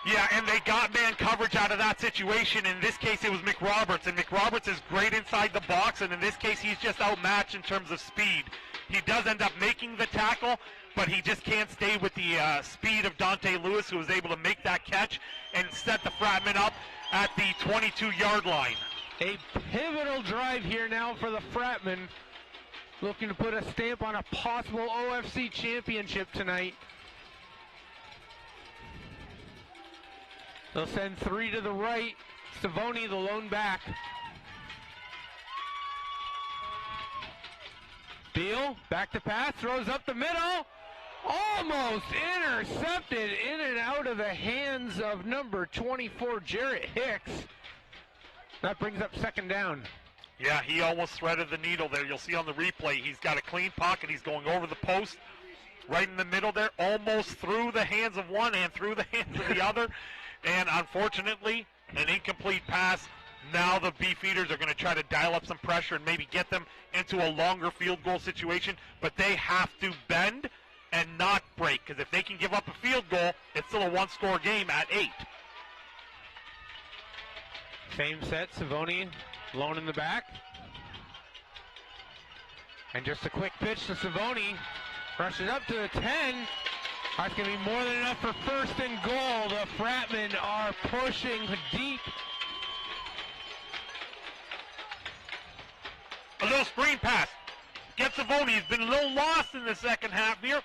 Yeah, and they got man coverage out of that situation. In this case, it was McRoberts, and McRoberts is great inside the box, and in this case, he's just outmatched in terms of speed. He does end up making the tackle, but he just can't stay with the speed of Dante Lewis, who was able to make that catch and set the Fratmen up at the 22-yard line. A pivotal drive here now for the Fratmen, looking to put a stamp on a possible OFC championship tonight. They'll send 3 to the right. Savoni, the lone back. Beal, back to pass, throws up the middle. Almost intercepted in and out of the hands of number 24, Jarrett Hicks. That brings up second down. Yeah, he almost threaded the needle there. You'll see on the replay, he's got a clean pocket. He's going over the post, right in the middle there, almost through the hands of one and through the hands of the other. And unfortunately, an incomplete pass. Now the Beefeaters are going to try to dial up some pressure and maybe get them into a longer field goal situation. But they have to bend and not break, because if they can give up a field goal, it's still a one-score game at 8. Same set, Savoni lone in the back. And just a quick pitch to Savoni. Rushes up to the 10. That's going to be more than enough for first and goal. The Fratmen are pushing deep. A little screen pass. Get Savoni. He's been a little lost in the second half here.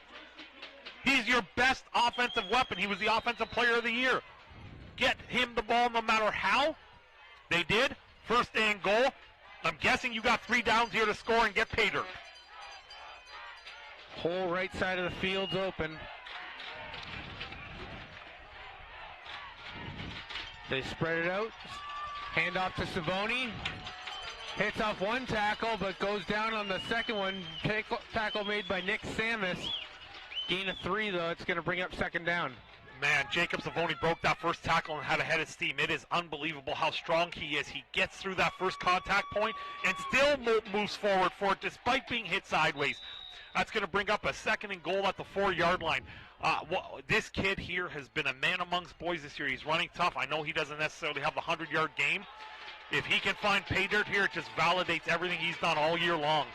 He's your best offensive weapon. He was the offensive player of the year. Get him the ball no matter how. They did. First and goal. I'm guessing you got 3 downs here to score and get pay dirt. Whole right side of the field's open. They spread it out. Hand off to Savoni. Hits off one tackle, but goes down on the second one. Tackle made by Nick Samus. Gain of 3, though. It's going to bring up second down. Man, Jacob Savoni broke that first tackle and had a head of steam. It is unbelievable how strong he is. He gets through that first contact point and still moves forward for it despite being hit sideways. That's going to bring up a second and goal at the 4-yard line. This kid here has been a man amongst boys this year. He's running tough. I know he doesn't necessarily have a 100-yard game. If he can find pay dirt here, it just validates everything he's done all year long.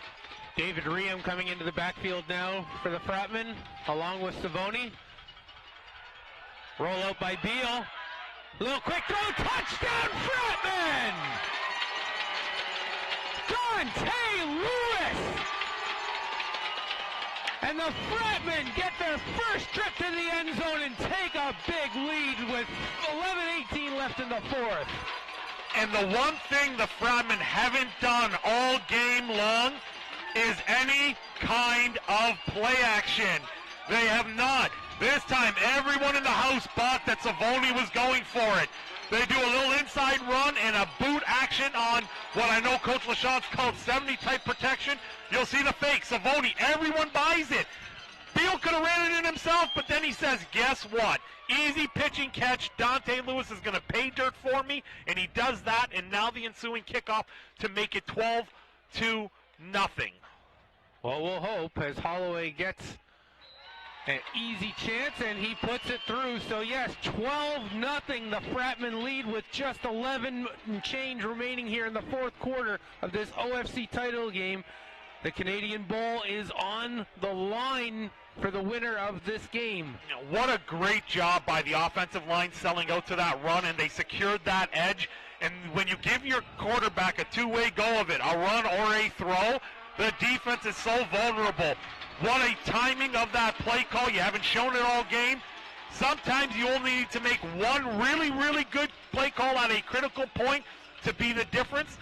David Riem coming into the backfield now for the Fratmen, along with Savoni. Roll out by Beal. Little quick throw, touchdown Fratmen! Dante Lewis! And the Fratmen get their first trip to the end zone and take a big lead with 11:18 left in the fourth. And the one thing the Fratmen haven't done all game long is any kind of play action. They have not. This time, everyone in the house bought that Savoni was going for it. They do a little inside run and a boot action on what I know Coach LaChanze called 70-type protection. You'll see the fake. Savoni, everyone buys it. Beal could have ran it in himself, but then he says, guess what? Easy pitch and catch. Dante Lewis is going to pay dirt for me, and he does that, and now the ensuing kickoff to make it 12-0. Well, we'll hope as Holloway gets An easy chance, and he puts it through. So yes, 12-0, the Fratmen lead with just 11 and change remaining here in the fourth quarter of this OFC title game. The Canadian Bowl is on the line for the winner of this game. What a great job by the offensive line selling out to that run, and they secured that edge. And when you give your quarterback a two-way go of it, a run or a throw, the defense is so vulnerable. What a timing of that play call. You haven't shown it all game. Sometimes you only need to make one really, really good play call at a critical point to be the difference.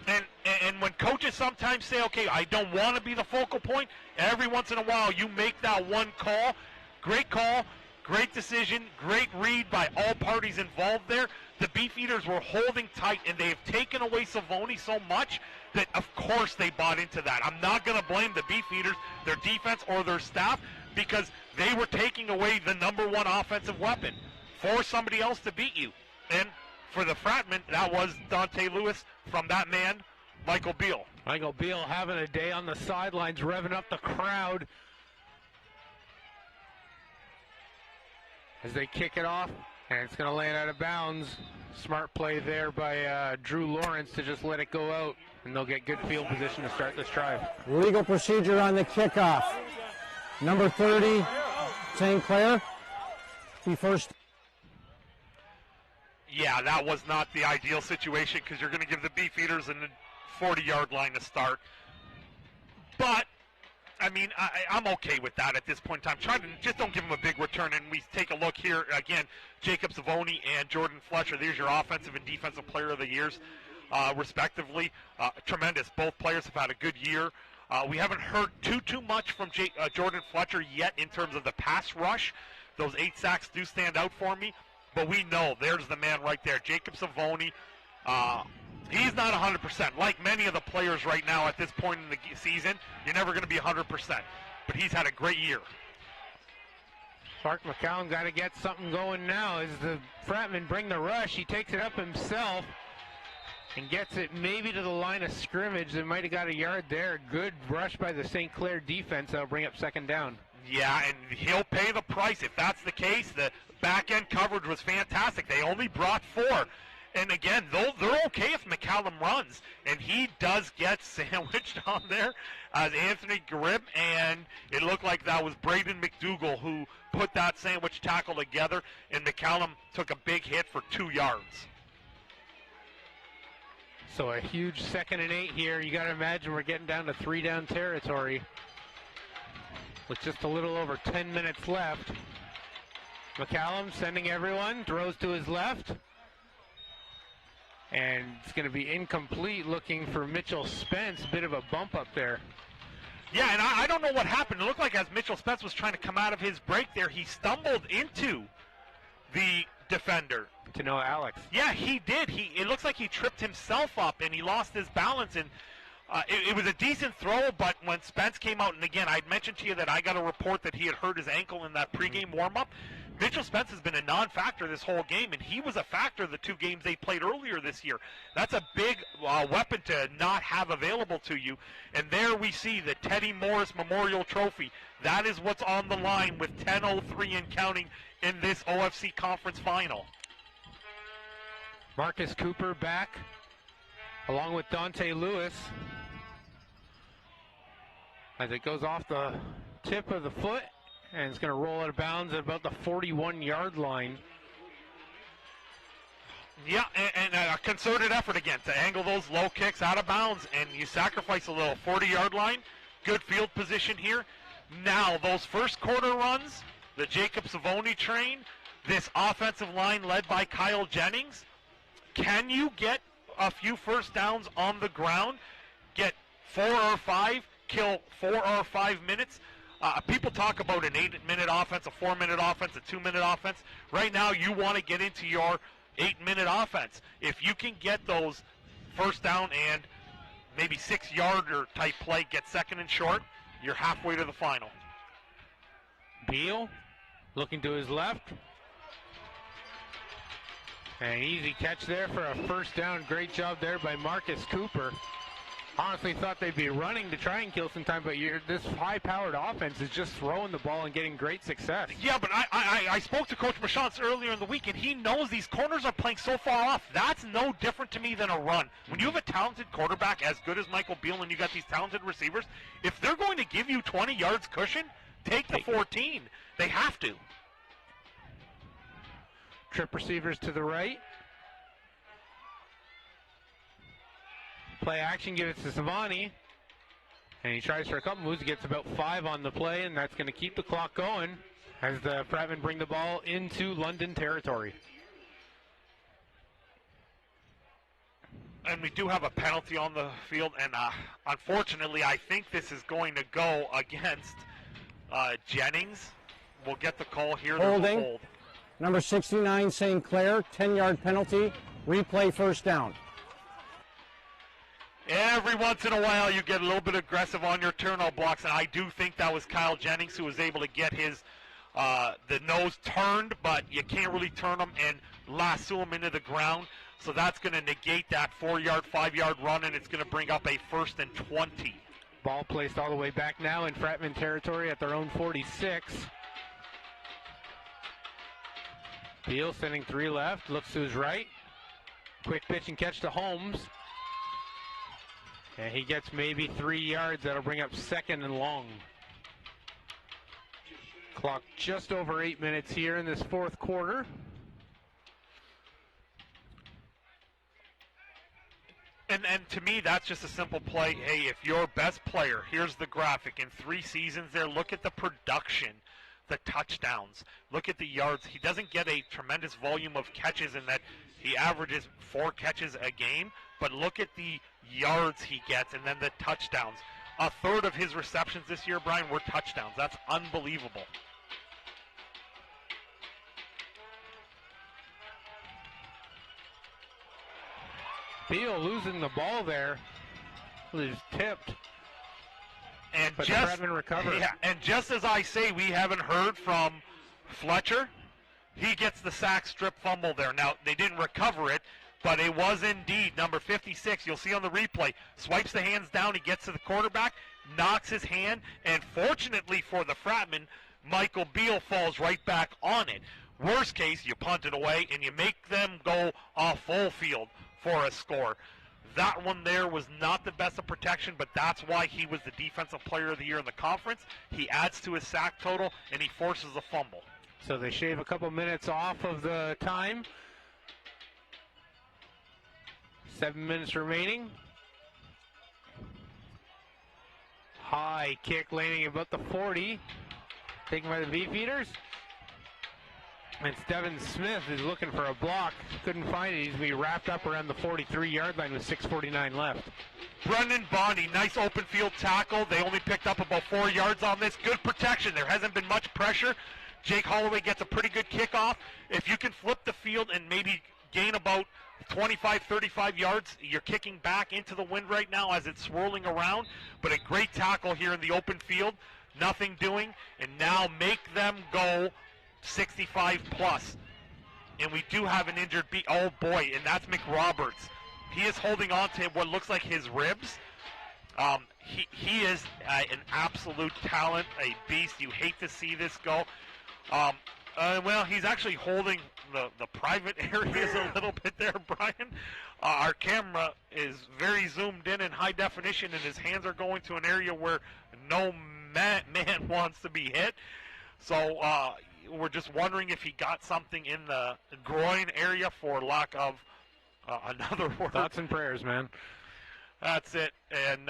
And when coaches sometimes say, okay, I don't want to be the focal point, every once in a while you make that one call. Great decision, great read by all parties involved there. The Beefeaters were holding tight, and they have taken away Savoni so much that, of course, they bought into that. I'm not going to blame the Beefeaters, their defense, or their staff, because they were taking away the number one offensive weapon. Force somebody else to beat you. And for the Fratmen, that was Dante Lewis from that man, Michael Beal. Michael Beal having a day on the sidelines, revving up the crowd as they kick it off, and it's going to land out of bounds. Smart play there by Drew Lawrence to just let it go out, and they'll get good field position to start this drive. Legal procedure on the kickoff. Number 30, St. Clair, be first. Yeah, that was not the ideal situation because you're going to give the Beefeaters in the 40-yard line to start. But, I mean, I'm okay with that at this point in time. Just don't give them a big return. And we take a look here, again, Jacob Savoni and Jordan Fletcher. There's your offensive and defensive player of the years, respectively. Tremendous. Both players have had a good year. We haven't heard too much from Jordan Fletcher yet in terms of the pass rush. Those 8 sacks do stand out for me. But we know there's the man right there, Jacob Savoni. He's not 100%. Like many of the players right now at this point in the season, you're never going to be 100%. But he's had a great year. Clark McCown got to get something going now as the Fratmen bring the rush. He takes it up himself and gets it maybe to the line of scrimmage. They might have got a yard there. Good rush by the St. Clair defense. That'll bring up second down. Yeah, and he'll pay the price if that's the case. The back-end coverage was fantastic. They only brought 4. And again, they're okay if McCallum runs. And he does get sandwiched on there as Anthony Grib. And it looked like that was Braden McDougall who put that sandwich tackle together. And McCallum took a big hit for 2 yards. So a huge 2nd and 8 here. You got to imagine we're getting down to 3-down territory with just a little over 10 minutes left. McCallum sending everyone, throws to his left. And it's going to be incomplete, looking for Mitchell Spence. Bit of a bump up there. Yeah, and I don't know what happened. It looked like as Mitchell Spence was trying to come out of his break there, he stumbled into the defender. To know Alex. Yeah, he did. It looks like he tripped himself up and he lost his balance. And it was a decent throw, but when Spence came out, and again, I'd mentioned to you that I got a report that he had hurt his ankle in that pregame warm-up. Mitchell Spence has been a non-factor this whole game, and he was a factor the 2 games they played earlier this year. That's a big weapon to not have available to you. And there we see the Teddy Morris Memorial Trophy. That is what's on the line with 10:03 and counting in this OFC Conference Final. Marcus Cooper back, along with Dante Lewis. As it goes off the tip of the foot, and it's going to roll out of bounds at about the 41-yard line. Yeah, and a concerted effort again to angle those low kicks out of bounds, and you sacrifice a little 40-yard line. Good field position here. Now, those first quarter runs, the Jacob Savoni train, this offensive line led by Kyle Jennings, can you get a few first downs on the ground, get 4 or 5, kill 4 or 5 minutes? People talk about an 8-minute offense, a 4-minute offense, a 2-minute offense. Right now, you want to get into your 8-minute offense. If you can get those first down and maybe 6-yarder type play, get 2nd and short, you're halfway to the final. Beal looking to his left. An easy catch there for a first down. Great job there by Marcus Cooper. Honestly thought they'd be running to try and kill some time, but this high-powered offense is just throwing the ball and getting great success. Yeah, but I spoke to Coach Machance earlier in the week, and he knows these corners are playing so far off. That's no different to me than a run. When you have a talented quarterback as good as Michael Beal and you got these talented receivers, if they're going to give you 20 yards cushion, take the 14. They have to. Trip receivers to the right. Play action, give it to Savani. And he tries for a couple moves. He gets about 5 on the play, and that's going to keep the clock going as the Fratmen bring the ball into London territory. And we do have a penalty on the field, and unfortunately, I think this is going to go against Jennings. We'll get the call here. Holding. Hold. Number 69, St. Clair, 10-yard penalty. Replay first down. Every once in a while, you get a little bit aggressive on your turnout blocks, and I do think that was Kyle Jennings who was able to get his the nose turned, but you can't really turn him and lasso him into the ground. So that's going to negate that 4-yard, 5-yard run, and it's going to bring up a 1st and 20. Ball placed all the way back now in Fratmen territory at their own 46. Beal sending 3 left, looks to his right. Quick pitch and catch to Holmes. And he gets maybe 3 yards. That'll bring up 2nd and long. Clock just over 8 minutes here in this 4th quarter. And to me, that's just a simple play. Hey, if your best player, here's the graphic, in 3 seasons there, look at the production, the touchdowns, look at the yards. He doesn't get a tremendous volume of catches in that he averages 4 catches a game, but look at the yards he gets and then the touchdowns. A third of his receptions this year, Brian, were touchdowns. That's unbelievable. Beal losing the ball there. It was tipped. And but just, the Fratmen recover. Yeah, and just as I say, we haven't heard from Fletcher. He gets the sack strip fumble there. Now, they didn't recover it, but it was indeed number 56. You'll see on the replay. Swipes the hands down. He gets to the quarterback, knocks his hand, and fortunately for the Fratmen, Michael Beal falls right back on it. Worst case, you punt it away, and you make them go off full field for a score. That one there was not the best of protection, but that's why he was the Defensive Player of the Year in the conference. He adds to his sack total, and he forces a fumble. So they shave a couple minutes off of the time. 7 minutes remaining. High kick landing about the 40. Taken by the Beefeaters. And Devin Smith is looking for a block. Couldn't find it. He's going to be wrapped up around the 43-yard line with 6:49 left. Brendan Bondy, nice open field tackle. They only picked up about 4 yards on this. Good protection. There hasn't been much pressure. Jake Holloway gets a pretty good kickoff. If you can flip the field and maybe gain about 25, 35 yards, you're kicking back into the wind right now as it's swirling around. But a great tackle here in the open field. Nothing doing. And now make them go 65 plus. And we do have an injured oh boy, and that's McRoberts. He is holding on to what looks like his ribs. He is an absolute talent, a beast. You hate to see this go. Well, he's actually holding the private areas a little bit there, Brian. Our camera is very zoomed in high definition, and his hands are going to an area where no man wants to be hit. So we're just wondering if he got something in the groin area, for lack of another word. Thoughts and prayers, man. That's it, and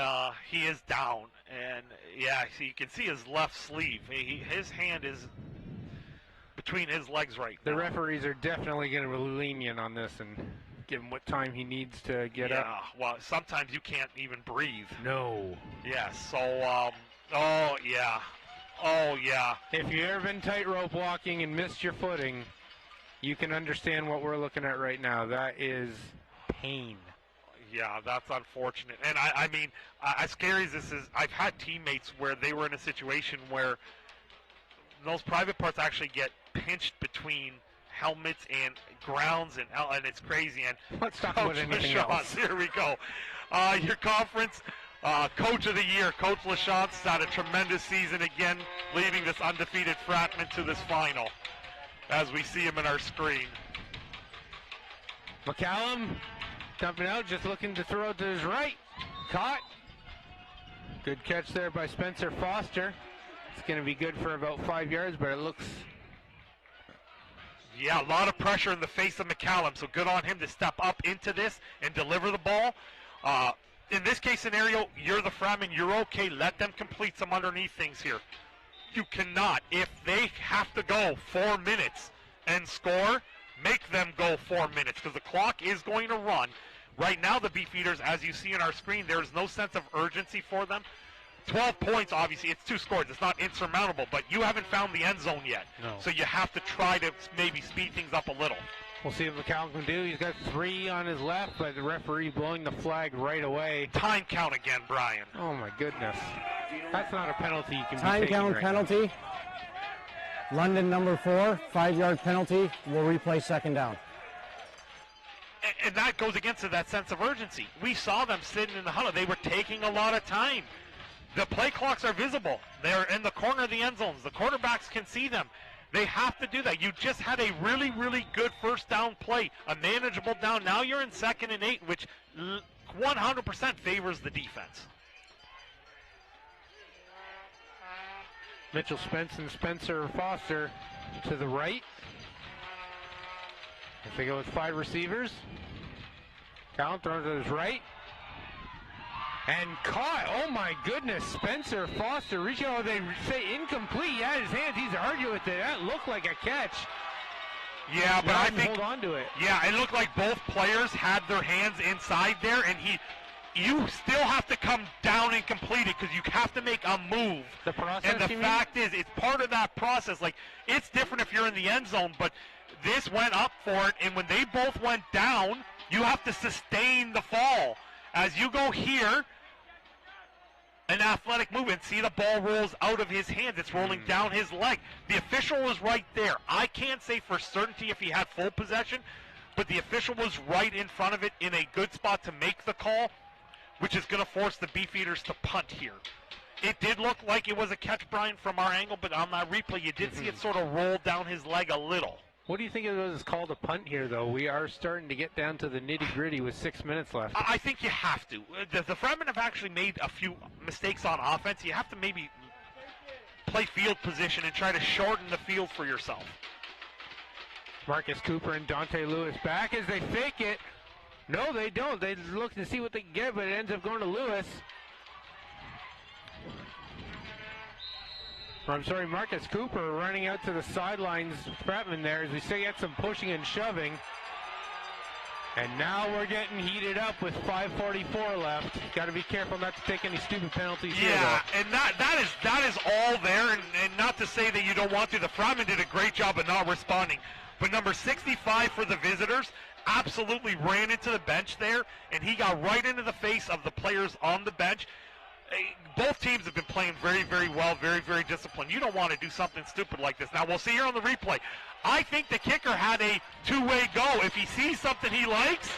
he is down. And yeah, so you can see his left sleeve. His hand is between his legs right now. The referees are definitely going to be lenient on this and give him what time he needs to get up. Yeah, well, sometimes you can't even breathe. No. Yeah, so, oh, yeah. Oh, yeah. If you've ever been tightrope walking and missed your footing, you can understand what we're looking at right now. That is pain. Yeah, that's unfortunate. And I mean, as scary as this is, I've had teammates where they were in a situation where those private parts actually get pinched between helmets and grounds, and it's crazy. And let's talk about anything else. Here we go. your conference Coach of the Year. Coach Lachance had a tremendous season again, leading this undefeated Fratmen to this final, as we see him in our screen. McCallum dumping out, just looking to throw to his right. Caught. Good catch there by Spencer Foster. It's going to be good for about 5 yards, but it looks... Yeah, a lot of pressure in the face of McCallum, so good on him to step up into this and deliver the ball. In this case scenario, you're the Fratmen, you're okay. Let them complete some underneath things here. You cannot. If they have to go 4 minutes and score, make them go 4 minutes, because the clock is going to run. Right now, the Beefeaters, as you see on our screen, there's no sense of urgency for them. 12 points, obviously, it's 2 scores. It's not insurmountable, but you haven't found the end zone yet. No. So you have to try to maybe speed things up a little. We'll see what McCallum can do. He's got 3 on his left, but the referee blowing the flag right away. Time count again, Brian. Oh, my goodness. That's not a penalty you can Time be taking count right penalty. London number 4, 5-yard penalty. We'll replay second down. And that goes against that sense of urgency. We saw them sitting in the huddle. They were taking a lot of time. The play clocks are visible. They're in the corner of the end zones. The quarterbacks can see them. They have to do that. You just had a really, really good first down play, a manageable down. Now you're in 2nd and 8, which 100% favors the defense. Mitchell Spence and Spencer Foster to the right. If they go with 5 receivers. Count throws to his right. And caught. Oh my goodness. Spencer Foster reaching. Oh, they say incomplete. He had his hands. He's arguing with it. That looked like a catch. Yeah, but I think hold on to it. Yeah, it looked like both players had their hands inside there, and you still have to come down and complete it because you have to make a move. The process, and the fact is, it's part of that process. Like, it's different if you're in the end zone, but this went up for it, and when they both went down, you have to sustain the fall. As you go here, an athletic movement, see the ball rolls out of his hands. It's rolling down his leg. The official was right there. I can't say for certainty if he had full possession, but the official was right in front of it in a good spot to make the call, which is going to force the Beefeaters to punt here. It did look like it was a catch, Brian, from our angle, but on that replay, you did see it sort of roll down his leg a little. What do you think it was called a punt here, though? We are starting to get down to the nitty-gritty with 6 minutes left. I think you have to. The Fratmen have actually made a few mistakes on offense. You have to maybe play field position and try to shorten the field for yourself. Marcus Cooper and Dante Lewis back as they fake it. No, they don't. They look to see what they can get, but it ends up going to Lewis. I'm sorry, Marcus Cooper running out to the sidelines. Fratmen there as we say get some pushing and shoving. And now we're getting heated up with 5:44 left. Got to be careful not to take any stupid penalties here. Yeah, and that is all there, and not to say that you don't want to. The Fratmen did a great job of not responding. But number 65 for the visitors absolutely ran into the bench there, and he got right into the face of the players on the bench. Both teams have been playing very, very well, very, very disciplined. You don't want to do something stupid like this. Now, we'll see here on the replay. I think the kicker had a two-way go if he sees something he likes,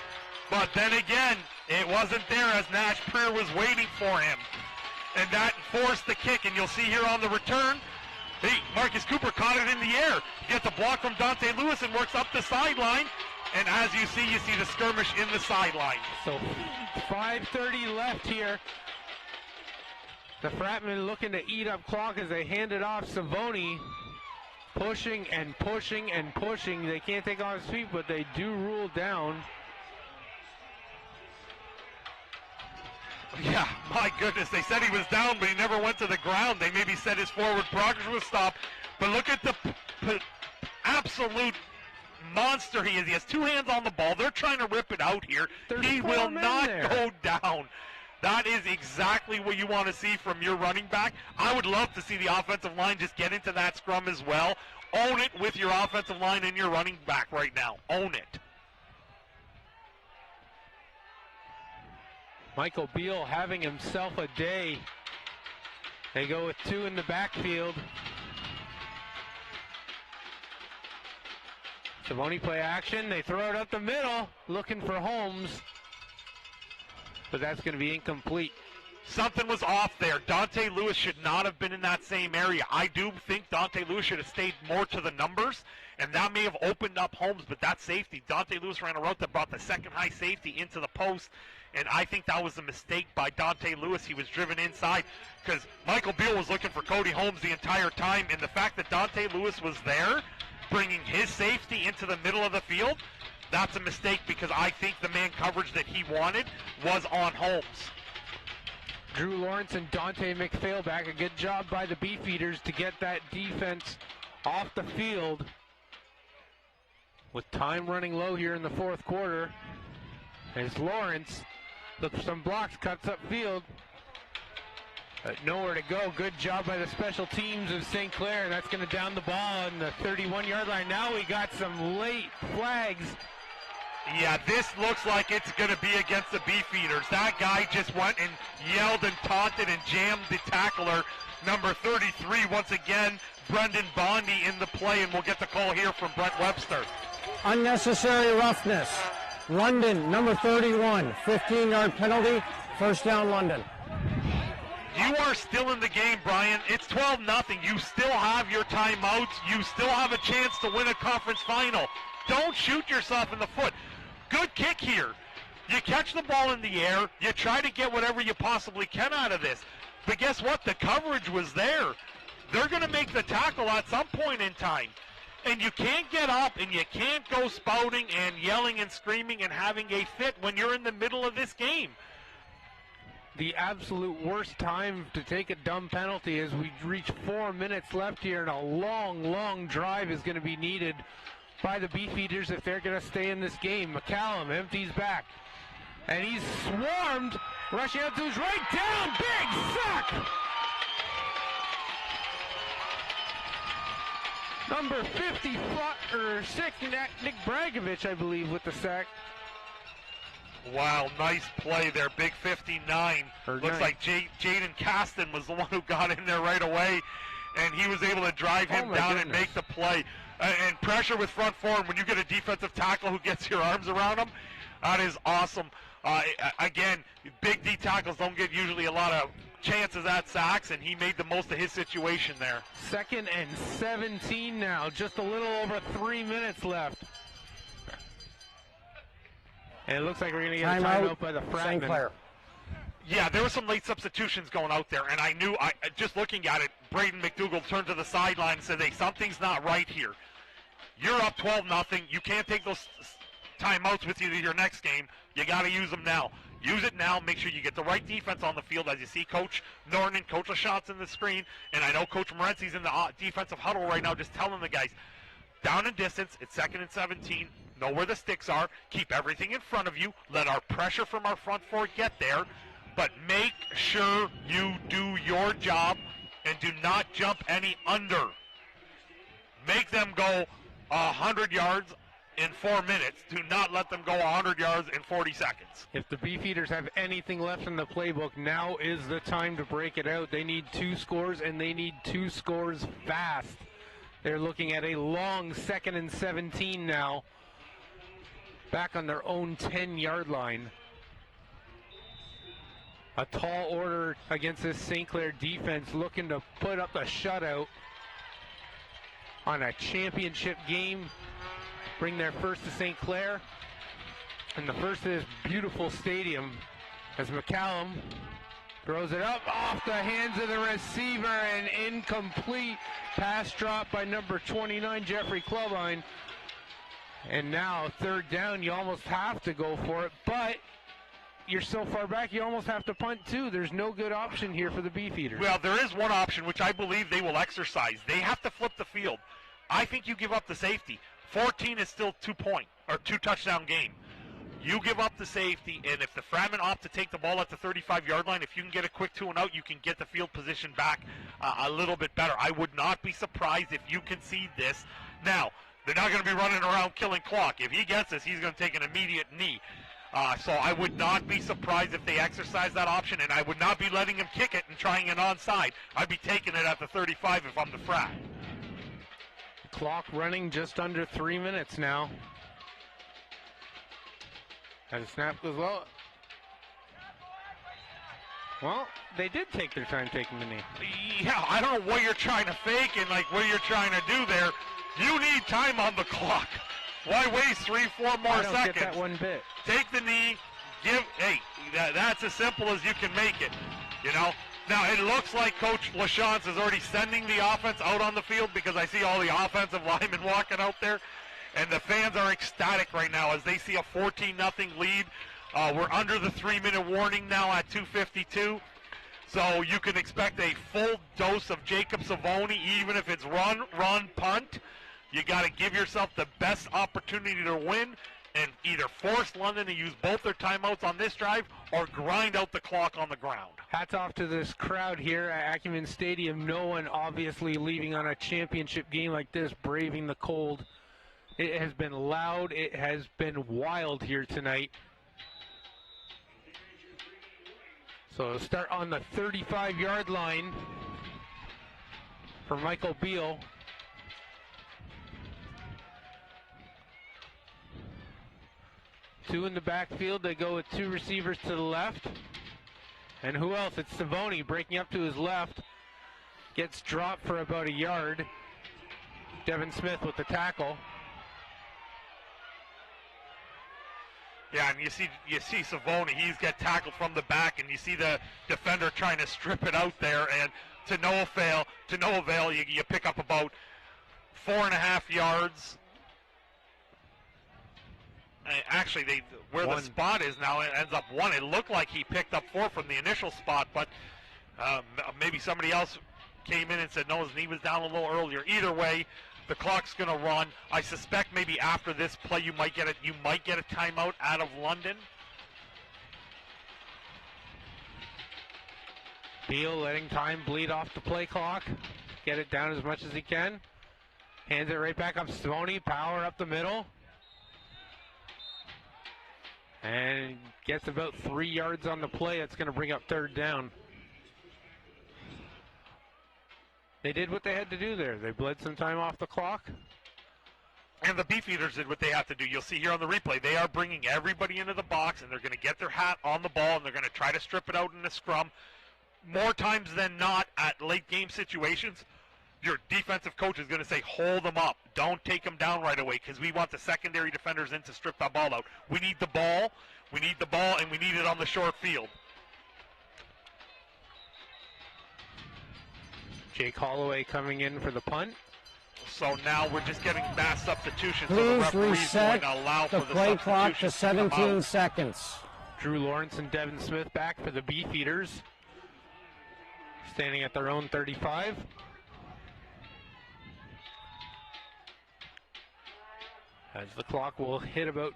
but then again, it wasn't there as Nash Preer was waiting for him. And that forced the kick, and you'll see here on the return, Marcus Cooper caught it in the air. He gets a block from Dante Lewis and works up the sideline. And as you see the skirmish in the sideline. So 5:30 left here. The Fratmen looking to eat up clock as they hand it off. Savoni pushing and pushing and pushing. They can't take off his feet, but they do rule down. Yeah, my goodness. They said he was down, but he never went to the ground. They maybe said his forward progress was stopped. But look at the absolute monster he is. He has 2 hands on the ball. They're trying to rip it out here. He will not go down. That is exactly what you want to see from your running back. I would love to see the offensive line just get into that scrum as well. Own it with your offensive line and your running back right now. Own it. Michael Beal having himself a day. They go with 2 in the backfield. Savoni play action. They throw it up the middle, looking for Holmes. but that's going to be incomplete. Something was off there. Dante Lewis should not have been in that same area. I do think Dante Lewis should have stayed more to the numbers, and that may have opened up Holmes, but that safety, Dante Lewis ran a route that brought the second high safety into the post, and I think that was a mistake by Dante Lewis. He was driven inside because Michael Beal was looking for Cody Holmes the entire time, and the fact that Dante Lewis was there, bringing his safety into the middle of the field, that's a mistake because I think the man coverage that he wanted was on Holmes. Drew Lawrence and Dante McPhail back. A good job by the Beefeaters to get that defense off the field. With time running low here in the fourth quarter, as Lawrence looks for some blocks, cuts up field. Nowhere to go. Good job by the special teams of St. Clair, and that's going to down the ball on the 31-yard line. Now we got some late flags. Yeah, this looks like it's going to be against the Beefeaters. That guy just went and yelled and taunted and jammed the tackler. Number 33, once again, Brendan Bondi in the play, and we'll get the call here from Brent Webster. Unnecessary roughness. London, number 31, 15-yard penalty, first down London. You are still in the game, Brian. It's 12-0. You still have your timeouts. You still have a chance to win a conference final. Don't shoot yourself in the foot. Good kick here. You catch the ball in the air. You try to get whatever you possibly can out of this. But guess what? The coverage was there. They're going to make the tackle at some point in time. And you can't get up and you can't go spouting and yelling and screaming and having a fit when you're in the middle of this game. The absolute worst time to take a dumb penalty as we reach 4 minutes left here, and a long, long drive is going to be needed by the Beefeaters if they're going to stay in this game. McCallum empties back, and he's swarmed, rushing out to his right, down, big sack! Number 56, Nick Bragovich, I believe, with the sack. Wow, nice play there, big 59. Looks like Jaden Caston was the one who got in there right away, and he was able to drive him down and make the play. And pressure with front four, and when you get a defensive tackle who gets your arms around him, that is awesome. Again, big D tackles don't get usually a lot of chances at sacks, and he made the most of his situation there. 2nd and 17 now, just a little over 3 minutes left. And it looks like we're going to get a timeout by the Fratmen. Clair. Yeah, there were some late substitutions going out there, and I knew, just looking at it, Braden McDougall turned to the sideline and said, hey, something's not right here. You're up 12-0. You can't take those timeouts with you to your next game. You got to use them now. Use it now. Make sure you get the right defense on the field. As you see Coach Norton and Coach LaChante's in the screen, and I know Coach Morenzi's in the defensive huddle right now just telling the guys, down in distance, it's 2nd and 17. Know where the sticks are. Keep everything in front of you. Let our pressure from our front four get there. But make sure you do your job and do not jump any under. Make them go 100 yards in 4 minutes. Do not let them go 100 yards in 40 seconds. If the Beefeaters have anything left in the playbook, now is the time to break it out. They need 2 scores, and they need 2 scores fast. They're looking at a long 2nd and 17 now, back on their own 10-yard line. A tall order against this St. Clair defense, looking to put up a shutout on a championship game. Bring their first to St. Clair, and the first to this beautiful stadium, as McCallum throws it up off the hands of the receiver, and incomplete pass drop by number 29, Jeffrey Clubine. And now 3rd down, you almost have to go for it, but you're so far back, you almost have to punt too. There's no good option here for the Beefeaters. Well, there is one option, which I believe they will exercise. They have to flip the field. I think you give up the safety. 14 is still 2 touchdown game. You give up the safety, and if the Fratmen opt to take the ball at the 35-yard line, if you can get a quick 2 and out, you can get the field position back a little bit better. I would not be surprised if you concede this. Now, they're not going to be running around killing clock. If he gets this, he's going to take an immediate knee. So I would not be surprised if they exercise that option, and I would not be letting him kick it and trying an onside. I'd be taking it at the 35 if I'm the Frat. Clock running just under 3 minutes now. And snap goes low. Well, they did take their time taking the knee. Yeah, I don't know what you're trying to fake and like what you're trying to do there. You need time on the clock. Why waste 3-4 more I don't seconds? get that one bit. Take the knee. That's as simple as you can make it. You know. Now it looks like Coach LaChance is already sending the offense out on the field because I see all the offensive linemen walking out there, and the fans are ecstatic right now as they see a 14-0 lead. We're under the 3-minute warning now at 2:52. So you can expect a full dose of Jacob Savoni, even if it's run, punt. You got to give yourself the best opportunity to win and either force London to use both their timeouts on this drive or grind out the clock on the ground. Hats off to this crowd here at Acumen Stadium. No one obviously leaving on a championship game like this, braving the cold. It has been loud. It has been wild here tonight. So start on the 35-yard line for Michael Beal. Two in the backfield. They go with two receivers to the left. And who else? It's Savoni breaking up to his left. Gets dropped for about a yard. Devin Smith with the tackle. Yeah, and you see Savoni, he's got tackled from the back, and you see the defender trying to strip it out there, and to no avail, you pick up about 4.5 yards. Actually, the spot is now, it ends up 1. It looked like he picked up 4 from the initial spot, but maybe somebody else came in and said no, his knee was down a little earlier. Either way, the clock's going to run. I suspect maybe after this play you might get a timeout out of London. Beal letting time bleed off the play clock. Get it down as much as he can. Hands it right back up to Savoni. Power up the middle. And gets about 3 yards on the play. That's going to bring up third down. They did what they had to do there. They bled some time off the clock. And the Beefeaters did what they have to do. You'll see here on the replay, they are bringing everybody into the box, and they're going to get their hat on the ball, and they're going to try to strip it out in the scrum. More times than not at late game situations, your defensive coach is going to say, hold them up. Don't take them down right away because we want the secondary defenders in to strip that ball out. We need the ball. We need the ball, and we need it on the short field. Jake Holloway coming in for the punt. So now we're just getting mass substitutions. Please so the referee's reset going to allow the for the play clock to substitutions 17 seconds. Drew Lawrence and Devin Smith back for the Beefeaters. Standing at their own 35. As the clock will hit about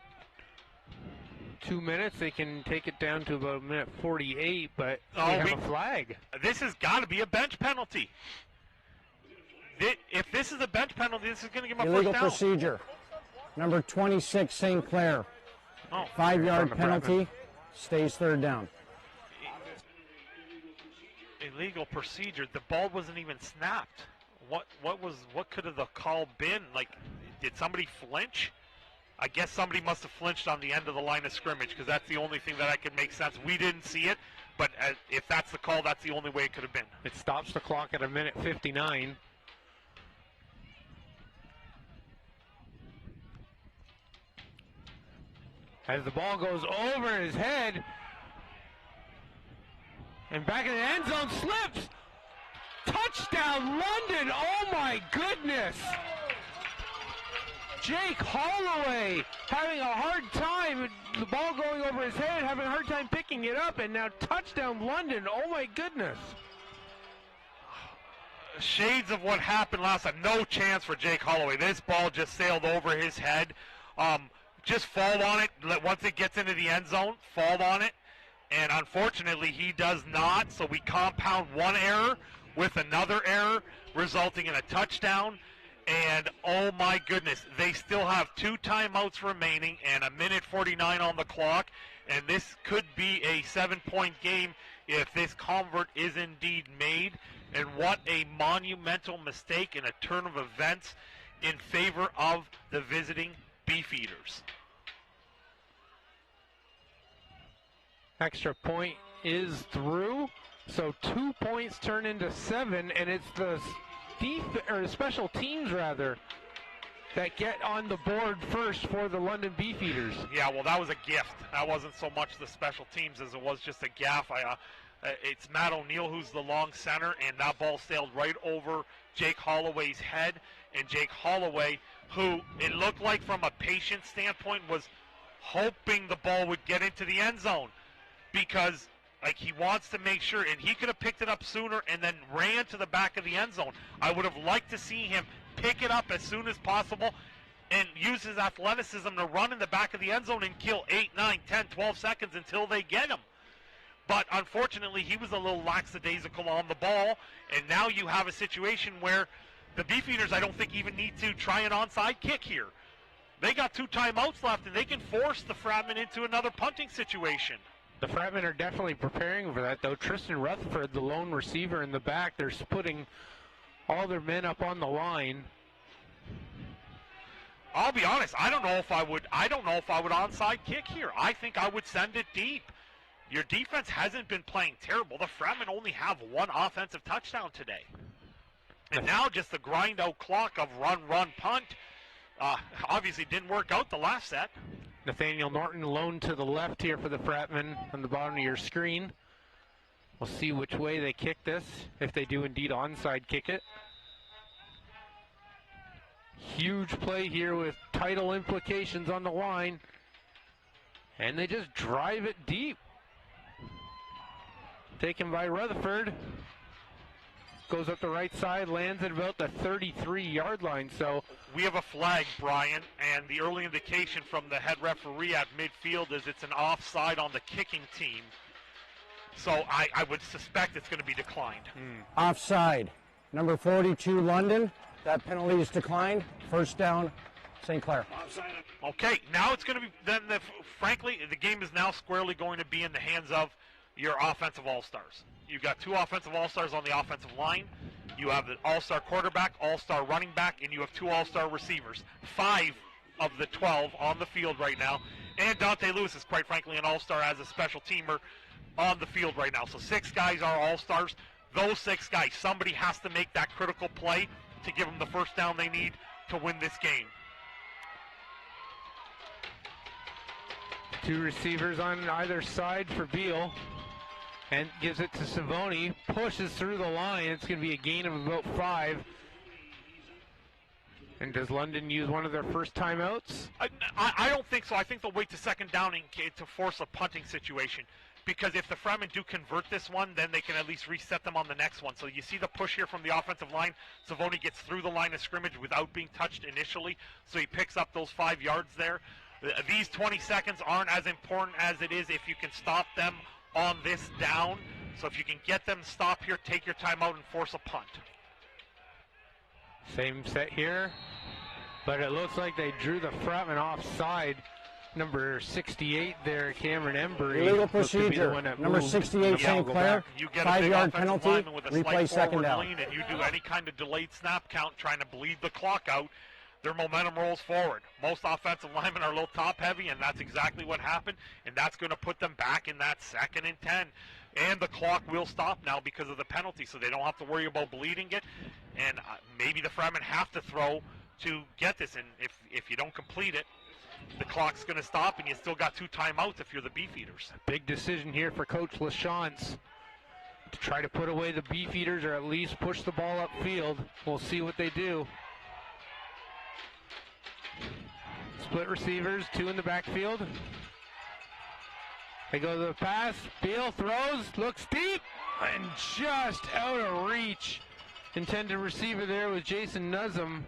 2 minutes, they can take it down to about a minute 48, but they have a flag. This has got to be a bench penalty. If this is a bench penalty, this is going to give them a Illegal first down. procedure. Number 26, St. Clair. 5-yard penalty. Stays third down. Illegal procedure. The ball wasn't even snapped. What could have the call been? Like, did somebody flinch? I guess somebody must have flinched on the end of the line of scrimmage because that's the only thing that I could make sense. We didn't see it, but if that's the call, that's the only way it could have been. It stops the clock at a minute 59. As the ball goes over his head and back in the end zone, slips. Touchdown, London. Oh my goodness. Jake Holloway having a hard time, the ball going over his head, having a hard time picking it up, and now touchdown London. Oh my goodness. Shades of what happened last time. No chance for Jake Holloway. This ball just sailed over his head. Just fall on it. Once it gets into the end zone, fall on it. And unfortunately, he does not. So we compound one error with another error, resulting in a touchdown. And oh my goodness, they still have 2 timeouts remaining and a minute 49 on the clock. And this could be a 7-point game if this convert is indeed made. And what a monumental mistake and a turn of events in favor of the visiting Beefeaters. Extra point is through. So 2 points turn into 7, and it's the special teams rather that get on the board first for the London Beefeaters. Yeah, well, that was a gift. That wasn't so much the special teams as it was just a gaff. It's Matt O'Neill who's the long center, and that ball sailed right over Jake Holloway's head. And Jake Holloway, who it looked like from a patient standpoint was hoping the ball would get into the end zone, because like he wants to make sure, and he could have picked it up sooner and then ran to the back of the end zone. I would have liked to see him pick it up as soon as possible and use his athleticism to run in the back of the end zone and kill 8, 9, 10, 12 seconds until they get him. But unfortunately, he was a little lackadaisical on the ball, and now you have a situation where the Beefeaters, I don't think, even need to try an onside kick here. They got 2 timeouts left, and they can force the Fratmen into another punting situation. The Fratmen are definitely preparing for that, though. Tristan Rutherford, the lone receiver in the back, they're putting all their men up on the line. I'll be honest, I don't know if I would onside kick here. I think I would send it deep. Your defense hasn't been playing terrible. The Fratmen only have 1 offensive touchdown today. And now just the grind out clock of run, punt. Obviously didn't work out the last set. Nathaniel Norton lone to the left here for the Fratmen on the bottom of your screen. We'll see which way they kick this, if they do indeed onside kick it. Huge play here with title implications on the line. And they just drive it deep. Taken by Rutherford. Goes up the right side, lands at about the 33-yard line. So we have a flag, Brian, and the early indication from the head referee at midfield is it's an offside on the kicking team. So I would suspect it's going to be declined. Offside. Number 42, London. That penalty is declined. First down, St. Clair. Okay, now it's going to be, frankly, the game is now squarely going to be in the hands of your offensive all-stars. You've got 2 offensive all-stars on the offensive line. You have the all-star quarterback, all-star running back, and you have 2 all-star receivers. 5 of the 12 on the field right now. And Dante Lewis is, quite frankly, an all-star as a special teamer on the field right now. So 6 guys are all-stars. Those 6 guys, somebody has to make that critical play to give them the first down they need to win this game. 2 receivers on either side for Beal. And gives it to Savoni, pushes through the line. It's going to be a gain of about 5. And does London use one of their first timeouts? I don't think so. I think they'll wait to second down to force a punting situation. Because if the Fratmen do convert this one, then they can at least reset them on the next one. So you see the push here from the offensive line. Savoni gets through the line of scrimmage without being touched initially. So he picks up those 5 yards there. These 20 seconds aren't as important as it is if you can stop them on this down. So if you can get them to stop here, take your timeout and force a punt. Same set here, but it looks like they drew the Fratman offside. Number 68 there, Cameron Embry. Illegal procedure. Number 68, St. Clair. 5-yard penalty. Replay second down. And you do any kind of delayed snap count trying to bleed the clock out, their momentum rolls forward. Most offensive linemen are a little top heavy, and that's exactly what happened, and that's going to put them back in that 2nd and 10. And the clock will stop now because of the penalty, so they don't have to worry about bleeding it. And maybe the Fratmen have to throw to get this, and if you don't complete it, the clock's going to stop, and you still got 2 timeouts if you're the Beefeaters. Big decision here for Coach LaChance to try to put away the Beefeaters or at least push the ball upfield. We'll see what they do. Split receivers, 2 in the backfield. They go to the pass. Beal throws, looks deep, and just out of reach. Intended receiver there was Jason Nuzzum.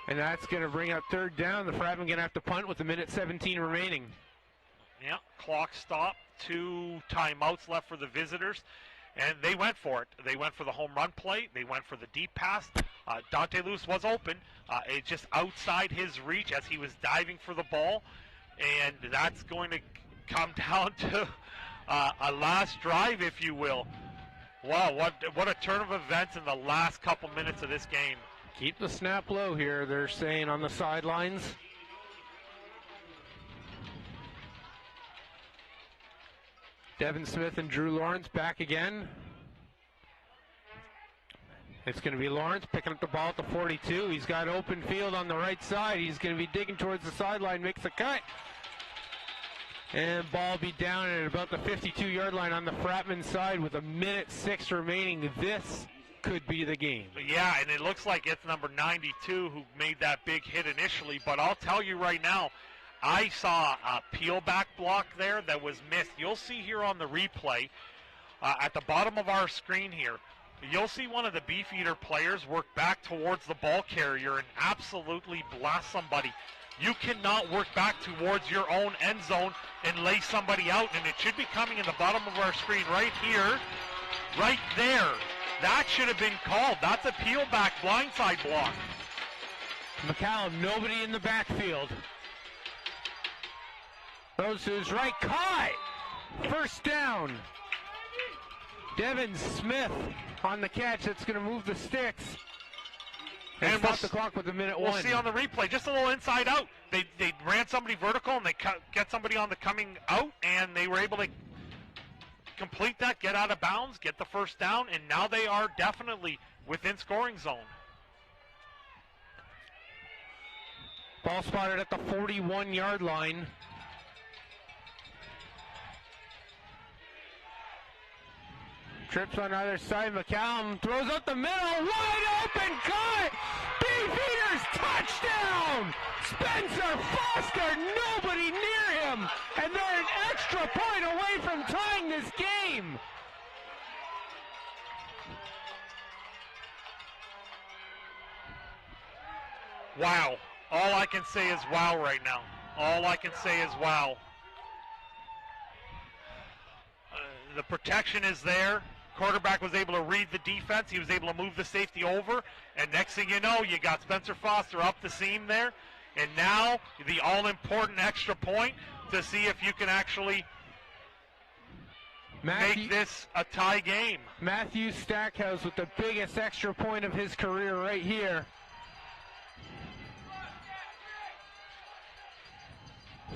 And that's going to bring up 3rd down. The Fratmen going to have to punt with 1:17 remaining. Yeah, clock stopped. 2 timeouts left for the visitors. And they went for it. They went for the home run play. They went for the deep pass. Dante Lewis was open. It's just outside his reach as he was diving for the ball. And that's going to come down to a last drive, if you will. Wow, what a turn of events in the last couple minutes of this game. Keep the snap low here, they're saying on the sidelines. Devin Smith and Drew Lawrence back again. It's going to be Lawrence picking up the ball at the 42. He's got open field on the right side. He's going to be digging towards the sideline, makes a cut. And ball be down at about the 52-yard line on the Fratmen side with 1:06 remaining. This could be the game. Yeah, and it looks like it's number 92 who made that big hit initially. But I'll tell you right now, I saw a peel back block there that was missed. You'll see here on the replay at the bottom of our screen here, you'll see one of the Beefeater players work back towards the ball carrier and absolutely blast somebody. You cannot work back towards your own end zone and lay somebody out, and it should be coming in the bottom of our screen right here, right there. That should have been called. That's a peel back blindside block. McCallum, nobody in the backfield. Those to his right, caught! First down. Devin Smith on the catch. That's going to move the sticks. And stop the clock with $1:01. We'll see on the replay, just a little inside out. They ran somebody vertical and they get somebody on the coming out, and they were able to complete that, get out of bounds, get the first down, and now they are definitely within scoring zone. Ball spotted at the 41-yard line. Trips on either side. McCallum throws up the middle. Wide open cut. Beefeaters touchdown. Spencer Foster. Nobody near him. And they're an extra point away from tying this game. Wow. All I can say is wow right now. All I can say is wow. The protection is there. Quarterback was able to read the defense. He was able to move the safety over. And next thing you know, you got Spencer Foster up the seam there. And now the all-important extra point to see if you can actually make this a tie game. Matthew Stackhouse with the biggest extra point of his career right here.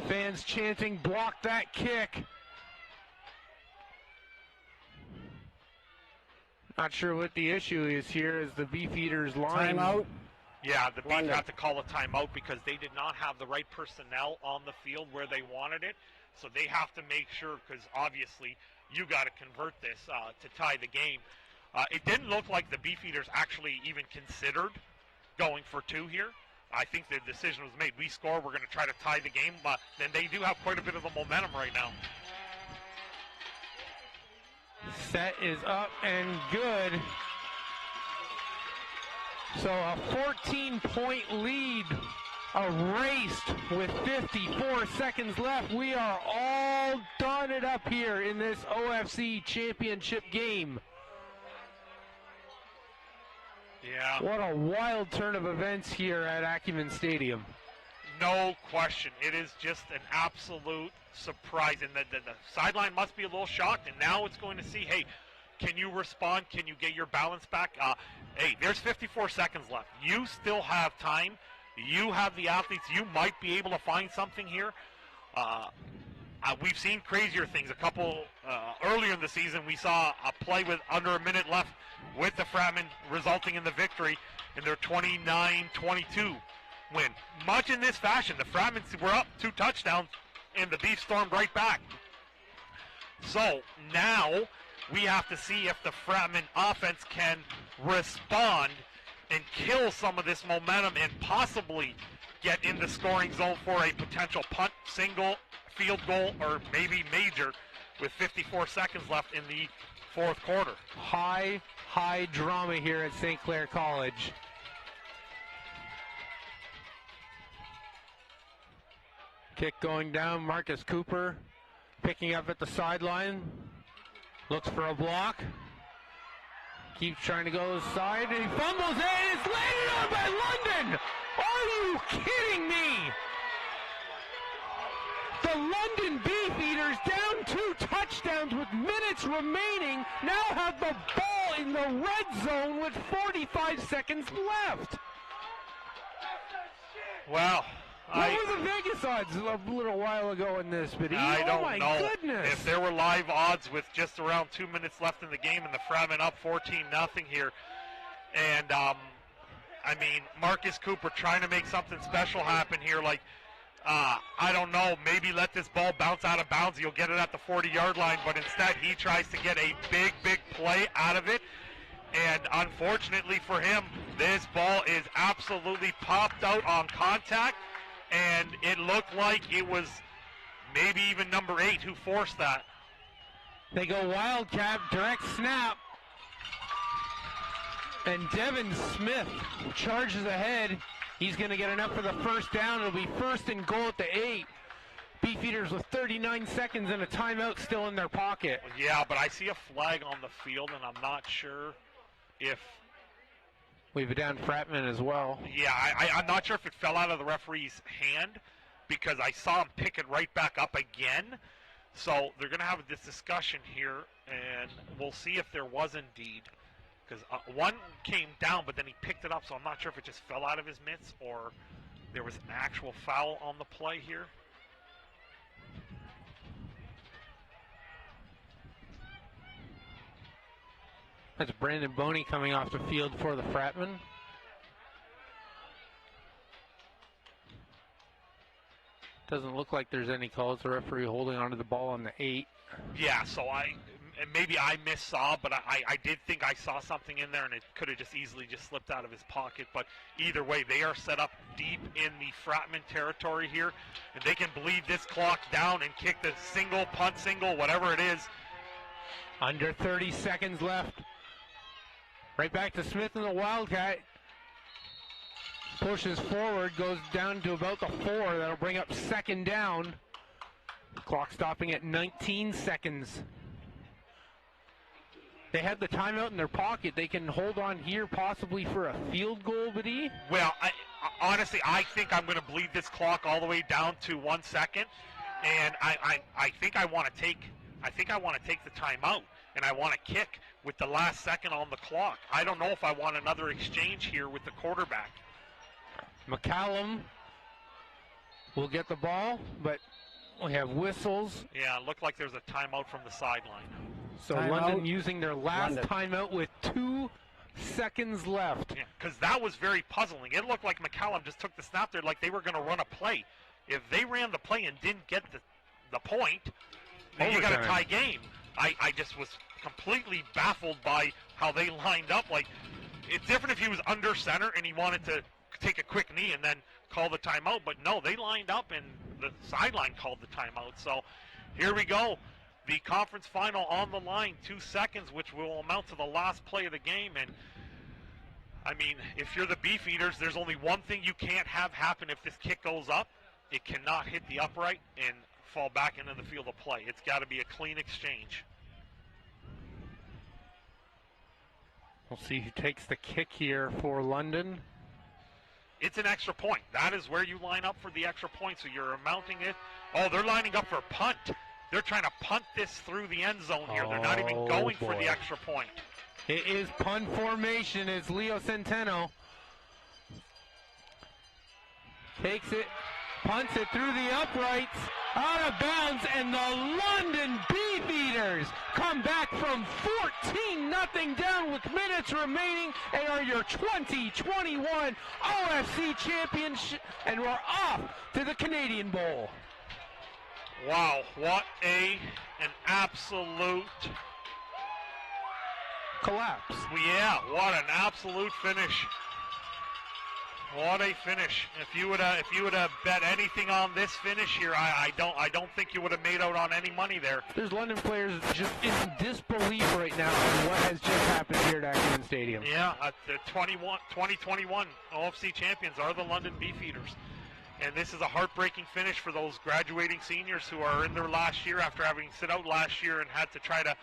Fans chanting, block that kick. Not sure what the issue is here as the Beefeaters line. Timeout. Yeah, the Beef have to call a timeout because they did not have the right personnel on the field where they wanted it. So they have to make sure, because obviously you got to convert this to tie the game. It didn't look like the Beefeaters actually even considered going for two here. I think the decision was made. We score, we're going to try to tie the game, but then they do have quite a bit of the momentum right now. Set is up and good. So a 14-point lead erased with 54 seconds left. We are all done it up here in this OFC championship game. Yeah. What a wild turn of events here at Acumen Stadium. No question. It is just an absolute surprise. And the sideline must be a little shocked. And now it's going to see, hey, can you respond? Can you get your balance back? Hey, there's 54 seconds left. You still have time. You have the athletes. You might be able to find something here. We've seen crazier things. A couple earlier in the season, we saw a play with under a minute left with the Fratmen resulting in the victory in their 29-22 win. Much in this fashion, the Fratmen were up 2 touchdowns, and the Beef stormed right back. So now we have to see if the Fratmen offense can respond and kill some of this momentum and possibly get in the scoring zone for a potential punt, single, field goal, or maybe major with 54 seconds left in the fourth quarter. High drama here at St. Clair College. Kick going down. Marcus Cooper picking up at the sideline. Looks for a block. Keeps trying to go side, and he fumbles and it's landed on by London! Are you kidding me? The London Beefeaters, down 2 touchdowns with minutes remaining, now have the ball in the red zone with 45 seconds left. Well, What were the Vegas odds a little while ago in this, but I don't my know. goodness. If there were live odds with just around 2 minutes left in the game and the Fratmen up 14-0 here. And, I mean, Marcus Cooper trying to make something special happen here. Like, I don't know, maybe let this ball bounce out of bounds. You'll get it at the 40-yard line, but instead he tries to get a big, big play out of it. And unfortunately for him, this ball is absolutely popped out on contact, and it looked like it was maybe even number 8 who forced that. They go Wildcat, direct snap. And Devin Smith charges ahead. He's going to get enough for the first down. It'll be first and goal at the 8. Beefeaters with 39 seconds and a timeout still in their pocket. Yeah, but I see a flag on the field, and I'm not sure if... We've down Fratmen as well. Yeah, I'm not sure if it fell out of the referee's hand, because I saw him pick it right back up again. So they're going to have this discussion here, and we'll see if there was indeed. Because one came down, but then he picked it up, so I'm not sure if it just fell out of his mitts or there was an actual foul on the play here. That's Brandon Boney coming off the field for the Fratmen. Doesn't look like there's any calls. The referee holding onto the ball on the 8. Yeah, so maybe I missaw, but I did think I saw something in there, and it could have just easily just slipped out of his pocket. But either way, they are set up deep in the Fratmen territory here, and they can bleed this clock down and kick the single, punt single, whatever it is. Under 30 seconds left. Right back to Smith and the Wildcat. Pushes forward, goes down to about the 4. That'll bring up second down. Clock stopping at 19 seconds. They have the timeout in their pocket. They can hold on here possibly for a field goal, Badi. Well, honestly, I think I'm going to bleed this clock all the way down to 1 second, and I think I want to take the timeout, and I want to kick with the last second on the clock. I don't know if I want another exchange here with the quarterback. McCallum will get the ball, but we have whistles. Yeah, it looked like there's a timeout from the sideline. So London using their last timeout with 2 seconds left. Yeah, because that was very puzzling. It looked like McCallum just took the snap there like they were going to run a play. If they ran the play and didn't get the point, then you got a tie game. I just was completely baffled by how they lined up. Like, it's different if he was under center and he wanted to take a quick knee and then call the timeout, but no, they lined up and the sideline called the timeout. So here we go. The conference final on the line, 2 seconds, which will amount to the last play of the game. And I mean, if you're the Beefeaters, there's only one thing you can't have happen if this kick goes up. It cannot hit the upright and fall back into the field of play. It's got to be a clean exchange. We'll see who takes the kick here for London. It's an extra point. That is where you line up for the extra point, so you're mounting it. Oh, they're lining up for a punt. They're trying to punt this through the end zone here. They're not even going for the extra point. It is punt formation. It's Leo Centeno. Takes it, punts it through the uprights, out of bounds, and the London Beefeaters come back from 14-0 down with minutes remaining and are your 2021 OFC championship, and we're off to the Canadian Bowl. Wow, what an absolute collapse. Yeah, what an absolute finish. What a finish! If you would have bet anything on this finish here, I don't think you would have made out on any money there. There's London players just in disbelief right now on what has just happened here at Acumen Stadium. Yeah, the 2021 OFC champions are the London Beefeaters. And this is a heartbreaking finish for those graduating seniors who are in their last year after having sit out last year and had to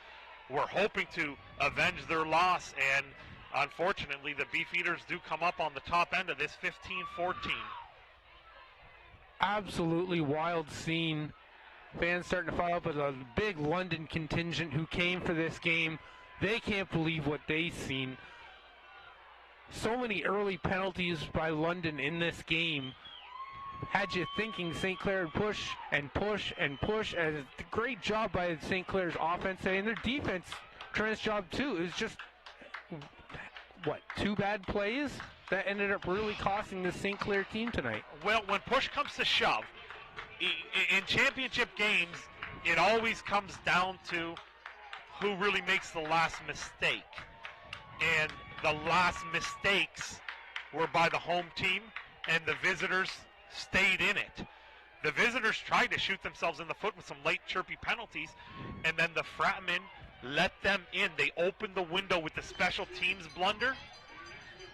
were hoping to avenge their loss. And unfortunately, the Beefeaters do come up on the top end of this 15-14. Absolutely wild scene. Fans starting to file up with a big London contingent who came for this game. They can't believe what they've seen. So many early penalties by London in this game. had you thinking St. Clair would push and push and push. And a great job by St. Clair's offense today, and their defense, tremendous job too. It was just, what, 2 bad plays that ended up really costing the St. Clair team tonight. Well, when push comes to shove, in championship games, it always comes down to who really makes the last mistake. And the last mistakes were by the home team, and the visitors stayed in it. The visitors tried to shoot themselves in the foot with some late chirpy penalties, and then the Fratmen let them in. They opened the window with the special teams blunder,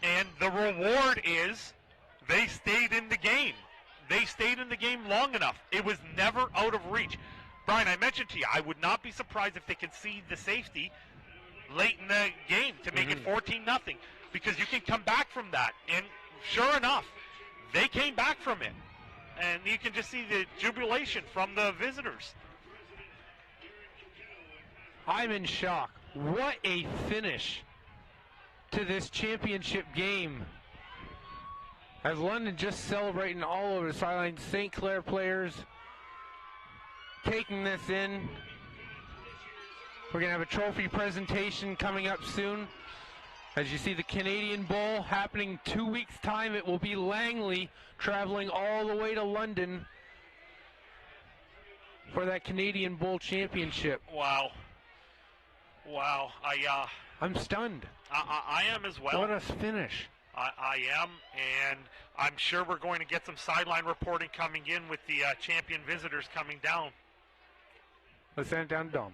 and the reward is they stayed in the game. They stayed in the game long enough. It was never out of reach. Brian, I mentioned to you, I would not be surprised if they concede the safety late in the game to make it 14-0, because you can come back from that. And sure enough, they came back from it. And you can just see the jubilation from the visitors. I'm in shock. What a finish to this championship game. As London just celebrating all over the sidelines, St. Clair players taking this in. We're going to have a trophy presentation coming up soon. As you see the Canadian Bowl happening 2 weeks' time, it will be Langley traveling all the way to London for that Canadian Bowl championship. Wow. Wow. I'm stunned. I am as well. What a finish. I am, and I'm sure we're going to get some sideline reporting coming in with the champion visitors coming down. Let's send it down to Dom.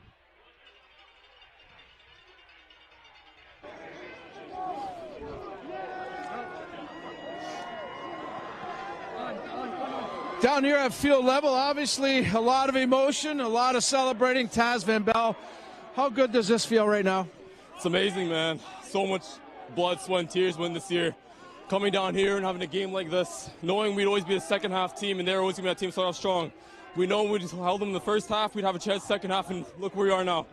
Down here at field level, obviously a lot of emotion, a lot of celebrating. Taz Van Bell, how good does this feel right now? It's amazing, man. So much blood, sweat, and tears win this year. Coming down here and having a game like this, knowing we'd always be a second half team and they're always going to be a team so strong. We know we just held them in the first half, we'd have a chance second half, and look where we are now,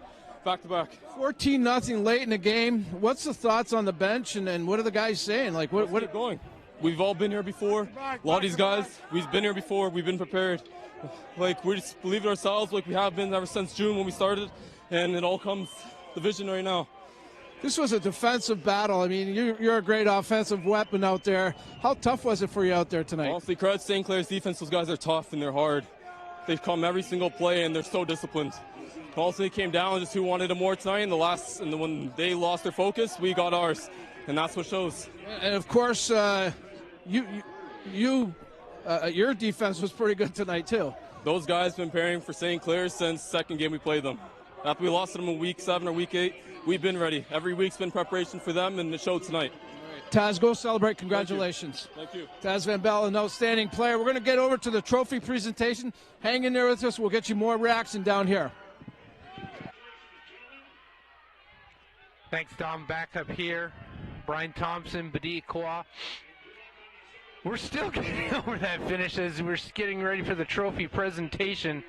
back to back. 14-0 late in the game. What's the thoughts on the bench, and what are the guys saying? Like, what? Keep going. We've all been here before. A lot of these guys, we've been here before. We've been prepared. Like, we just believe in ourselves like we have been ever since June when we started, and it all comes the vision right now. This was a defensive battle. I mean, you're a great offensive weapon out there. How tough was it for you out there tonight? Honestly, credit to St. Clair's defense. Those guys are tough and they're hard. They've come every single play and they're so disciplined. Also, it came down just who wanted it more tonight. And when they lost their focus, we got ours, and that's what shows. And of course, your defense was pretty good tonight too. Those guys have been preparing for St. Clair since second game we played them. After we lost to them in week 7 or week 8, we've been ready. Every week's been preparation for them, and it showed tonight. Taz, go celebrate. Congratulations. Thank you. Taz Van Bell, an outstanding player. We're going to get over to the trophy presentation. Hang in there with us. We'll get you more reaction down here. Thanks, Dom. Back up here. Brian Thompson, Badi Kwa. We're still getting over that finish as we're getting ready for the trophy presentation.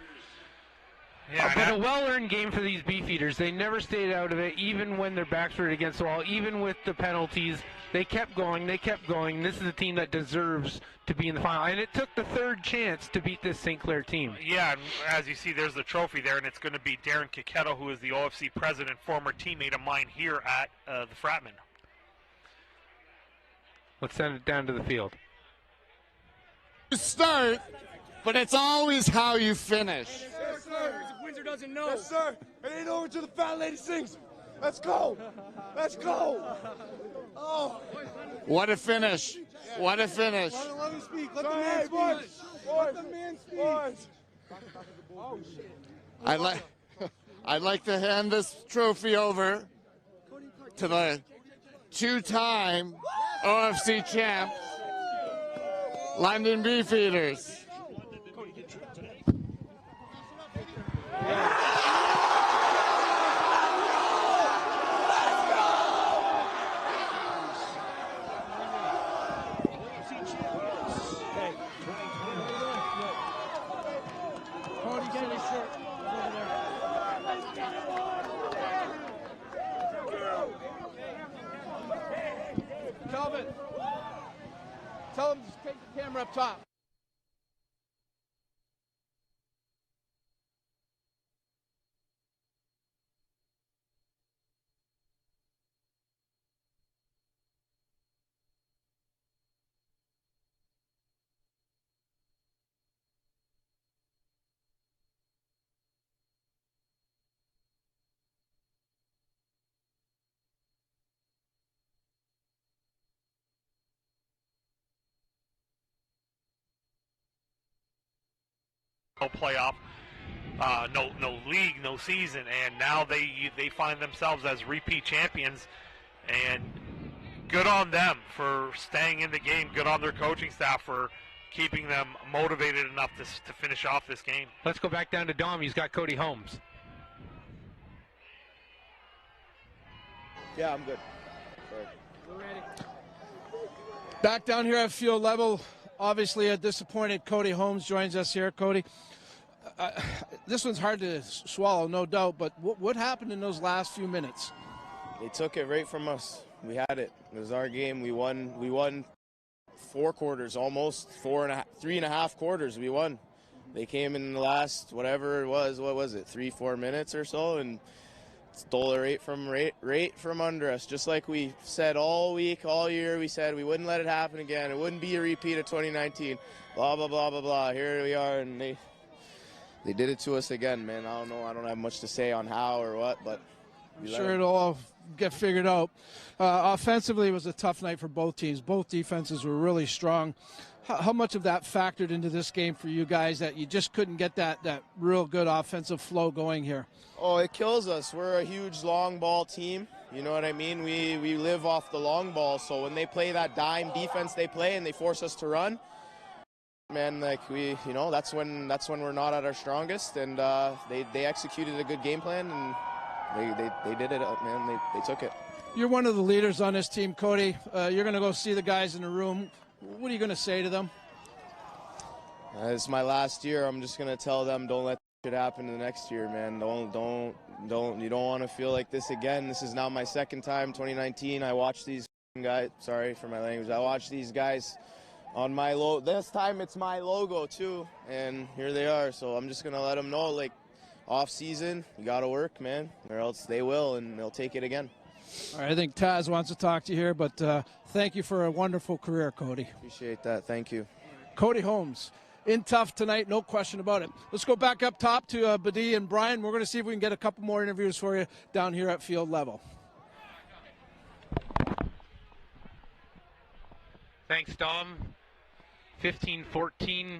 Yeah, but a well-earned game for these Beefeaters. They never stayed out of it, even when their backs were against the wall, even with the penalties. They kept going. They kept going. This is a team that deserves to be in the final. And it took the third chance to beat this St. Clair team. Yeah, and as you see, there's the trophy there, and it's going to be Darren Kiketto, who is the OFC president, former teammate of mine here at the Fratmen. Let's send it down to the field. You start, but it's always how you finish. Yes, sir. Windsor doesn't know. Yes, sir. It ain't over till the fat lady sings. Let's go. Let's go. Oh. What a finish. What a finish. Let him speak. Let the man speak. Let the man speak. Oh, shit. I'd like to hand this trophy over to the 2-time OFC champs, London Beefeaters. Calvin, tell him to take the camera up top. no playoff, no league, no season, and now they find themselves as repeat champions. And good on them for staying in the game. Good on their coaching staff for keeping them motivated enough to finish off this game. Let's go back down to Dom. He's got Cody Holmes. Yeah, I'm good. We're ready. Back down here at field level, obviously a disappointed Cody Holmes joins us here. Cody, this one's hard to swallow, no doubt, but what happened in those last few minutes? They took it right from us. We had it. It was our game. We won 4 quarters, almost 3.5 quarters. We won. They came in the last, whatever it was, what was it, 3-4 minutes or so, and stole it right from under us. Just like we said all week, all year, we said we wouldn't let it happen again. It wouldn't be a repeat of 2019. Blah, blah, blah, blah, blah. Here we are, and they did it to us again, man. I don't know. I don't have much to say on how or what, but I'm sure it'll all get figured out. Offensively, it was a tough night for both teams. Both defenses were really strong. How much of that factored into this game for you guys, that you just couldn't get that real good offensive flow going here? Oh, it kills us. We're a huge long ball team. You know what I mean? We live off the long ball. So when they play that dime defense they play and they force us to run, man, like that's when we're not at our strongest. And they executed a good game plan, and they did it, man. They took it. You're one of the leaders on this team, Cody. You're going to go see the guys in the room. What are you going to say to them? It's my last year. I'm just going to tell them, don't let shit happen the next year, man. Don't. You don't want to feel like this again. This is now my second time, 2019. I watched these guys. Sorry for my language. I watched these guys on my logo. This time it's my logo too, and here they are. So I'm just going to let them know, like, off season, you got to work, man, or else they will, and they'll take it again. All right, I think Taz wants to talk to you here, but thank you for a wonderful career, Cody. Appreciate that. Thank you. Cody Holmes, in tough tonight, no question about it. Let's go back up top to Badie and Brian. We're going to see if we can get a couple more interviews for you down here at field level. Thanks, Dom. 15-14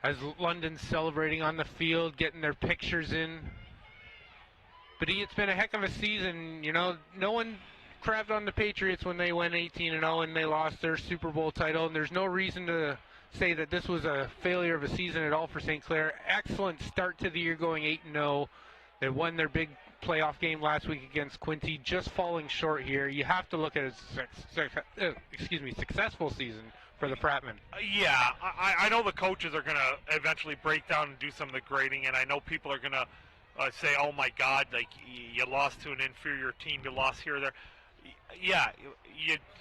as London's celebrating on the field, getting their pictures in. But it's been a heck of a season. You know, no one crapped on the Patriots when they went 18-0 and they lost their Super Bowl title, and there's no reason to say that this was a failure of a season at all for St. Clair. Excellent start to the year, going 8-0. They won their big playoff game last week against Quincy, just falling short here. You have to look at a successful season for the Fratmen. Yeah, I know the coaches are going to eventually break down and do some of the grading, and I know people are going to say, oh my God, like, you lost to an inferior team, you lost here or there. Yeah,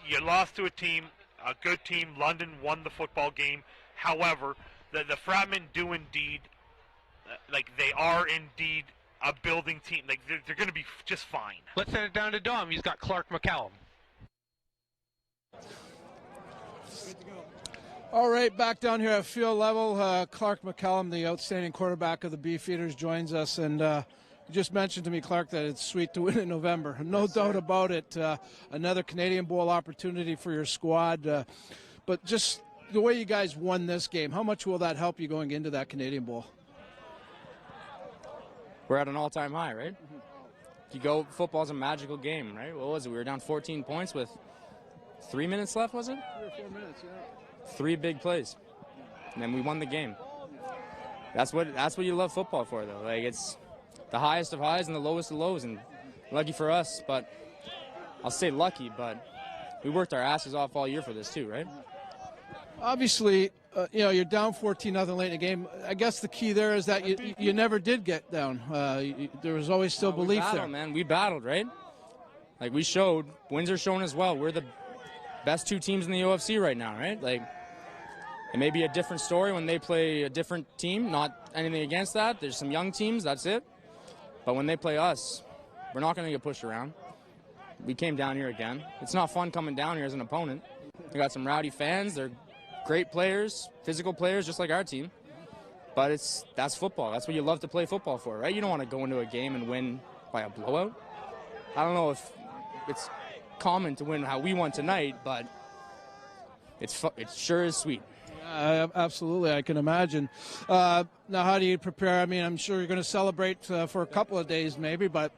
you lost to a team, a good team. London won the football game. However, the Fratmen do indeed, like, they are indeed a building team. Like, they're going to be just fine. Let's send it down to Dom. He's got Clark McCallum. All right, back down here at field level, Clark McCallum, the outstanding quarterback of the Beefeaters, joins us. And you just mentioned to me, Clark, that it's sweet to win in November. No doubt about it. Another Canadian Bowl opportunity for your squad. But just the way you guys won this game, how much will that help you going into that Canadian Bowl? We're at an all-time high, right? Football's a magical game, right? What was it? We were down 14 points with 3 minutes left, was it? 3 or 4 minutes, yeah. 3 big plays, and then we won the game. That's what you love football for, though. Like, it's the highest of highs and the lowest of lows, and lucky for us. But I'll say lucky, but we worked our asses off all year for this too, right? Obviously, you're down 14-0 late in the game. I guess the key there is that you never did get down. There was always still belief there. Man, we battled, right? Like, we showed. Windsor's shown as well. We're the best 2 teams in the OFC right now, right? Like, it may be a different story when they play a different team. Not anything against that. There's some young teams, that's it. But when they play us, we're not going to get pushed around. We came down here again. It's not fun coming down here as an opponent. We got some rowdy fans. They're great players, physical players, just like our team. But that's football. That's what you love to play football for, right? You don't want to go into a game and win by a blowout. I don't know if it's common to win how we won tonight, but it sure is sweet. Absolutely, I can imagine. Now, how do you prepare? I mean, I'm sure you're going to celebrate for a couple of days maybe, but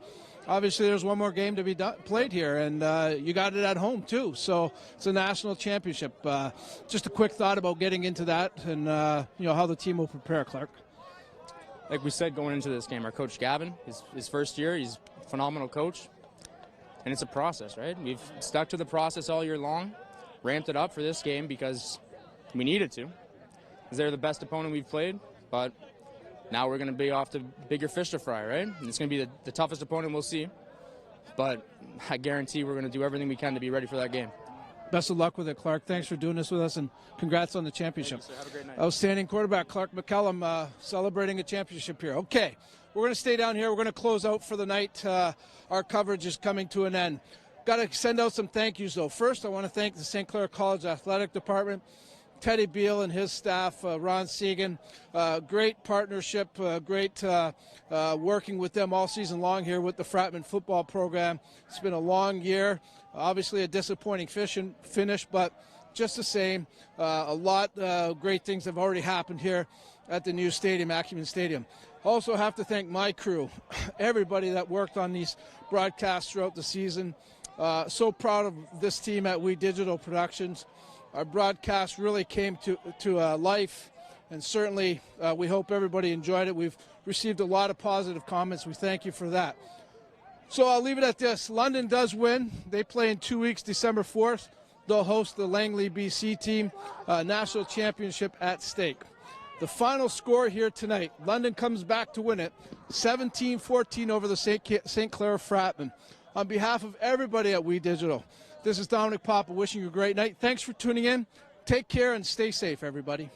obviously there's one more game to be played here, and you got it at home too, so it's a national championship. Just a quick thought about getting into that and how the team will prepare, Clark. Like we said going into this game, our coach Gavin, his first year, he's a phenomenal coach, and it's a process, right? We've stuck to the process all year long, ramped it up for this game because we needed to, because they're the best opponent we've played, but now we're going to be off to bigger fish to fry, right? And it's going to be the toughest opponent we'll see, but I guarantee we're going to do everything we can to be ready for that game. Best of luck with it, Clark. Thanks for doing this with us, and congrats on the championship. Thank you, sir. Have a great night. Outstanding quarterback Clark McCallum celebrating a championship here. Okay, we're going to stay down here. We're going to close out for the night. Our coverage is coming to an end. Got to send out some thank yous, though. First, I want to thank the St. Clair College Athletic Department, Teddy Beal and his staff, Ron Segan. Great partnership, great working with them all season long here with the Fratmen football program. It's been a long year. Obviously a disappointing finish, but just the same, a lot of great things have already happened here at the new stadium, Acumen Stadium. Also have to thank my crew, everybody that worked on these broadcasts throughout the season. So proud of this team at We Digital Productions. Our broadcast really came to life, and certainly we hope everybody enjoyed it. We've received a lot of positive comments. We thank you for that. So I'll leave it at this. London does win. They play in 2 weeks, December 4th. They'll host the Langley BC team, national championship at stake. The final score here tonight, London comes back to win it, 17-14 over the St. Clair Fratmen. On behalf of everybody at We Digital, this is Dominic Papa wishing you a great night. Thanks for tuning in. Take care and stay safe, everybody.